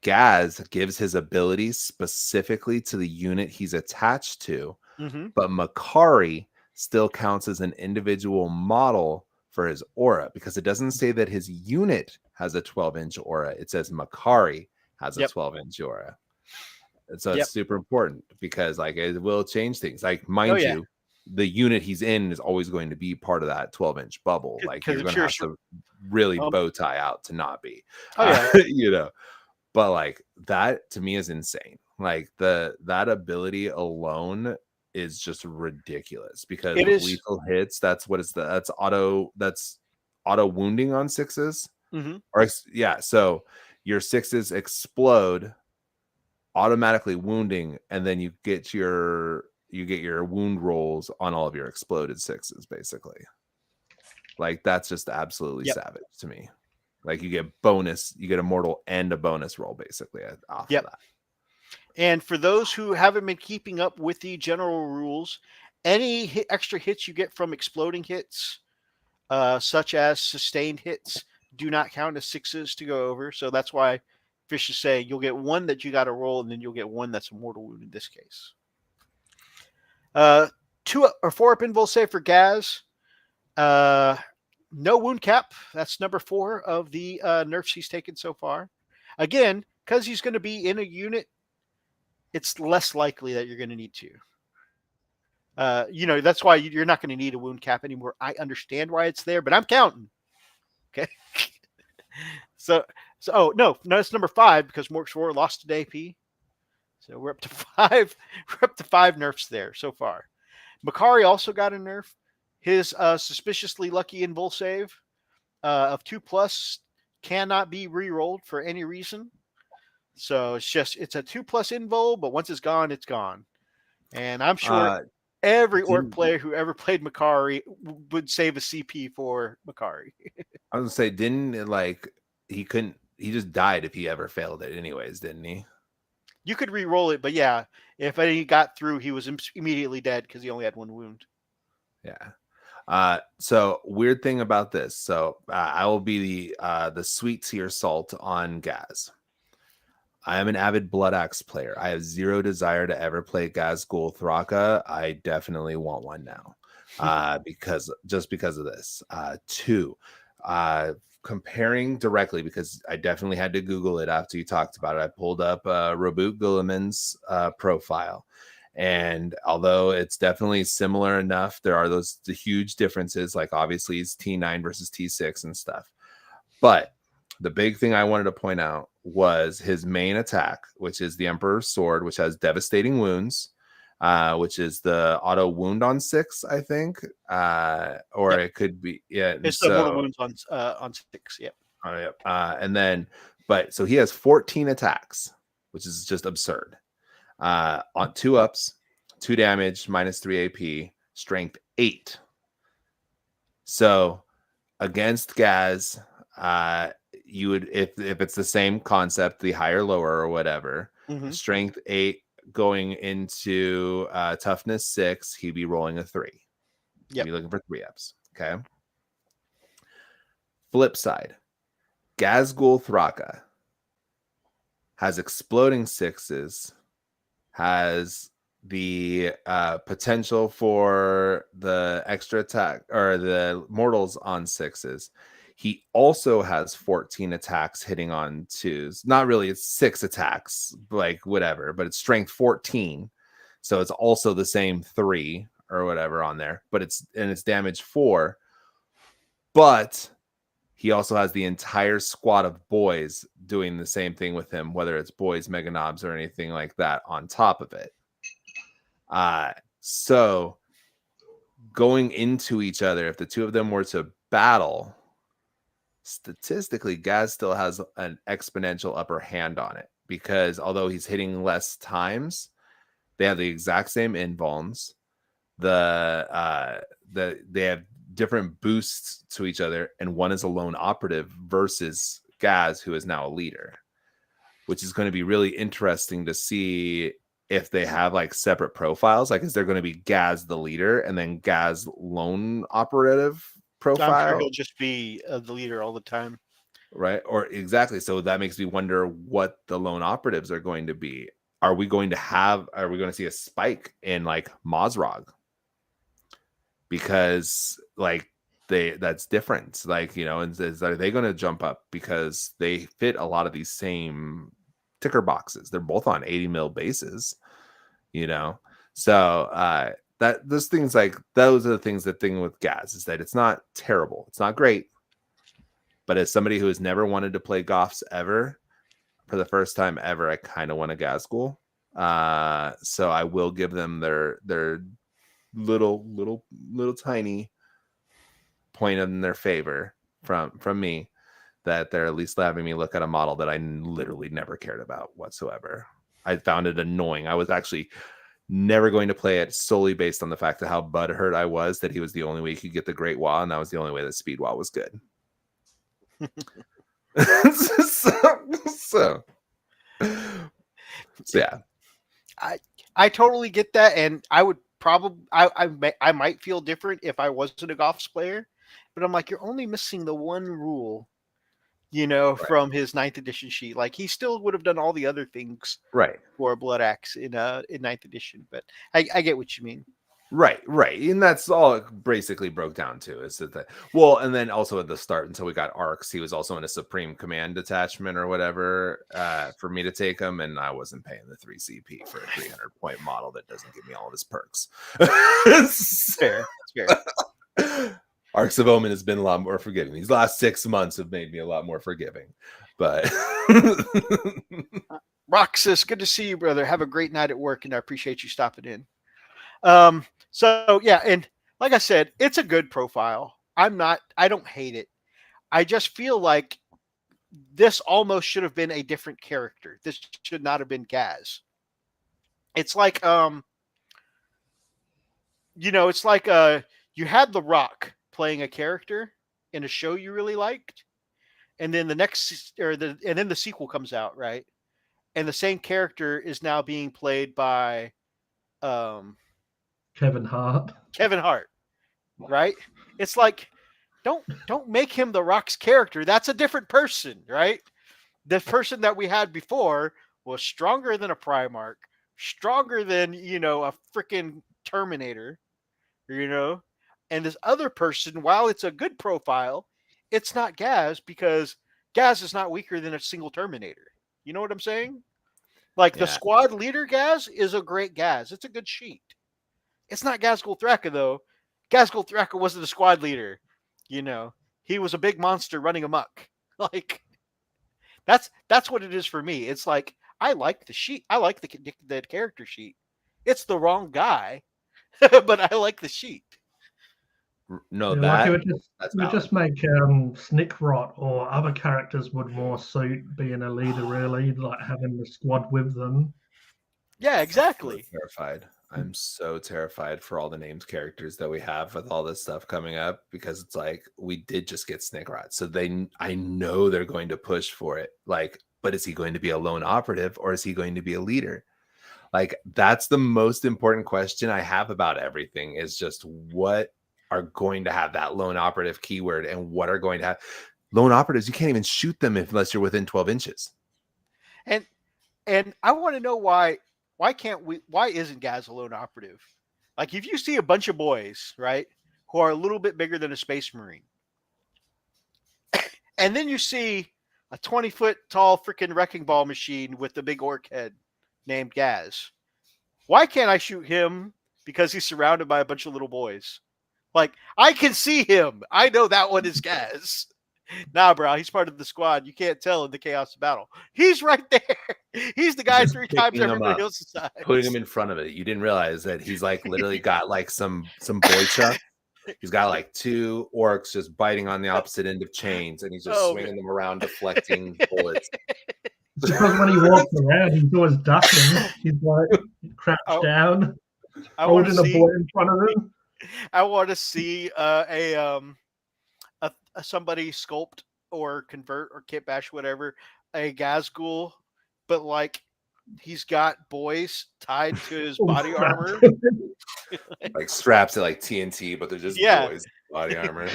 Gaz gives his abilities specifically to the unit he's attached to, but Makari still counts as an individual model for his aura, because it doesn't say that his unit has a 12-inch aura. It says Makari has a 12-inch aura. And so it's super important, because like it will change things. Like, mind you, the unit he's in is always going to be part of that 12-inch bubble. Like, you're going to have to really bow tie out to not be. But like that to me is insane. Like that ability alone is just ridiculous, because with lethal hits, that's auto wounding on 6s. So your 6s explode, automatically wounding, and then you get your wound rolls on all of your exploded 6s, basically. Like, that's just absolutely savage to me. Like, you get a mortal and a bonus roll basically off of that. And for those who haven't been keeping up with the general rules, any extra hits you get from exploding hits, such as sustained hits, do not count as 6s to go over. So that's why Fish is saying you'll get 1 that you got to roll, and then you'll get 1 that's a mortal wound in this case. 2 or 4 up invul save for Gaz. No wound cap. That's number 4 of the nerfs he's taken so far. Again, because he's going to be in a unit, it's less likely that you're going to need to. That's why you're not going to need a wound cap anymore. I understand why it's there, but I'm counting. Okay. So So, oh no, it's number 5 because Mork's Roar lost to AP. So we're up to 5. We're up to 5 nerfs there so far. Makari also got a nerf. His suspiciously lucky invul save of 2+ cannot be re-rolled for any reason. So it's a 2+ invul, but once it's gone, it's gone. And I'm sure every Orc player who ever played Makari would save a CP for Makari. I was gonna say, didn't it, like he just died if he ever failed it anyways, didn't he? You could re-roll it, but yeah, if he got through, he was immediately dead because he only had 1 wound. Yeah. So weird thing about this. So I will be the sweet tier salt on Gaz. I am an avid Blood Axe player. I have zero desire to ever play Gazgul Thraka. I definitely want one now because of this. 2, comparing directly, because I definitely had to Google it after you talked about it. I pulled up Reboot Guilliman's profile. And although it's definitely similar enough, there are the huge differences. Like obviously it's T9 versus T6 and stuff. But the big thing I wanted to point out was his main attack, which is the Emperor's Sword, which has devastating wounds, which is the auto wound on 6, I think, or Yep. it could be It's the mortal wounds on 6. Yep. And then, so he has 14 attacks, which is just absurd. On 2 ups, 2 damage, -3 AP, strength 8. So against Gaz, you would, if it's the same concept, the higher lower or whatever, strength 8 going into toughness 6, he'd be rolling a 3. Yep. He'd be looking for 3 ups. Okay. Flip side, Gazgul Thraka has exploding 6s, has the potential for the extra attack or the mortals on 6s. He also has 14 attacks hitting on 2s. Not really, it's 6 attacks, like whatever, but it's strength 14. So it's also the same 3 or whatever on there, but it's damage 4. But he also has the entire squad of Boyz doing the same thing with him, whether it's Boyz, Mega Knobs, or anything like that on top of it. So going into each other, if the two of them were to battle, statistically, Gaz still has an exponential upper hand on it, because although he's hitting less times, they have the exact same invulns. They have different boosts to each other, and one is a lone operative versus Gaz, who is now a leader, which is going to be really interesting to see if they have like separate profiles. Like, is there going to be Gaz the leader and then Gaz lone operative profile? I'm sure he'll just be the leader all the time, right? Or exactly. So that makes me wonder what the lone operatives are going to be. Are we going to see a spike in like Mazrog? Because like that's different. Like, you know, and are they going to jump up because they fit a lot of these same ticker boxes? They're both on 80 mil bases, you know. So those things, like those are the things. The thing with Gaz is that it's not terrible, it's not great, but as somebody who has never wanted to play Goths ever, for the first time ever, I kind of want a Gazgul. So I will give them their little tiny point in their favor from me, that they're at least having me look at a model that I literally never cared about whatsoever. I found it annoying. I was actually never going to play it solely based on the fact of how butthurt I was that he was the only way you could get the Great Wall, and that was the only way that Speed Wall was good. so yeah. I totally get that, and I would probably I might feel different if I wasn't a Goths player, but I'm like, you're only missing the one rule, you know, right, from his 9th edition sheet. Like, he still would have done all the other things right for a Blood Axe in 9th edition, but I get what you mean. Right, and that's all it basically broke down to, is that well, and then also at the start, until we got Orks, he was also in a Supreme Command detachment or whatever for me to take him, and I wasn't paying the 3 CP for a 300 point model that doesn't give me all of his perks. Fair. Arks of Omen has been a lot more forgiving. These last 6 months have made me a lot more forgiving. But Roxas, good to see you, brother. Have a great night at work, and I appreciate you stopping in. So yeah, and like I said, it's a good profile. I don't hate it. I just feel like this almost should have been a different character. This should not have been Gaz. It's like it's like you had The Rock playing a character in a show you really liked, and then the sequel comes out, right? And the same character is now being played by Kevin Hart. Kevin Hart, right? It's like don't make him The Rock's character. That's a different person, right? The person that we had before was stronger than a Primarch, stronger than a freaking Terminator, And this other person, while it's a good profile, it's not Gaz because Gaz is not weaker than a single Terminator. You know what I'm saying? Like the squad leader Gaz is a great Gaz. It's a good sheet. It's not Gaz Gulthraka though. Gaz Gulthraka wasn't a squad leader. He was a big monster running amok. Like that's what it is for me. It's like I like the sheet. I like the character sheet. It's the wrong guy, but I like the sheet. No, like it would just make Snickrot or other characters would more suit being a leader, really, like having the squad with them. Yeah, exactly. I'm so terrified for all the named characters that we have with all this stuff coming up, because it's like we did just get Snickrot, so I know they're going to push for it. Like, but is he going to be a lone operative or is he going to be a leader? Like, that's the most important question I have about everything, is just what are going to have that lone operative keyword and what are going to have lone operatives. You can't even shoot them unless you're within 12 inches. And I want to know why isn't Gaz a lone operative? Like, if you see a bunch of boys, right, who are a little bit bigger than a Space Marine, and then you see a 20-foot tall freaking wrecking ball machine with the big orc head named Gaz, why can't I shoot him because he's surrounded by a bunch of little boys? Like, I can see him. I know that one is Gaz. Nah, bro, he's part of the squad. You can't tell in the chaos of battle. He's right there. He's the guy 3 times everybody else's size. Putting him in front of it. You didn't realize that he's like literally got like some boy chuck. He's got like 2 orcs just biting on the opposite end of chains, and he's just swinging them around, deflecting bullets. Because when he walks around, he's always ducking. He's like crouched down, holding a boy in front of him. I want to see somebody sculpt or convert or kit bash, whatever, a Gazgul, but like he's got boys tied to his body armor. Like straps at like TNT, but they're just boys body armor.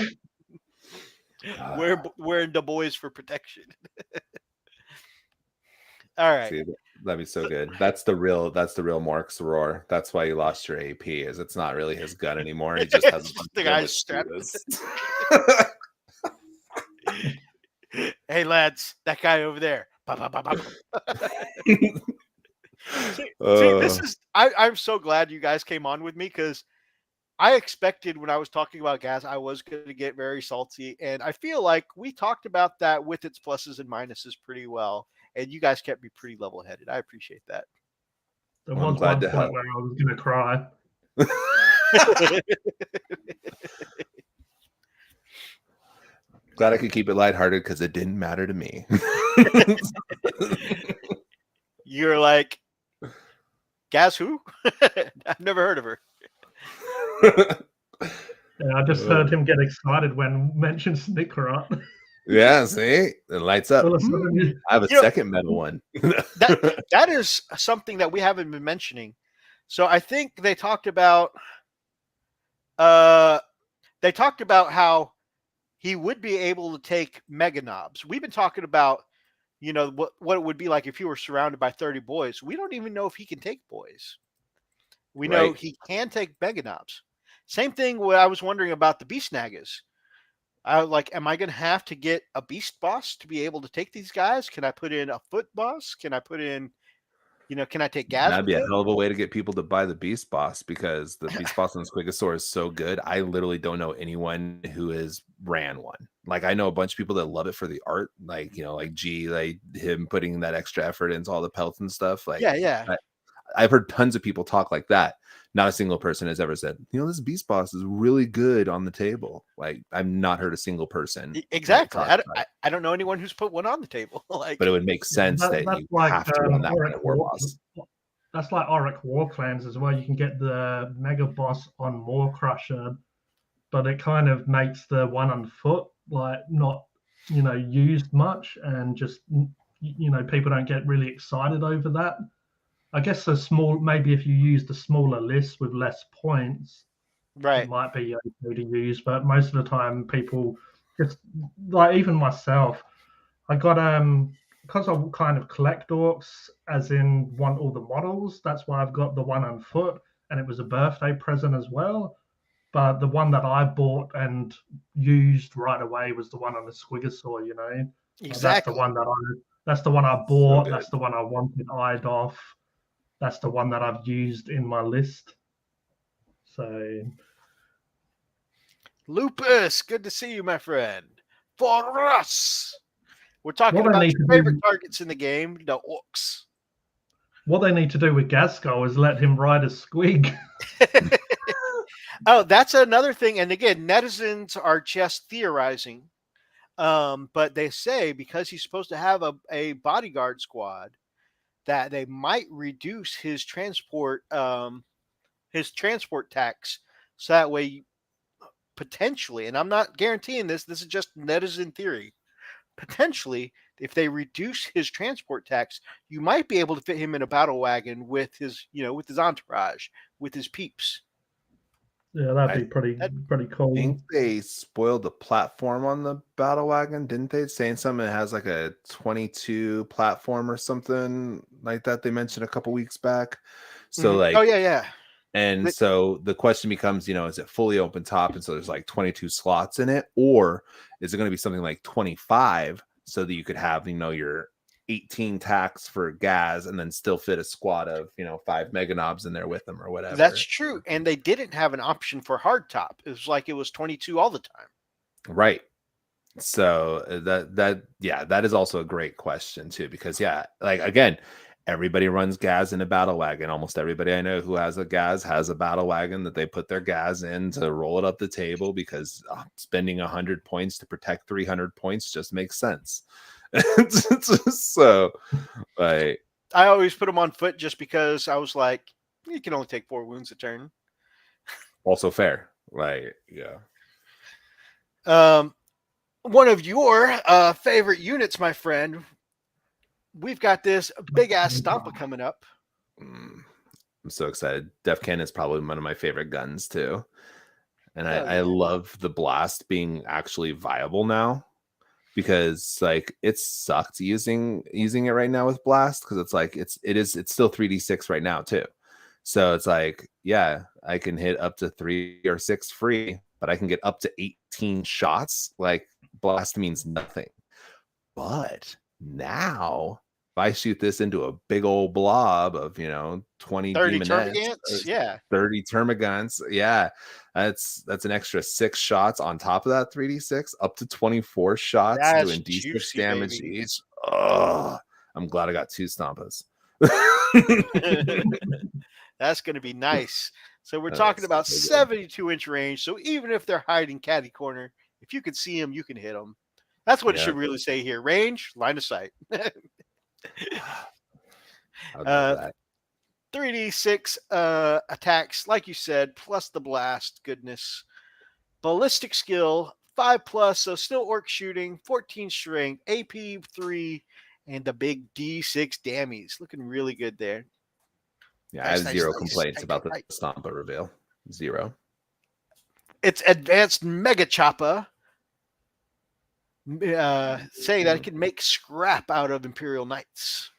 Wearing the boys for protection. All right. See, that'd be so good. That's the real Mark's roar. That's why you lost your AP, is it's not really his gun anymore. He just has the guy strapped. Hey lads, that guy over there. See, this is I'm so glad you guys came on with me, because I expected when I was talking about Gaz, I was going to get very salty, and I feel like we talked about that with its pluses and minuses pretty well, and you guys kept me pretty level-headed. I appreciate that. There was one point where I was going to cry. Glad I could keep it lighthearted because it didn't matter to me. You're like, Gaz who? I've never heard of her. Yeah, I just heard him get excited when mentioned Snickrot. Yeah, see? It lights up. I have a second metal one. that is something that we haven't been mentioning. So I think they talked about how he would be able to take mega knobs. We've been talking about, what it would be like if you were surrounded by 30 boys. We don't even know if he can take boys. We know he can take mega knobs. Same thing where I was wondering about the beast nagas. I was like, am I going to have to get a beast boss to be able to take these guys? Can I put in a foot boss? Can I put in, can I take gas? That'd be with a it? hell of a way to get people to buy the Beast Boss, because the Beast Boss on the Squigosaur is so good. I literally don't know anyone who has ran one. Like, I know a bunch of people that love it for the art, like, like G, like him putting that extra effort into all the pelts and stuff. Like, Yeah. I've heard tons of people talk like that. Not a single person has ever said, this Beast Boss is really good on the table. Like, I've not heard a single person. Exactly. Talk about it. I don't know anyone who's put one on the table. Like, But it would make sense that that's you like have to run that kind of war boss. That's like Auric War Clans as well. You can get the Mega Boss on Maw Crusher, but it kind of makes the one on foot like not used much, and just people don't get really excited over that. I guess maybe if you use the smaller list with less points, right. it might be okay to use. But most of the time, people just, like, even myself, I got because I kind of collect orcs, as in want all the models. That's why I've got the one on foot, and it was a birthday present as well. But the one that I bought and used right away was the one on the Squigosaur. Exactly. That's the one that's the one I bought. That's the one I wanted eyed off. That's the one that I've used in my list. So, Lupus, good to see you, my friend. For us, we're talking What I about need your to favorite do- targets in the game, the orcs. what they need to do with Gasco is let him ride a squig. Oh, that's another thing. And again, netizens are just theorizing. But they say because he's supposed to have a bodyguard squad, that they might reduce his transport tax, so that way potentially, and I'm not guaranteeing this is just netizen theory, potentially if they reduce his transport tax, you might be able to fit him in a battle wagon with his with his entourage, with his peeps. Yeah, that'd be pretty cool. I think they spoiled the platform on the battle wagon, didn't they? Saying something that has like a 22 platform or something like that. They mentioned a couple weeks back. So like, oh yeah. And so the question becomes, is it fully open top, and so there's like 22 slots in it, or is it going to be something like 25, so that you could have your 18 tax for gas and then still fit a squad of 5 meganobs in there with them or whatever. That's true. And they didn't have an option for hardtop. It was like it was 22 all the time. Right. So that is also a great question too, because like, again, everybody runs gas in a battle wagon. Almost everybody I know who has a gas has a battle wagon that they put their gas in to roll it up the table, because spending 100 points to protect 300 points just makes sense. So, like, I always put them on foot just because I was like, you can only take 4 wounds a turn. Also fair, like, yeah. One of your favorite units, my friend. We've got this big ass Stompa coming up. I'm so excited. Def Cannon is probably one of my favorite guns too, and I love the blast being actually viable now, because like it sucked using it right now with blast, because it's like it's still 3d6 right now too. So it's like, I can hit up to 3 or 6 free, but I can get up to 18 shots. Like, blast means nothing. But now, if I shoot this into a big old blob of 20 30 demonettes, 30 termagants, that's an extra 6 shots on top of that 3d6, up to 24 shots, that's doing d6 juicy, damage baby. each. Oh, I'm glad I got 2 Stompas. That's going to be nice. So we're talking about 72-inch range. So even if they're hiding catty corner, if you can see them, you can hit them. That's what it should really say here. Range, line of sight. 3d6 attacks, like you said, plus the blast. Goodness. Ballistic skill, 5+, so still orc shooting, 14 strength, AP 3, and the big D6 dammies. Looking really good there. I have zero complaints about the Stompa reveal. Zero. It's advanced Mega Choppa, saying that it can make scrap out of Imperial Knights.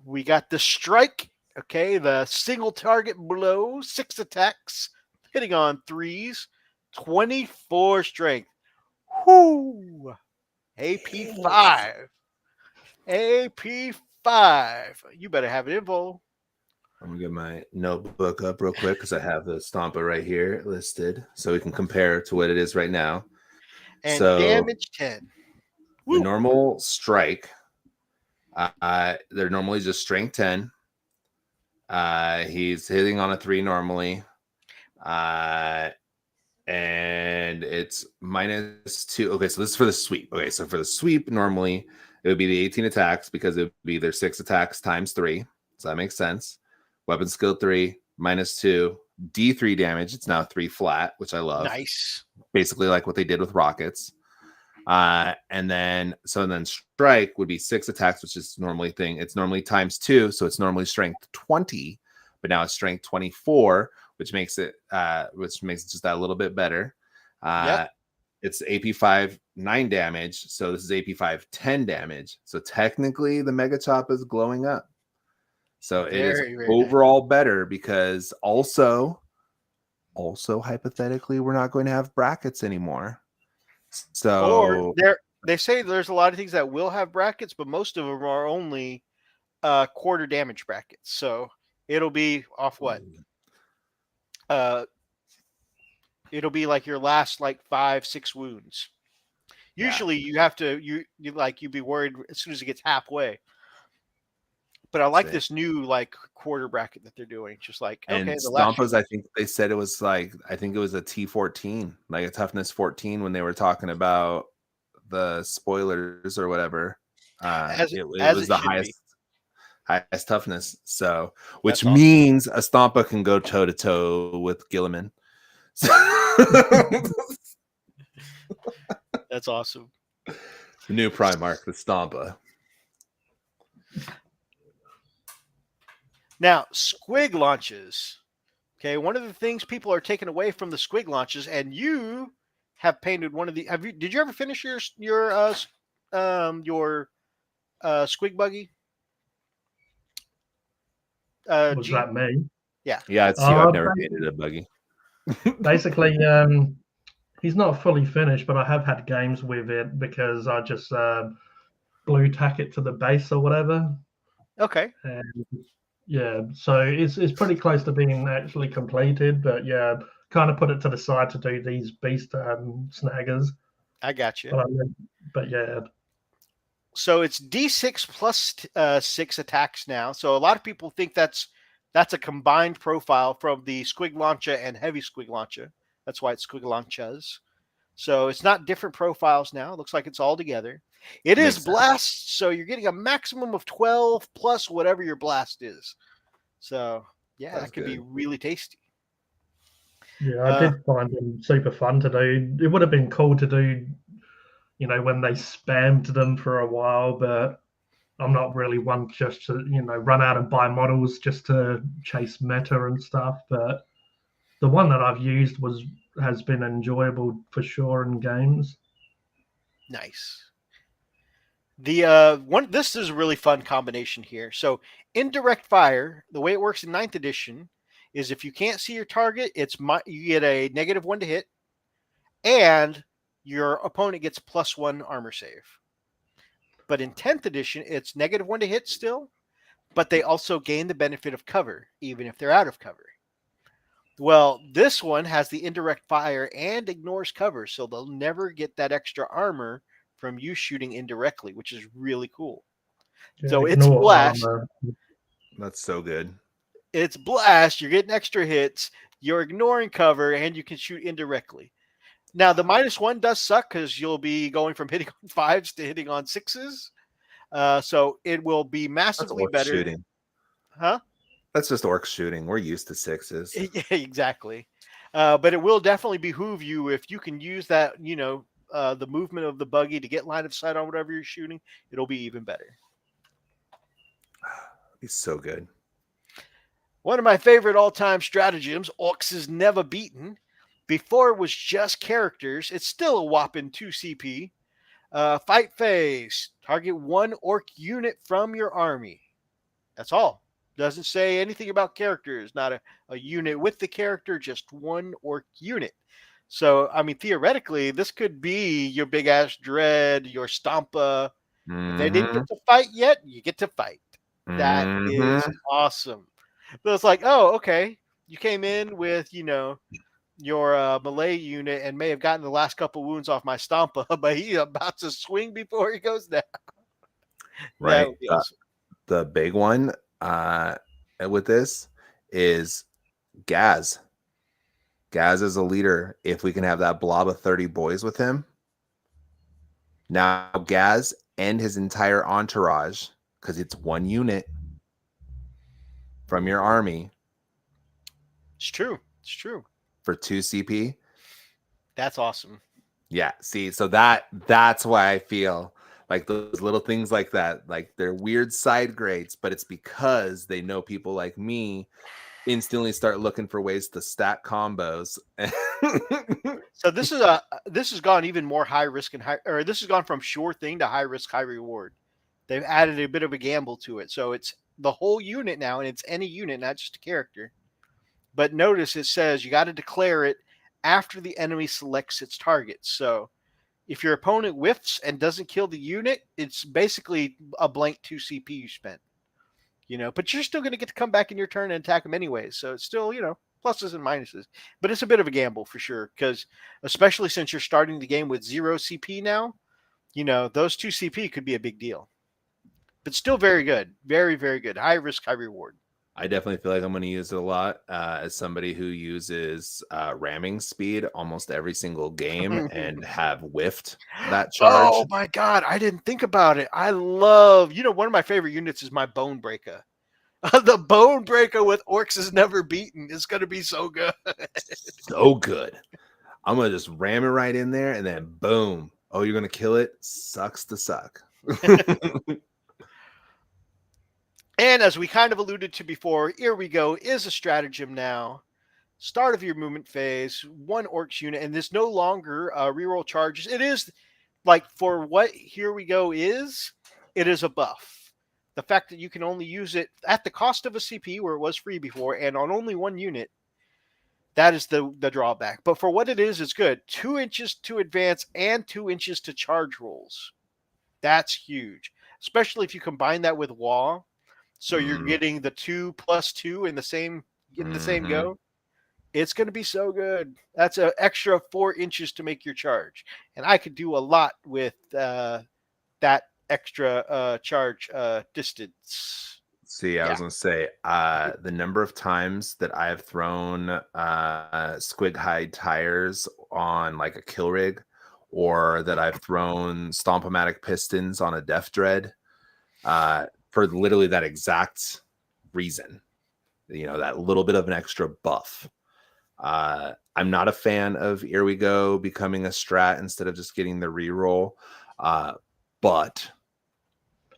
We got the strike. Okay, the single target blow, 6 attacks, hitting on 3s, 24 strength. Whoo! AP 5. AP 5. You better have it, Info. I'm gonna get my notebook up real quick because I have the Stompa right here listed, so we can compare to what it is right now. And so damage 10. The normal strike, they're normally just strength 10. He's hitting on a 3 normally, and it's -2. Okay, so this is for the sweep. Okay, so for the sweep, normally it would be the 18 attacks because it would be their 6 attacks times 3. So that makes sense. Weapon skill 3, -2, D3 damage. It's now 3 flat, which I love. Nice. Basically like what they did with rockets. And then strike would be 6 attacks, which is normally thing. It's normally times 2, so it's normally strength 20, but now it's strength 24, which makes it just that a little bit better. It's AP5 9 damage, so this is AP5 10 damage. So technically the Mega Chop is glowing up. So it is overall better because also hypothetically we're not going to have brackets anymore. So they say there's a lot of things that will have brackets, but most of them are only quarter damage brackets. So it'll be off what? It'll be like your last 5-6 wounds. Usually you have to you'd be worried as soon as it gets halfway. But I like this new quarter bracket that they're doing. Just and Stompa's, I think they said it was I think it was a T14, like a toughness 14 when they were talking about the spoilers or whatever. It was the highest toughness. So which means a Stompa can go toe to toe with Gilliman. That's awesome. The new Primarch, the Stompa. Now, squig launches. Okay, one of the things people are taking away from the squig launches, and you have painted one of the. Did you ever finish your squig buggy? Was that me? Yeah. Yeah, it's you. I've never painted a buggy. Basically, he's not fully finished, but I have had games with it because I just glue tack it to the base or whatever. Okay. And yeah, so it's pretty close to being actually completed, but yeah, kind of put it to the side to do these beast snaggers. I got you. But yeah. So it's D6 plus 6 attacks now. So a lot of people think that's a combined profile from the Squig Launcher and Heavy Squig Launcher. That's why it's Squig Launchas. So it's not different profiles now. It looks like it's all together. It is blast, so you're getting a maximum of 12 plus whatever your blast is. So yeah, that could be really tasty. Yeah, I did find them super fun to do. It would have been cool to do, when they spammed them for a while, but I'm not really one just to, run out and buy models just to chase meta and stuff. But the one that I've used has been enjoyable for sure in games. Nice. This is a really fun combination here. So indirect fire, the way it works in 9th edition is if you can't see your target, you get a -1 to hit, and your opponent gets +1 armor save. But in 10th edition, it's -1 to hit still, but they also gain the benefit of cover, even if they're out of cover. Well, this one has the indirect fire and ignores cover, so they'll never get that extra armor from you shooting indirectly, which is really cool. Yeah, so it's blast. That's so good. It's blast. You're getting extra hits. You're ignoring cover, and you can shoot indirectly. Now, the -1 does suck because you'll be going from hitting on 5s to hitting on 6s. So it will be massively better. Shooting. Huh? That's just Orks shooting. We're used to 6s. Yeah, exactly. But it will definitely behoove you if you can use that, the movement of the buggy to get line of sight on whatever you're shooting. It'll be even better. He's so good. One of my favorite all-time stratagems, Orks is never beaten. Before it was just characters, it's still a whopping 2 CP. Fight phase. Target 1 Ork unit from your army. That's all. Doesn't say anything about characters. Not a unit with the character, just 1 Ork unit. So, I mean, theoretically, this could be your big-ass Dread, your Stompa. If they didn't get to fight yet, you get to fight. That is awesome. So it's like, oh, okay. You came in with, your Malay unit and may have gotten the last couple wounds off my Stompa, but he's about to swing before he goes down. Right. That would be awesome. The big one with this is Gaz. Gaz is a leader. If we can have that blob of 30 boys with him, now Gaz and his entire entourage, because it's one unit from your army. It's true. It's true. For 2 CP. That's awesome. Yeah. See, so that's why I feel like those little things like that, like they're weird side grades, but it's because they know people like me instantly start looking for ways to stack combos. So this has gone even more high risk and this has gone from sure thing to high risk, high reward. They've added a bit of a gamble to it. So it's the whole unit now, and it's any unit, not just a character. But notice it says you got to declare it after the enemy selects its target. So if your opponent whiffs and doesn't kill the unit, it's basically a blank 2 CP you spent. But you're still going to get to come back in your turn and attack them anyways. So it's still, pluses and minuses. But it's a bit of a gamble for sure, because especially since you're starting the game with 0 CP now, those 2 CP could be a big deal. But still very good. Very, very good. High risk, high reward. I definitely feel like I'm going to use it a lot as somebody who uses ramming speed almost every single game and have whiffed that charge. Oh my God. I didn't think about it. I love, one of my favorite units is my Bone Breaker. The Bone Breaker with Orks is never beaten. It's going to be so good. So good. I'm going to just ram it right in there and then boom. Oh, you're going to kill it? Sucks to suck. And as we kind of alluded to before, here we go is a stratagem now. Start of your movement phase, 1 Orks unit, and this no longer reroll charges. It is like for what Here We Go is, it is a buff. The fact that you can only use it at the cost of a CP where it was free before and on only 1 unit, that is the drawback. But for what it is, it's good. 2 inches to advance and 2 inches to charge rolls. That's huge, especially if you combine that with WAAAAAGH. So you're getting the 2 plus 2 in the same go. It's going to be so good. That's an extra 4 inches to make your charge, and I could do a lot with that extra charge distance. See, I was going to say the number of times that I've thrown squig hide tires on like a kill rig, or that I've thrown Stompomatic pistons on a Death Dread. For literally that exact reason, that little bit of an extra buff. I'm not a fan of Here We Go becoming a strat instead of just getting the reroll. But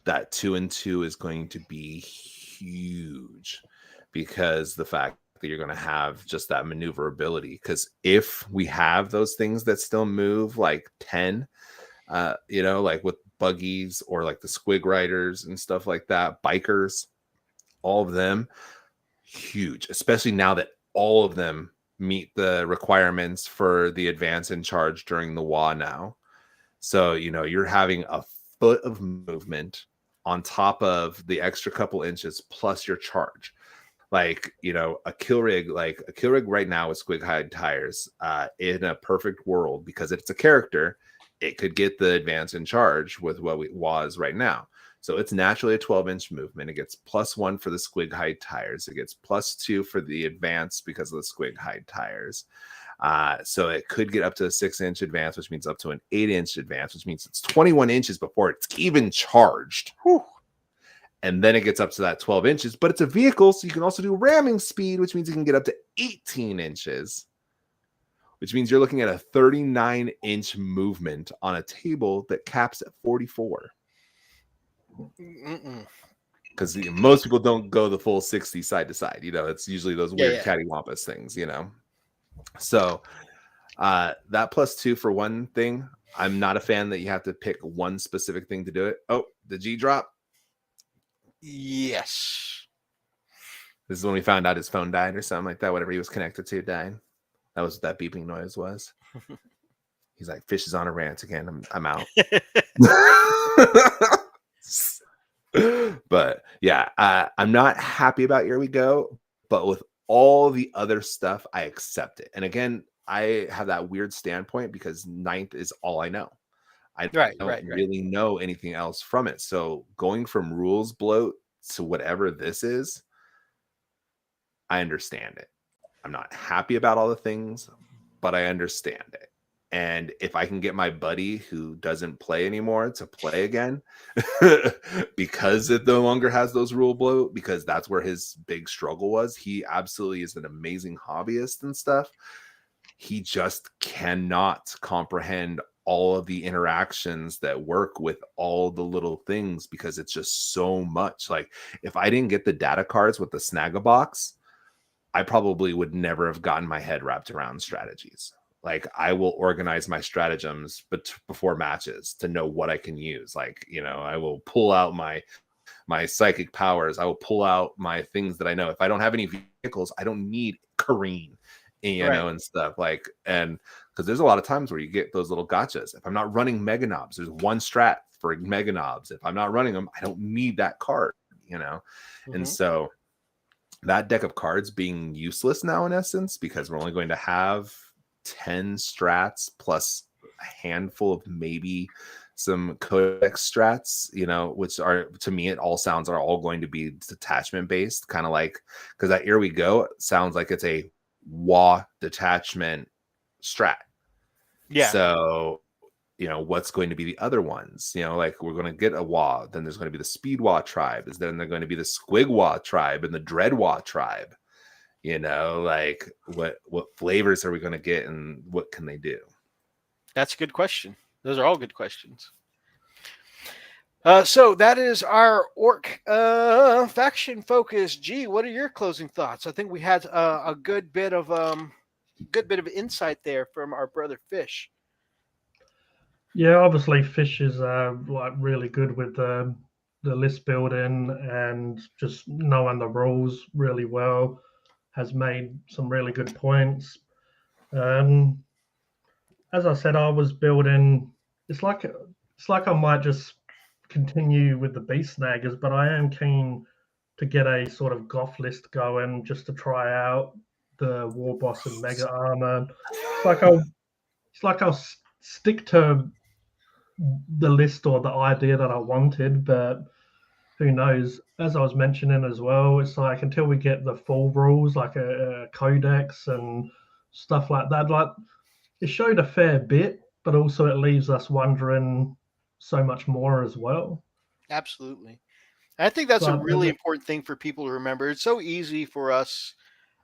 that 2 and 2 is going to be huge, because the fact that you're going to have just that maneuverability. Because if we have those things that still move like 10, like with buggies or like the squig riders and stuff like that, bikers, all of them, huge, especially now that all of them meet the requirements for the advance and charge during the WAAAAAGH now. So, you're having a foot of movement on top of the extra couple inches plus your charge. Like, a kill rig right now with squig hide tires, in a perfect world, because it's a character, it could get the advance in charge with what was right now. So it's naturally a 12-inch movement. It gets +1 for the squig hide tires. It gets +2 for the advance because of the squig hide tires. So it could get up to a 6-inch advance, which means up to an 8-inch advance, which means it's 21 inches before it's even charged. Whew. And then it gets up to that 12 inches, but it's a vehicle, so you can also do ramming speed, which means you can get up to 18 inches. Which means you're looking at a 39-inch movement on a table that caps at 44. Because most people don't go the full 60 side to side. It's usually those weird cattywampus things, So that +2 for one thing. I'm not a fan that you have to pick one specific thing to do it. Oh, the G drop. Yes. This is when we found out his phone died or something like that. Whatever he was connected to died. That was what that beeping noise was. He's like, fish is on a rant again. I'm out. But yeah, I'm not happy about Here We Go, but with all the other stuff, I accept it. And again, I have that weird standpoint because ninth is all I know. I Right, don't right, right. really know anything else from it. So going from rules bloat to whatever this is, I understand it. I'm not happy about all the things, but I understand it. And if I can get my buddy who doesn't play anymore to play again, because it no longer has those rule bloat, because that's where his big struggle was. He absolutely is an amazing hobbyist and stuff. He just cannot comprehend all of the interactions that work with all the little things because it's just so much. Like if I didn't get the data cards with the Snag-a-box, I probably would never have gotten my head wrapped around strategies. Like I will organize my stratagems before matches to know what I can use. Like, you know, I will pull out my psychic powers. I will pull out my things that I know. If I don't have any vehicles, I don't need Kareen, you know, and stuff like, and because there's a lot of times where you get those little gotchas. If I'm not running Mega Knobs, there's one strat for Mega Knobs. If I'm not running them, I don't need that card, you know? And so that deck of cards being useless now in essence, because we're only going to have 10 strats plus a handful of maybe some codex strats, you know, which are, to me, it all sounds are all going to be detachment based, kind of like, because that Here We Go sounds like it's a WAAAAAGH detachment strat. Yeah. So, you know, what's going to be the other ones? You know, like we're going to get a WAAAAAGH, then there's going to be the Speed WAAAAAGH tribe, then they're going to be the Squig WAAAAAGH tribe and the Dread WAAAAAGH tribe. You know, like what flavors are we going to get and what can they do? That's a good question. Those are all good questions. So that is our orc faction focus. G, what are your closing thoughts? I think we had a good bit of insight there from our brother Fish. Yeah, obviously Fish is like really good with the list building and just knowing the rules really well. Has made some really good points. As I said, I was building. It's like I might just continue with the beast snaggers, but I am keen to get a sort of goth list going just to try out the war boss and mega armor. It's like I'll stick to the list or the idea that I wanted, but who knows? As I was mentioning as well, it's like until we get the full rules, like a codex and stuff like that, like it showed a fair bit, but also it leaves us wondering so much more as well. Absolutely. I think that's a But really important thing for people to remember. It's so easy for us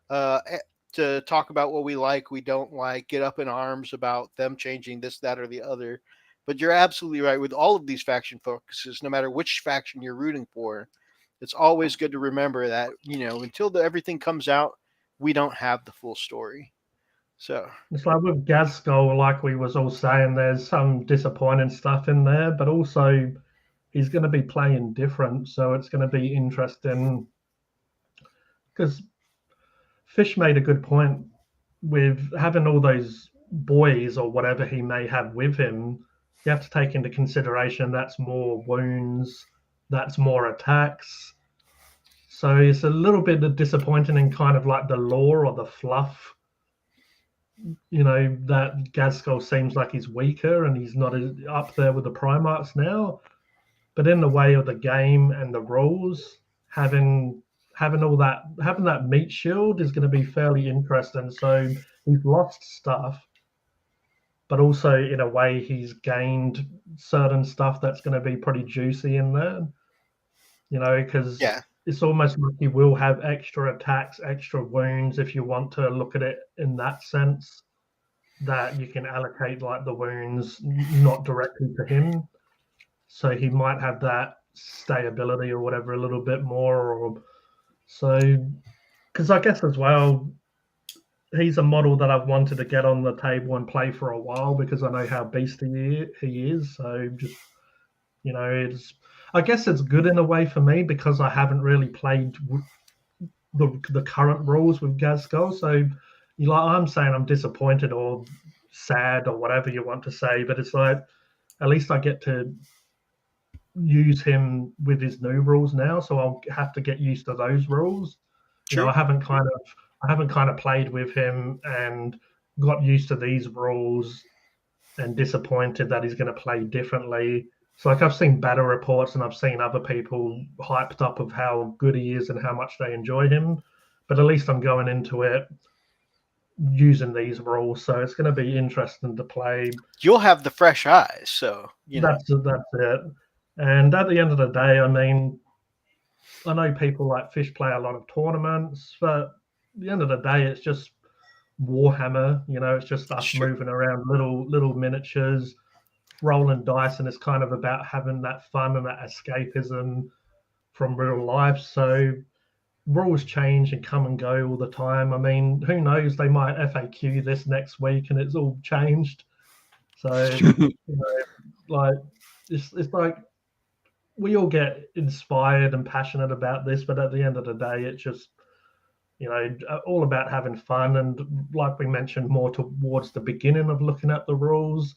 to talk about what we like, we don't like, get up in arms about them changing this, that, or the other. But you're absolutely right. With all of these faction focuses, no matter which faction you're rooting for, it's always good to remember that, you know, until everything comes out, we don't have the full story. So it's like with Gazskull, like we was all saying, there's some disappointing stuff in there, but also he's going to be playing different, so it's going to be interesting. Because Fish made a good point with having all those boys or whatever he may have with him. You have to take into consideration that's more wounds, that's more attacks. So it's a little bit disappointing in kind of like the lore or the fluff. You know, that Gazskull seems like he's weaker and he's not up there with the Primarchs now. But in the way of the game and the rules, having that meat shield is going to be fairly interesting. So he's lost stuff, but also in a way he's gained certain stuff that's going to be pretty juicy in there. You know, because it's almost like you will have extra attacks, extra wounds if you want to look at it in that sense, that you can allocate like the wounds not directly to him. So he might have that stayability or whatever a little bit more. Or so, because I guess as well, he's a model that I've wanted to get on the table and play for a while because I know how beastly he is. So just, you know, I guess it's good in a way for me because I haven't really played the current rules with Gazskull. So I'm saying I'm disappointed or sad or whatever you want to say, but it's like at least I get to use him with his new rules now, so I'll have to get used to those rules. True. I haven't kind of played with him and got used to these rules and disappointed that he's going to play differently. So like I've seen battle reports and I've seen other people hyped up of how good he is and how much they enjoy him, but at least I'm going into it using these rules, so it's going to be interesting to play. You'll have the fresh eyes, so that's it. And at the end of the day, I mean, I know people like Fish play a lot of tournaments, but at the end of the day, it's just Warhammer. It's just us moving around little miniatures, rolling dice, and it's kind of about having that fun and that escapism from real life. So rules change and come and go all the time. I mean, who knows? They might FAQ this next week and it's all changed. So, like it's like we all get inspired and passionate about this, but at the end of the day, it's just all about having fun. And like we mentioned, more towards the beginning of looking at the rules,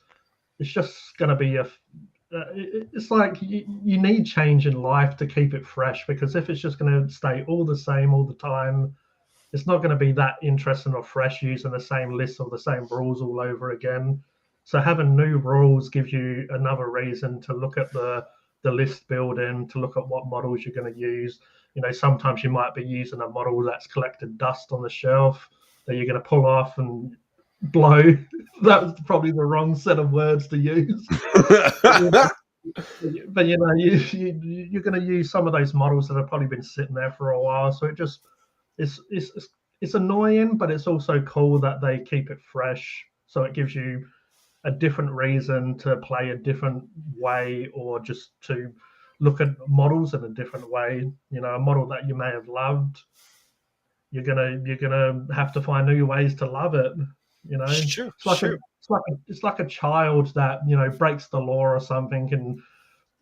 it's just going to be it's like you need change in life to keep it fresh, because if it's just going to stay all the same all the time, it's not going to be that interesting or fresh using the same lists or the same rules all over again. So having new rules gives you another reason to look at the list building, to look at what models you're going to use. Sometimes you might be using a model that's collected dust on the shelf that you're going to pull off and blow. That was probably the wrong set of words to use. But you're going to use some of those models that have probably been sitting there for a while. So it's annoying, but it's also cool that they keep it fresh. So it gives you a different reason to play a different way, or just to look at models in a different way. A model that you may have loved, you're gonna have to find new ways to love it. It's like a child that might the law or something, and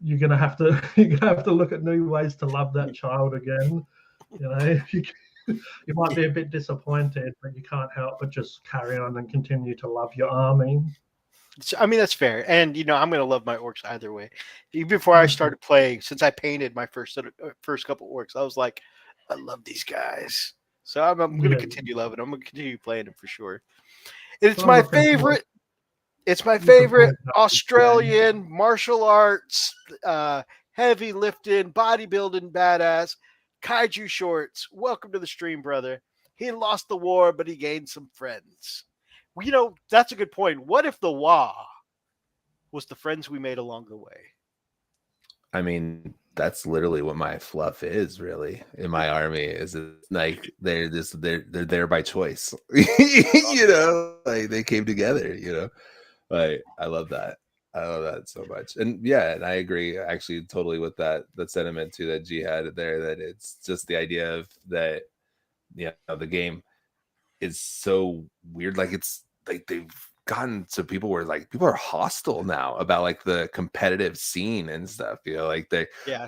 you're gonna have to look at new ways to love that child again. You might be a bit disappointed, but you can't help but just carry on and continue to love your army. I mean, that's fair. And, I'm going to love my orcs either way. Even before I started playing, since I painted my first couple orcs, I was like, I love these guys. So I'm going to continue loving them. I'm going to continue playing them for sure. And it's my favorite. It's my favorite Australian martial arts, heavy lifting, bodybuilding badass, kaiju shorts. Welcome to the stream, brother. He lost the war, but he gained some friends. That's a good point. What if the WAAAAAGH was the friends we made along the way? I mean, that's literally what my fluff is, really, in my army. Is like they're there by choice. Like they came together. Like I love that. I love that so much. And yeah, and I agree actually totally with that sentiment too that G had there, that it's just the idea of that, the game is so weird. Like it's like they've gotten to people where like people are hostile now about like the competitive scene and stuff. Like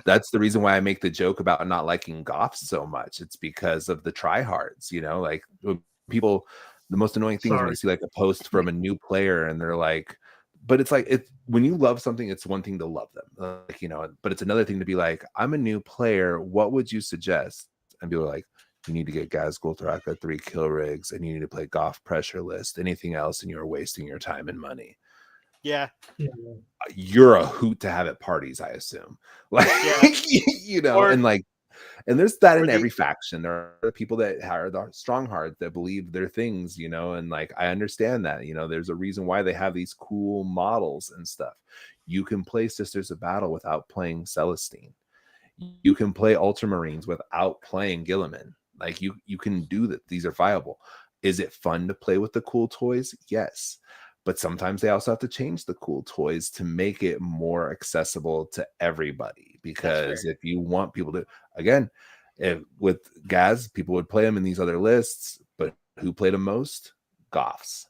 that's the reason why I make the joke about not liking goths so much. It's because of the tryhards. Like people, the most annoying thing is when you see like a post from a new player and they're like, but it's like when you love something, it's one thing to love them, but it's another thing to be like, I'm a new player, what would you suggest? And people are like, you need to get Gaz Gulthraka 3 kill rigs, and you need to play Goth pressure list. Anything else, and you're wasting your time and money. Yeah. You're a hoot to have at parties, I assume. Like, and there's that in every faction. There are people that are the strong heart that believe their things, and like I understand that. There's a reason why they have these cool models and stuff. You can play Sisters of Battle without playing Celestine. You can play Ultramarines without playing Guilliman. Like you can do that. These are viable. Is it fun to play with the cool toys? Yes. But sometimes they also have to change the cool toys to make it more accessible to everybody. Because if you want people to, again, with Gaz, people would play them in these other lists, but who played them most? Goths.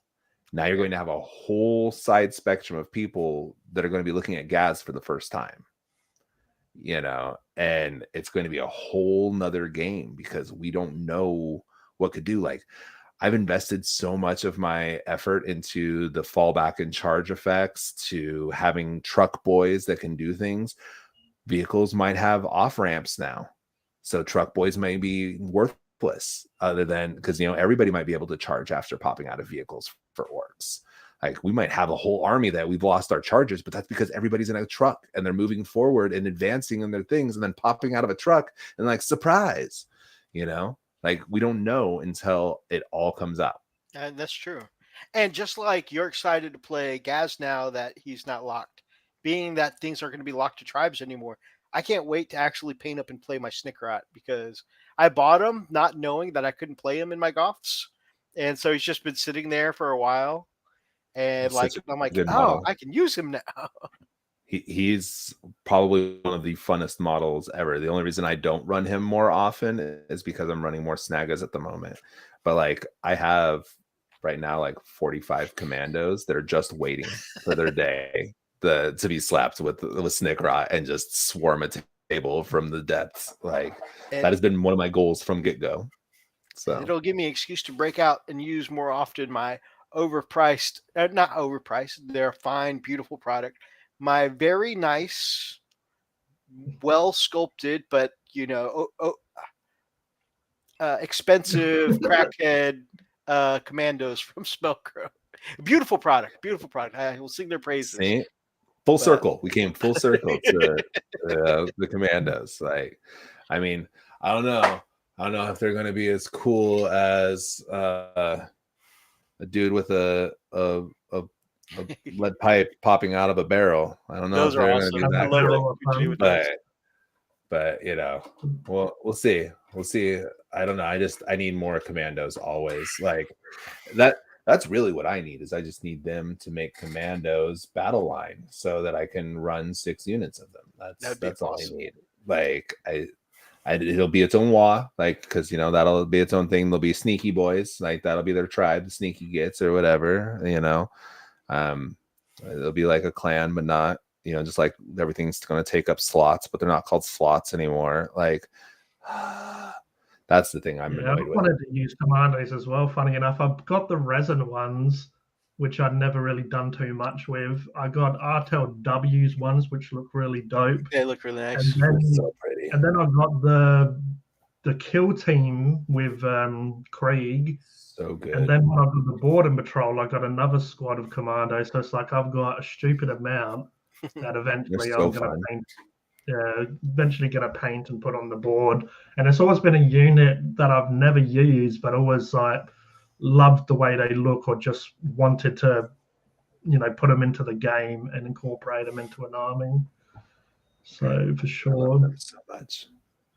Now you're going to have a whole side spectrum of people that are going to be looking at Gaz for the first time. And it's going to be a whole nother game because we don't know what could do. Like I've invested so much of my effort into the fallback and charge effects, to having truck boys that can do things. vehicles might have off ramps now, so truck boys may be worthless. Other than because everybody might be able to charge after popping out of vehicles for orcs. Like we might have a whole army that we've lost our chargers, but that's because everybody's in a truck and they're moving forward and advancing in their things and then popping out of a truck and like surprise, like we don't know until it all comes out. And that's true. And just like you're excited to play Gaz now that he's not locked, being that things aren't going to be locked to tribes anymore, I can't wait to actually paint up and play my Snickrot because I bought him not knowing that I couldn't play him in my Goths. And so he's just been sitting there for a while. And I'm like, oh, I can use him now. He's probably one of the funnest models ever. The only reason I don't run him more often is because I'm running more Snaggas at the moment. But like I have right now like 45 commandos that are just waiting for their day to be slapped with Snickrot and just swarm a table from the depths. Like that has been one of my goals from get-go. So it'll give me an excuse to break out and use more often my not overpriced, they're a fine, beautiful product. My very nice, well sculpted, but expensive crackhead commandos from Smeltcrow. Beautiful product. I will sing their praises. See? Full circle. We came full circle to the commandos. Like, I mean, I don't know if they're going to be as cool as a dude with a lead pipe popping out of a barrel. I don't know. Those are awesome. I love that. But we'll see. I don't know. I need more commandos always. Like that's really what I need is I just need them to make commandos battle line so that I can run 6 units of them. That's all I need. Like it'll be its own WAAAAAGH, like because that'll be its own thing. There'll be sneaky boys, like that'll be their tribe, the sneaky gets or whatever. It'll be like a clan, but not just like everything's going to take up slots, but they're not called slots anymore. Like that's the thing I'm annoyed with. I wanted to use commandos as well. Funny enough, I've got the resin ones, which I'd never really done too much with. I got Artel W's ones, which look really dope. They look really nice. So pretty. And then I've got the kill team with Krieg. So good. And then when I've got the border patrol, I got another squad of commandos. So it's like I've got a stupid amount that eventually I'm going to paint. Eventually going to paint and put on the board. And it's always been a unit that I've never used, but always like loved the way they look or just wanted to, put them into the game and incorporate them into an army. So for sure. I love them so much.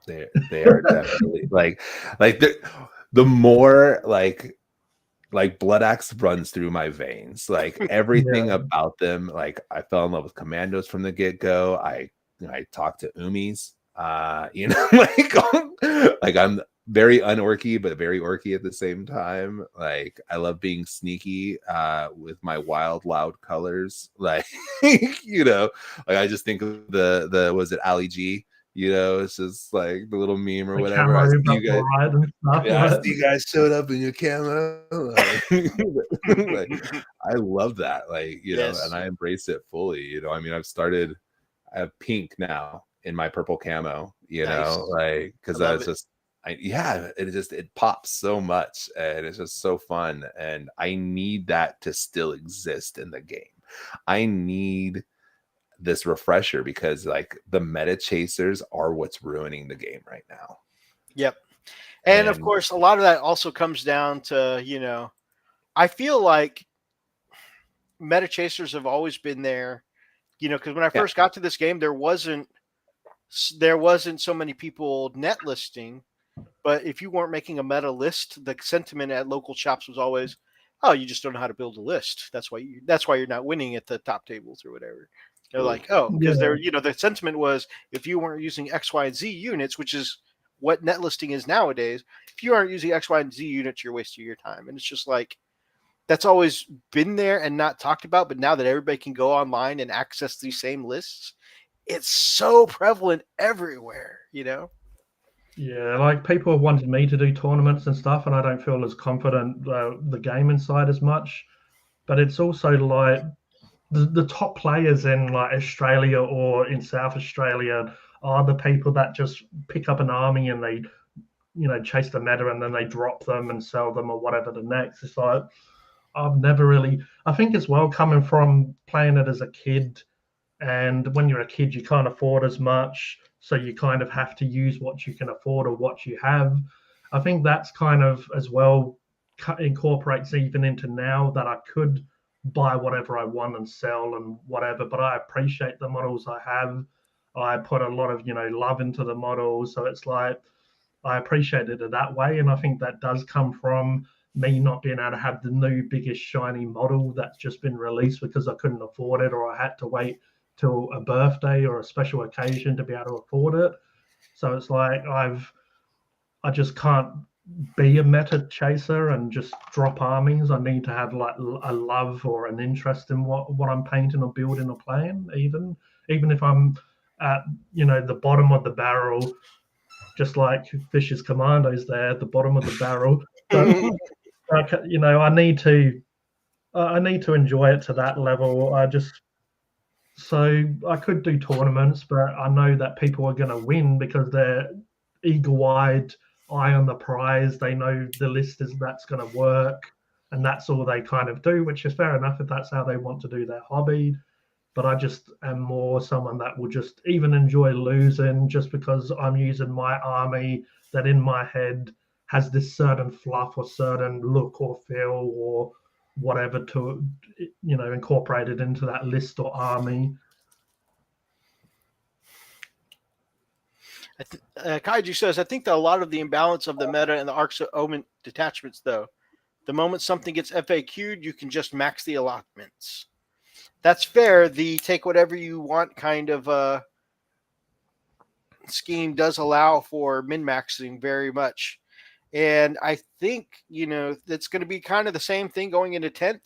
They are definitely like the more like Blood Axe runs through my veins. Like everything about them. Like I fell in love with commandos from the get-go. I talked to Umis. Like I'm very un-orky, but very orky at the same time. Like I love being sneaky with my wild, loud colors. Like like I just think of the was it Ali G? It's just like the little meme or whatever. I see you guys showed up in your camo. Like, I love that. Like, and I embrace it fully. I have pink now in my purple camo, nice. Like, because it pops so much and it's just so fun. And I need that to still exist in the game. I need this refresher because like the meta chasers are what's ruining the game right now. Yep. And of course, a lot of that also comes down to, I feel like meta chasers have always been there, because when I first got to this game, there wasn't so many people net listing, but if you weren't making a meta list, the sentiment at local shops was always, oh, you just don't know how to build a list. That's why you're not winning at the top tables or whatever. They're like, oh, because the sentiment was if you weren't using X, Y, and Z units, which is what net listing is nowadays, if you aren't using X, Y, and Z units, you're wasting your time. And it's just like, that's always been there and not talked about. But now that everybody can go online and access these same lists, it's so prevalent everywhere, Yeah, like people wanted me to do tournaments and stuff, and I don't feel as confident the game inside as much. But it's also like the top players in like Australia or in South Australia are the people that just pick up an army and they, chase the meta and then they drop them and sell them or whatever the next. It's like I've never really. I think as well, coming from playing it as a kid, and when you're a kid, you can't afford as much, so you kind of have to use what you can afford or what you have. I think that's kind of as well incorporates even into now that I could buy whatever I want and sell and whatever, but I appreciate the models I have. I put a lot of love into the models, so it's like I appreciated it that way, and I think that does come from me not being able to have the new biggest shiny model that's just been released because I couldn't afford it or I had to wait till a birthday or a special occasion to be able to afford it. So it's like I just can't be a meta chaser and just drop armies. I need to have like a love or an interest in what I'm painting or building or playing, even if I'm at the bottom of the barrel, just like Fish's Commandos there at the bottom of the barrel. But I need to enjoy it to that level. So I could do tournaments, but I know that people are going to win because they're eagle-eyed, eye on the prize. They know the list that's going to work, and that's all they kind of do, which is fair enough if that's how they want to do their hobby. But I just am more someone that will just even enjoy losing just because I'm using my army that in my head has this certain fluff or certain look or feel or whatever to incorporate it into that list or army. Kaiju says, I think that a lot of the imbalance of the meta and the Arks of Omen detachments, though, the moment something gets FAQ'd, you can just max the allotments. That's fair. The take whatever you want kind of scheme does allow for min-maxing very much. And I think, that's going to be kind of the same thing going into 10th.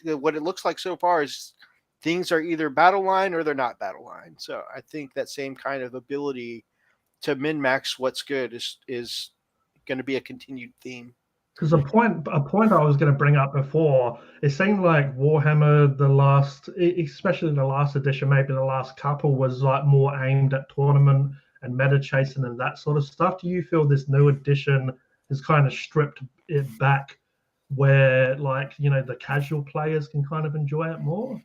What it looks like so far is things are either battle line or they're not battle line. So I think that same kind of ability to min-max what's good is going to be a continued theme. Because a point I was going to bring up before, it seemed like Warhammer, especially the last edition, maybe the last couple, was like more aimed at tournament and meta chasing and that sort of stuff. Do you feel this new edition has kind of stripped it back where the casual players can kind of enjoy it more?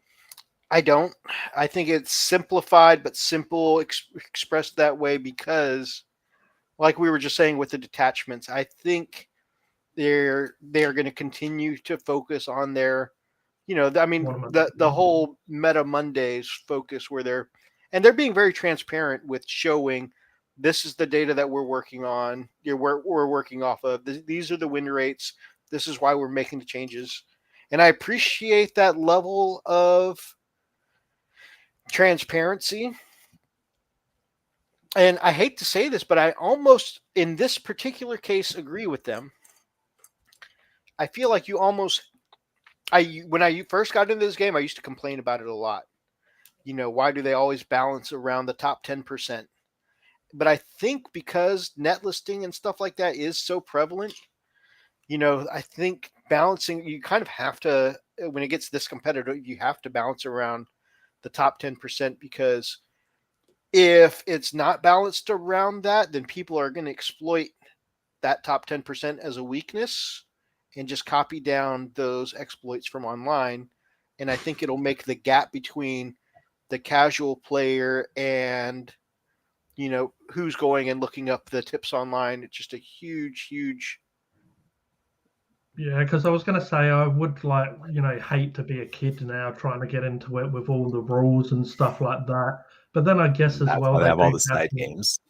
I don't. I think it's simplified, but simple expressed that way because, like we were just saying with the detachments, I think they're going to continue to focus on their, the whole Meta Mondays focus where they're being very transparent with showing this is the data that we're working on. We're working off of. These are the win rates. This is why we're making the changes. And I appreciate that level of transparency. And I hate to say this, but I almost, in this particular case, agree with them. I feel like when I first got into this game, I used to complain about it a lot. Why do they always balance around the top 10%? But I think because net listing and stuff like that is so prevalent, I think balancing, you kind of have to, when it gets this competitive, you have to balance around the top 10% because if it's not balanced around that, then people are going to exploit that top 10% as a weakness and just copy down those exploits from online. And I think it'll make the gap between the casual player and, who's going and looking up the tips online. It's just a huge, huge. Yeah, because I was going to say I would hate to be a kid now trying to get into it with all the rules and stuff like that. But then I guess as well they have all the side games.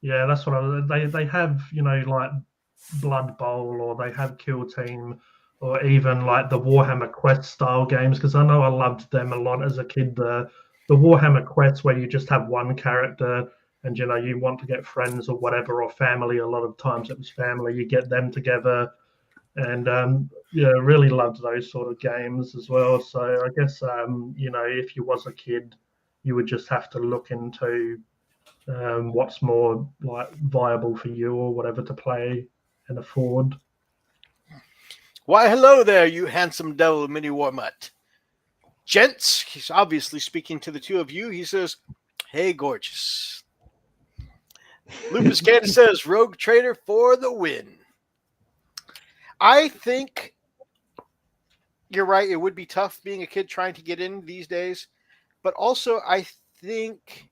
Yeah, that's what they have. Like Blood Bowl or they have Kill Team or even like the Warhammer Quest style games because I know I loved them a lot as a kid. The Warhammer Quests where you just have one character and you want to get friends or whatever or family. A lot of times it was family. You get them together. And really loved those sort of games as well. So I guess if you was a kid, you would just have to look into what's more viable for you or whatever to play and afford. Why, hello there, you handsome devil mini war mutt. Gents, he's obviously speaking to the two of you. He says, "Hey, gorgeous." Lupus Candy says, "Rogue Trader for the win." I think you're right. It would be tough being a kid trying to get in these days. But also, I think,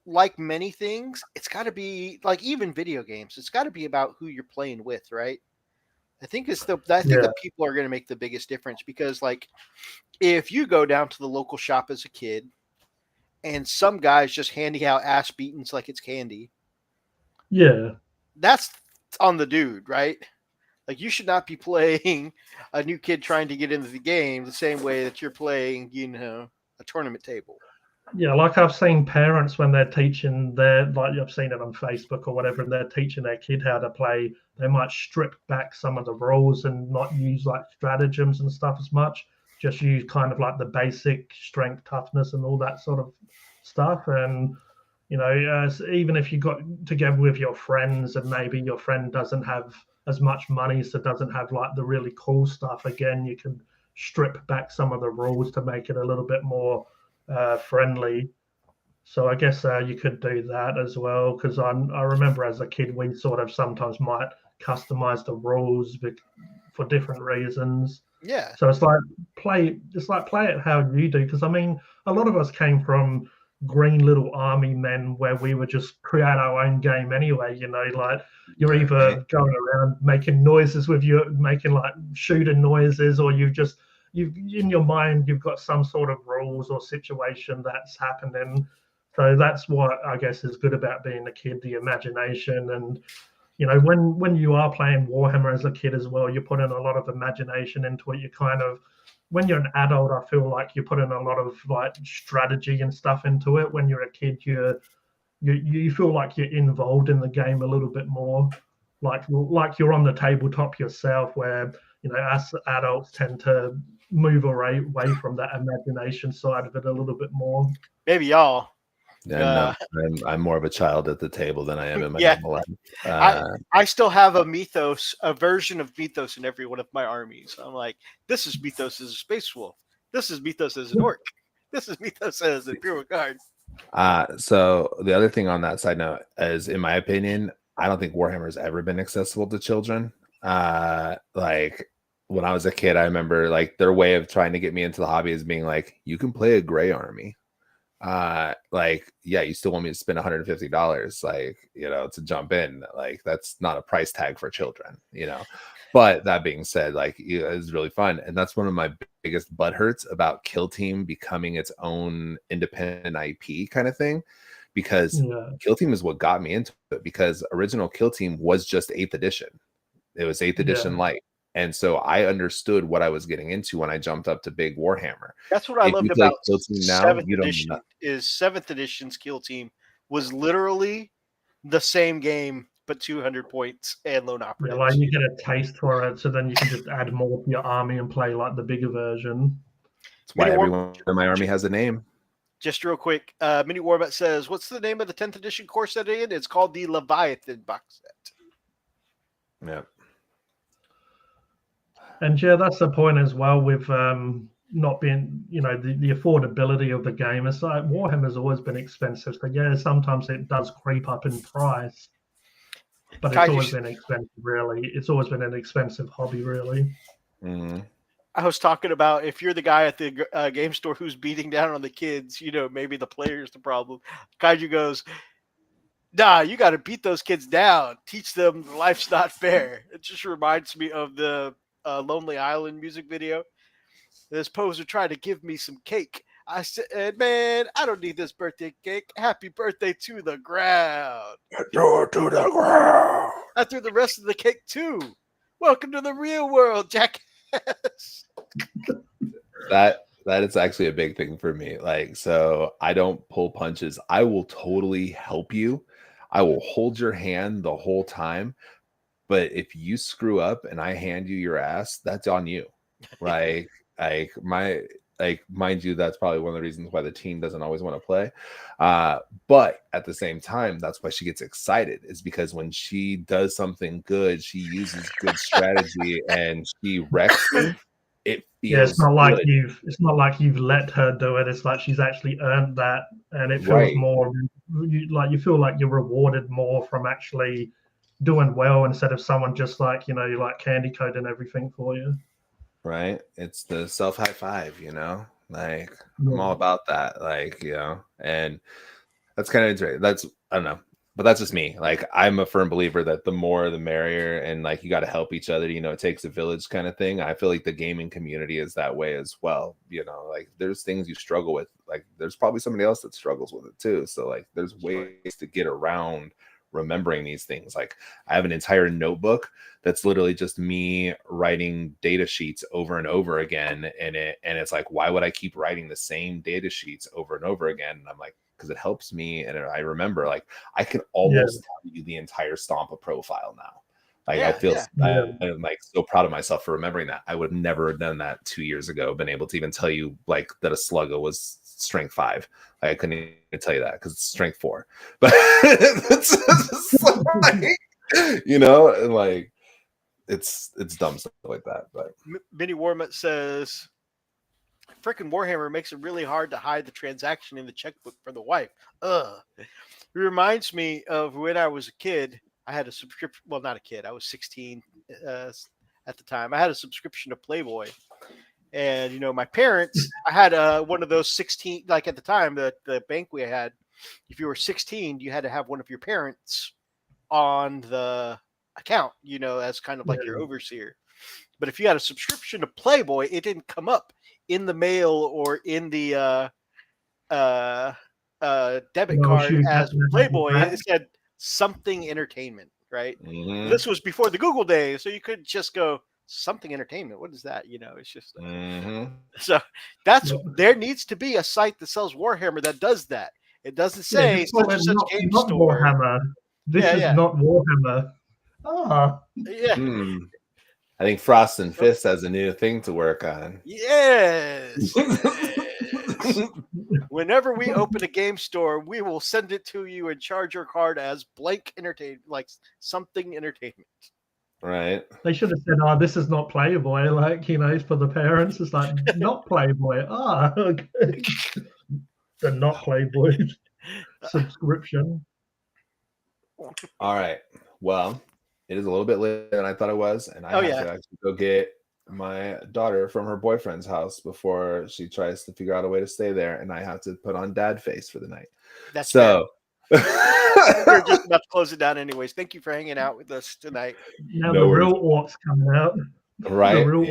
like many things, it's got to be like even video games. It's got to be about who you're playing with, right? I think the people are going to make the biggest difference because, like, if you go down to the local shop as a kid, and some guy's just handing out ass beatings like it's candy, Yeah, that's on the dude, right? Like, you should not be playing a new kid trying to get into the game the same way that you're playing, a tournament table. yeah. Like I've seen parents when they're teaching I've seen it on Facebook or whatever, and they're teaching their kid how to play. They might strip back some of the rules and not use like stratagems and stuff as much. Just use kind of like the basic strength, toughness, and all that sort of stuff. And even if you got together with your friends and maybe your friend doesn't have as much money, so doesn't have like the really cool stuff, again, you can strip back some of the rules to make it a little bit more friendly. So I guess you could do that as well, because I remember as a kid we sort of sometimes might customize the rules for different reasons. Yeah. So it's like play it how you do, because I mean a lot of us came from green little army men where we would just create our own game anyway. Like you're either going around making noises with making like shooting noises, or you in your mind you've got some sort of rules or situation that's happening. So that's what I guess is good about being a kid, the imagination. And when you are playing Warhammer as a kid as well, you put in a lot of imagination into it. You kind of, when you're an adult, I feel like you put in a lot of like strategy and stuff into it. When you're a kid, you feel like you're involved in the game a little bit more, like you're on the tabletop yourself. Where us adults tend to move away from that imagination side of it a little bit more. Maybe y'all. No, I'm more of a child at the table than I am in my normal life. I still have a version of Mythos in every one of my armies. I'm like, this is Mythos as a space wolf. This is Mythos as an orc. This is Mythos as an Imperial Guard. So the other thing on that side note is, in my opinion, I don't think Warhammer has ever been accessible to children. Like when I was a kid, I remember like their way of trying to get me into the hobby is being like, you can play a gray army. You still want me to spend $150 to jump in. Like that's not a price tag for children, but that being said, it's really fun. And that's one of my biggest butt hurts about Kill Team becoming its own independent IP kind of thing, because Kill Team is what got me into it, because original Kill Team was just 8th edition. It was 8th edition light. And so I understood what I was getting into when I jumped up to big Warhammer. That's what I loved about 7th edition. Is 7th edition's Kill Team was literally the same game, but 200 points and lone operatives. Yeah, like you get a taste for it, so then you can just add more to your army and play like the bigger version. That's why everyone in my army has a name. Just real quick, Mini Warbot says, "What's the name of the 10th edition core set again?" It's called the Leviathan box set. Yeah. And yeah, that's the point as well with not being, the affordability of the game. It's like Warhammer's always been expensive. So yeah, sometimes it does creep up in price, but it's always been expensive, really. It's always been an expensive hobby, really. Mm-hmm. I was talking about if you're the guy at the game store who's beating down on the kids, maybe the player's the problem. Kaiju goes, "Nah, you got to beat those kids down. Teach them life's not fair." It just reminds me of the Lonely Island music video. This poser tried to give me some cake. I said, "Man, I don't need this birthday cake. Happy birthday to the ground." Throw it to the ground. I threw the rest of the cake too. Welcome to the real world, jackass. That is actually a big thing for me. So I don't pull punches. I will totally help you. I will hold your hand the whole time. But if you screw up and I hand you your ass, that's on you. Mind you, that's probably one of the reasons why the team doesn't always want to play. But at the same time, that's why she gets excited, is because when she does something good, she uses good strategy and she wrecks me. it feels Yeah, it's not like good. you've let her do it. It's like she's actually earned that, and it feels Right. more you feel like you're rewarded more from actually doing well instead of someone just like like candy coding everything for you. Right. It's the self high five, like I'm Yeah. all about that, like, and that's kind of interesting. That's, I don't know, but that's just me. Like, I'm a firm believer that the more the merrier, and like you got to help each other. It takes a village kind of thing. I feel like the gaming community is that way as well. Like there's things you struggle with. Like there's probably somebody else that struggles with it too. So like there's ways to get around remembering these things. Like I have an entire notebook that's literally just me writing data sheets over and over again. And it's like, why would I keep writing the same data sheets over and over again? And I'm like, because it helps me, and I remember like I can almost tell you the entire Stompa profile now. Like I feel I'm like so proud of myself for remembering that. I would have never done that 2 years ago, been able to even tell you like that a Sluggo was strength 5. Like, I couldn't even tell you that because it's strength 4. But it's like, and like it's dumb stuff like that. But Minnie Warmut says, frickin' Warhammer makes it really hard to hide the transaction in the checkbook for the wife. Ugh. It reminds me of when I was a kid. I had a subscription. Well, not a kid. I was 16 at the time. I had a subscription to Playboy. And, my parents, I had one of those 16, like at the time, the bank we had, if you were 16, you had to have one of your parents on the account, as kind of like your overseer. But if you had a subscription to Playboy, it didn't come up in the mail or in the debit card as Playboy. It said something entertainment, right? mm-hmm. This was before the Google days, so you could just go something entertainment. What is that? It's just so that's there needs to be a site that sells Warhammer that does that. It doesn't say such and such game not store. Warhammer. This is not Warhammer. Yeah. I think Frost and Fist has a new thing to work on. Yes. Whenever we open a game store, we will send it to you and charge your card as blank entertainment, like something entertainment. Right. They should have said, "Oh, this is not Playboy." Like, it's for the parents. It's like not Playboy. Okay. The not Playboy subscription. All right. Well, it is a little bit later than I thought it was, and I have to actually go get my daughter from her boyfriend's house before she tries to figure out a way to stay there, and I have to put on dad face for the night. That's so. We're just about to close it down, anyways. Thank you for hanging out with us tonight. Now the real orcs coming out, right? The real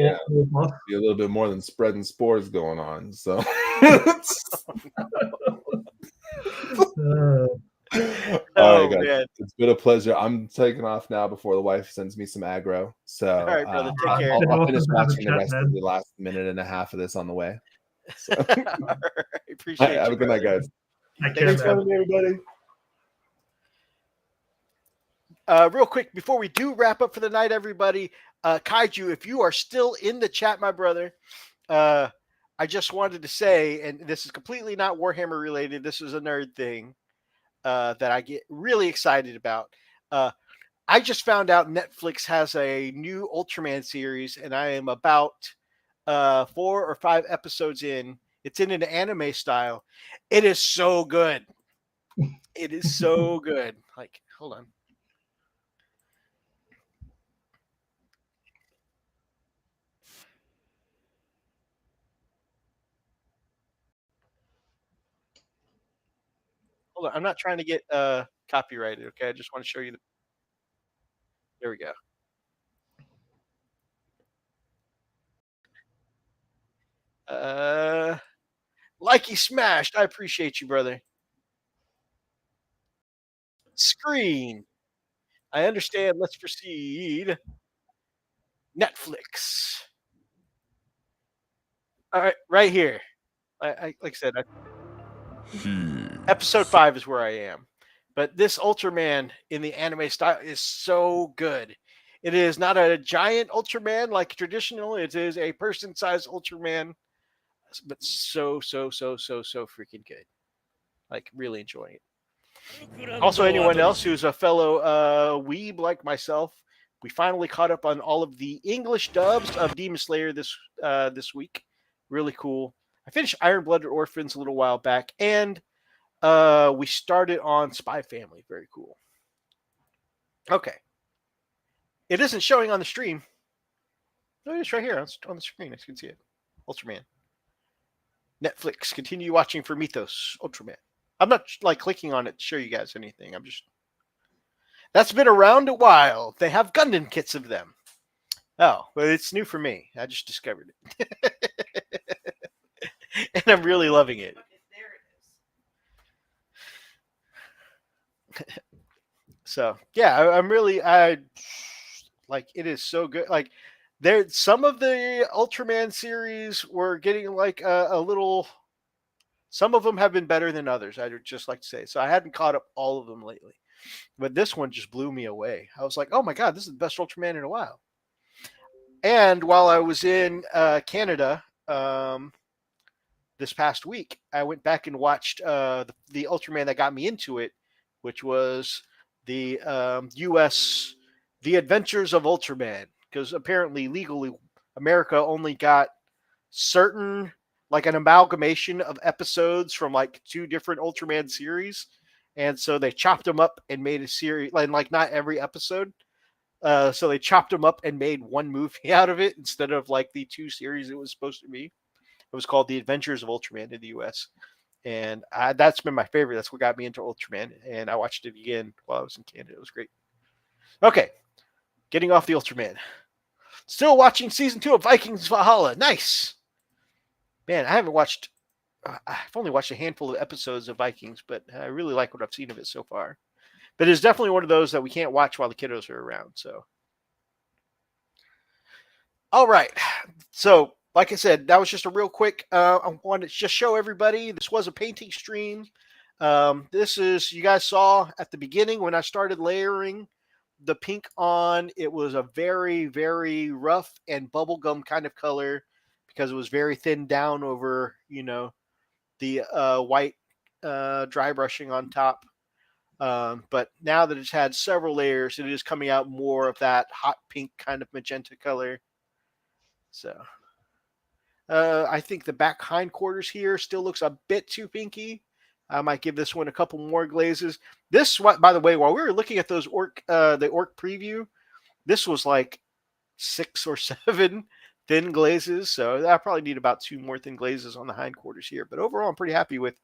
orcs. Be a little bit more than spreading spores going on. So. All right, guys. Man. It's been a pleasure. I'm taking off now before the wife sends me some aggro. So, all right, brother, take care. I'll finish watching the rest of the last minute and a half of this on the way. So. All right, appreciate it. Have a good night, guys. Thanks for having me, everybody. Real quick, before we do wrap up for the night, everybody, Kaiju, if you are still in the chat, my brother, I just wanted to say, and this is completely not Warhammer related, this is a nerd thing that I get really excited about. I just found out Netflix has a new Ultraman series, and I am about 4 or 5 episodes in. It's in an anime style. It is so good. It is so good. Like, hold on. Hold on. I'm not trying to get copyrighted, okay? I just want to show you the. There we go. Likey smashed. I appreciate you, brother. Screen. I understand. Let's proceed. Netflix. All right, right here. I like I said, episode 5 is where I am. But this Ultraman in the anime style is so good. It is not a giant Ultraman like traditional. It is a person-sized Ultraman, but so freaking good. Like, really enjoying it. Also, anyone else who's a fellow weeb like myself, We finally caught up on all of the English dubs of Demon Slayer this week. Really cool. I finished Iron Blooded Orphans a little while back, and we started on Spy Family. Very cool. Okay. It isn't showing on the stream. No, it's right here on the screen. I can see it. Ultraman. Netflix. Continue watching for Mythos. Ultraman. I'm not like clicking on it to show you guys anything. I'm just. That's been around a while. They have Gundam kits of them. Oh, well, it's new for me. I just discovered it. And I'm really loving it. So, yeah, I'm really, like, it is so good. Like, some of the Ultraman series were getting like a little, some of them have been better than others, I'd just like to say. So I hadn't caught up all of them lately. But this one just blew me away. I was like, oh my God, this is the best Ultraman in a while. And while I was in Canada this past week, I went back and watched the Ultraman that got me into it, which was the U.S. The Adventures of Ultraman. Because apparently, legally, America only got certain, like an amalgamation of episodes from like 2 different Ultraman series. And so they chopped them up and made a series, like not every episode. So they chopped them up and made one movie out of it instead of like the 2 series it was supposed to be. It was called The Adventures of Ultraman in the US. And that's been my favorite. That's what got me into Ultraman. And I watched it again while I was in Canada. It was great. Okay. Getting off the Ultraman. Still watching season 2 of Vikings Valhalla. Nice. Man, I've only watched a handful of episodes of Vikings, but I really like what I've seen of it so far. But it's definitely one of those that we can't watch while the kiddos are around. So, all right. So, like I said, that was just a real quick. I wanted to just show everybody this was a painting stream. This is, you guys saw at the beginning when I started layering the pink on. It was a very, very rough and bubblegum kind of color because it was very thin down over, the white dry brushing on top. But now that it's had several layers, it is coming out more of that hot pink kind of magenta color. So I think the back hindquarters here still looks a bit too pinky. I might give this one a couple more glazes. This, by the way, while we were looking at those the Ork preview, this was like 6 or 7 thin glazes. So I probably need about 2 more thin glazes on the hindquarters here. But overall, I'm pretty happy with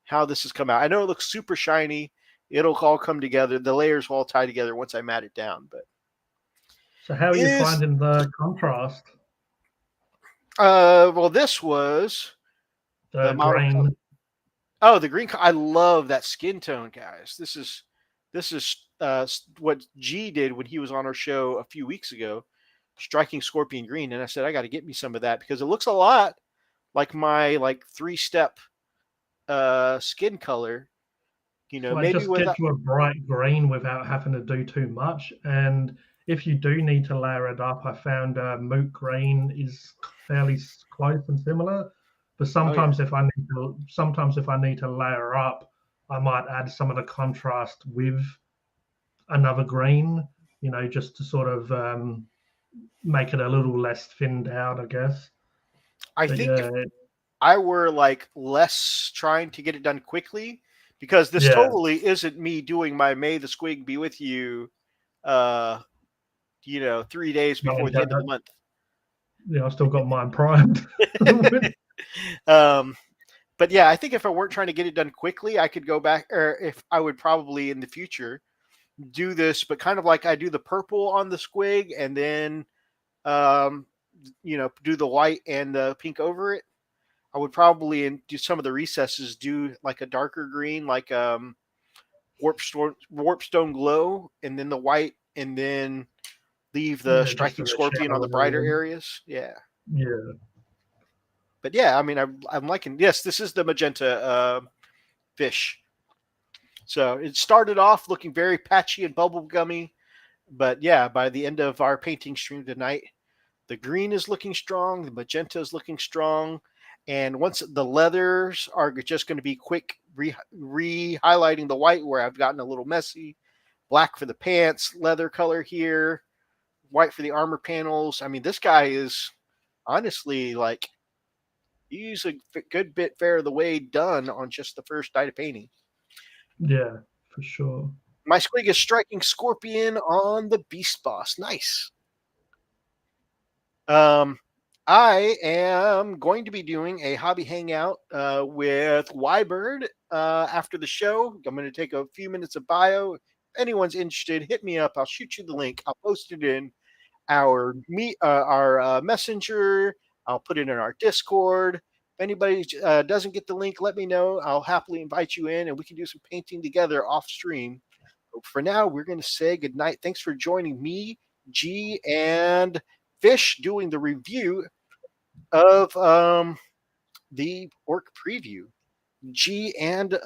how this has come out. I know it looks super shiny. It'll all come together. The layers will all tie together once I mat it down. But so how are you finding the contrast? Well, this was the green. Oh, the green. I love that skin tone, guys. This is what G did when he was on our show a few weeks ago, striking scorpion green. And I said, I got to get me some of that because it looks a lot like my 3-step skin color. So maybe just get you a bright green without having to do too much. And if you do need to layer it up, I found moot green is fairly close and similar. But sometimes if I need to layer up, I might add some of the contrast with another green, just to sort of make it a little less thinned out, I guess. I think if I were less trying to get it done quickly, because this totally isn't me doing my May the Squig Be With You, 3 days before the end of the month. Yeah, I've still got mine primed. But yeah, I think if I weren't trying to get it done quickly, I could go back, or if I would probably in the future do this, but kind of like I do the purple on the squig and then, do the white and the pink over it. I would probably do some of the recesses, do like a darker green, like Warpstone Glow, and then the white, and then leave the striking scorpion on the brighter areas. Yeah. Yeah. But yeah, I mean, I'm liking, yes, this is the magenta fish. So it started off looking very patchy and bubblegummy. But yeah, by the end of our painting stream tonight, the green is looking strong. The magenta is looking strong. And once the leathers are just going to be quick re-highlighting the white where I've gotten a little messy. Black for the pants, leather color here. white for the armor panels. I mean, this guy is honestly like he's a good bit fair of the way done on just the first night of painting. Yeah, for sure. My squig is striking Scorpion on the Beast Boss. Nice. I am going to be doing a hobby hangout with Ybird after the show. I'm going to take a few minutes of bio. If anyone's interested, hit me up. I'll shoot you the link. I'll post it in our messenger. I'll put it in our Discord. If anybody doesn't get the link, let me know. I'll happily invite you in, and we can do some painting together off stream. But for now, we're going to say goodnight. Thanks for joining me, G, and Fish doing the review of the Ork preview. G and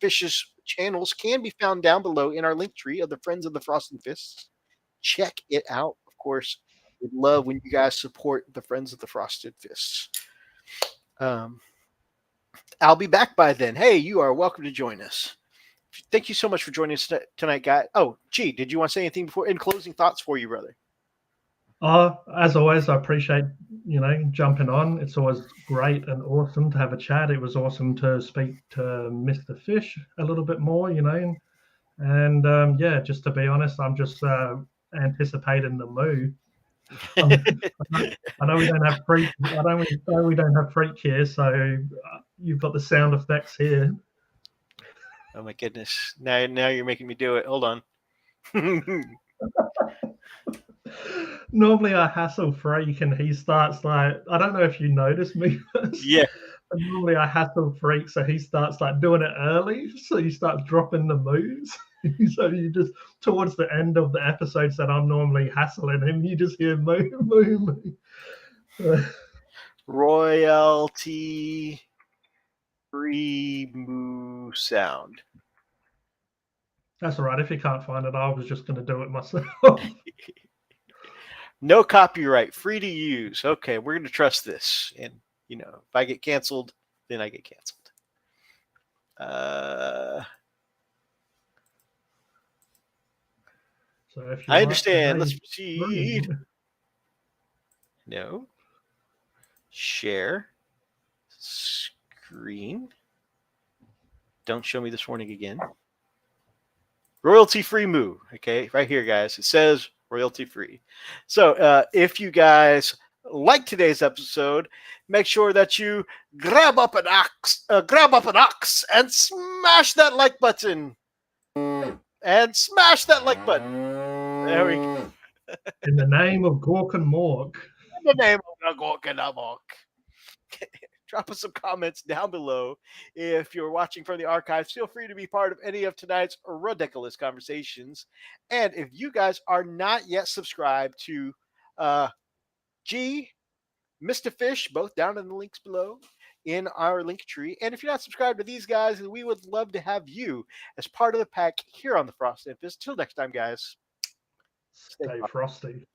Fish's channels can be found down below in our link tree of the Friends of the Frosted Fists. Check it out. Of course, we'd love when you guys support the Friends of the Frosted Fists. I'll be back by then. Hey, you are welcome to join us. Thank you so much for joining us tonight, guys. Oh, G, did you want to say anything before in closing thoughts for you, brother? As always, I appreciate jumping on. It's always great and awesome to have a chat. It was awesome to speak to Mr. Fish a little bit more, and yeah, just to be honest, I'm just anticipating the move. I know we don't have freak. I know we don't have freak here, so you've got the sound effects here. Oh my goodness! Now you're making me do it. Hold on. Normally I hassle Freak and he starts like, I don't know if you noticed me. Yeah. But normally I hassle Freak, so he starts like doing it early, so he starts dropping the moves. So you just towards the end of the episodes that I'm normally hassling him, you just hear move. Royalty free moo sound. That's all right. If you can't find it, I was just going to do it myself. No copyright, free to use. Okay, we're going to trust this. And, if I get canceled, then I get canceled. So if I understand. Let's proceed. No. Share. Screen. Don't show me this warning again. Royalty free moo. Okay, right here, guys. It says royalty free. So if you guys like today's episode, make sure that you grab up an ox and smash that like button. And smash that like button. There we go. In the name of Gork and Mork. In the name of the Gork and the Mork. Drop us some comments down below. If you're watching from the archives, feel free to be part of any of tonight's ridiculous conversations. And if you guys are not yet subscribed to G, Mr. Fish, both down in the links below in our link tree. And if you're not subscribed to these guys, we would love to have you as part of the pack here on the Frosted Fist. Till next time, guys. Stay frosty.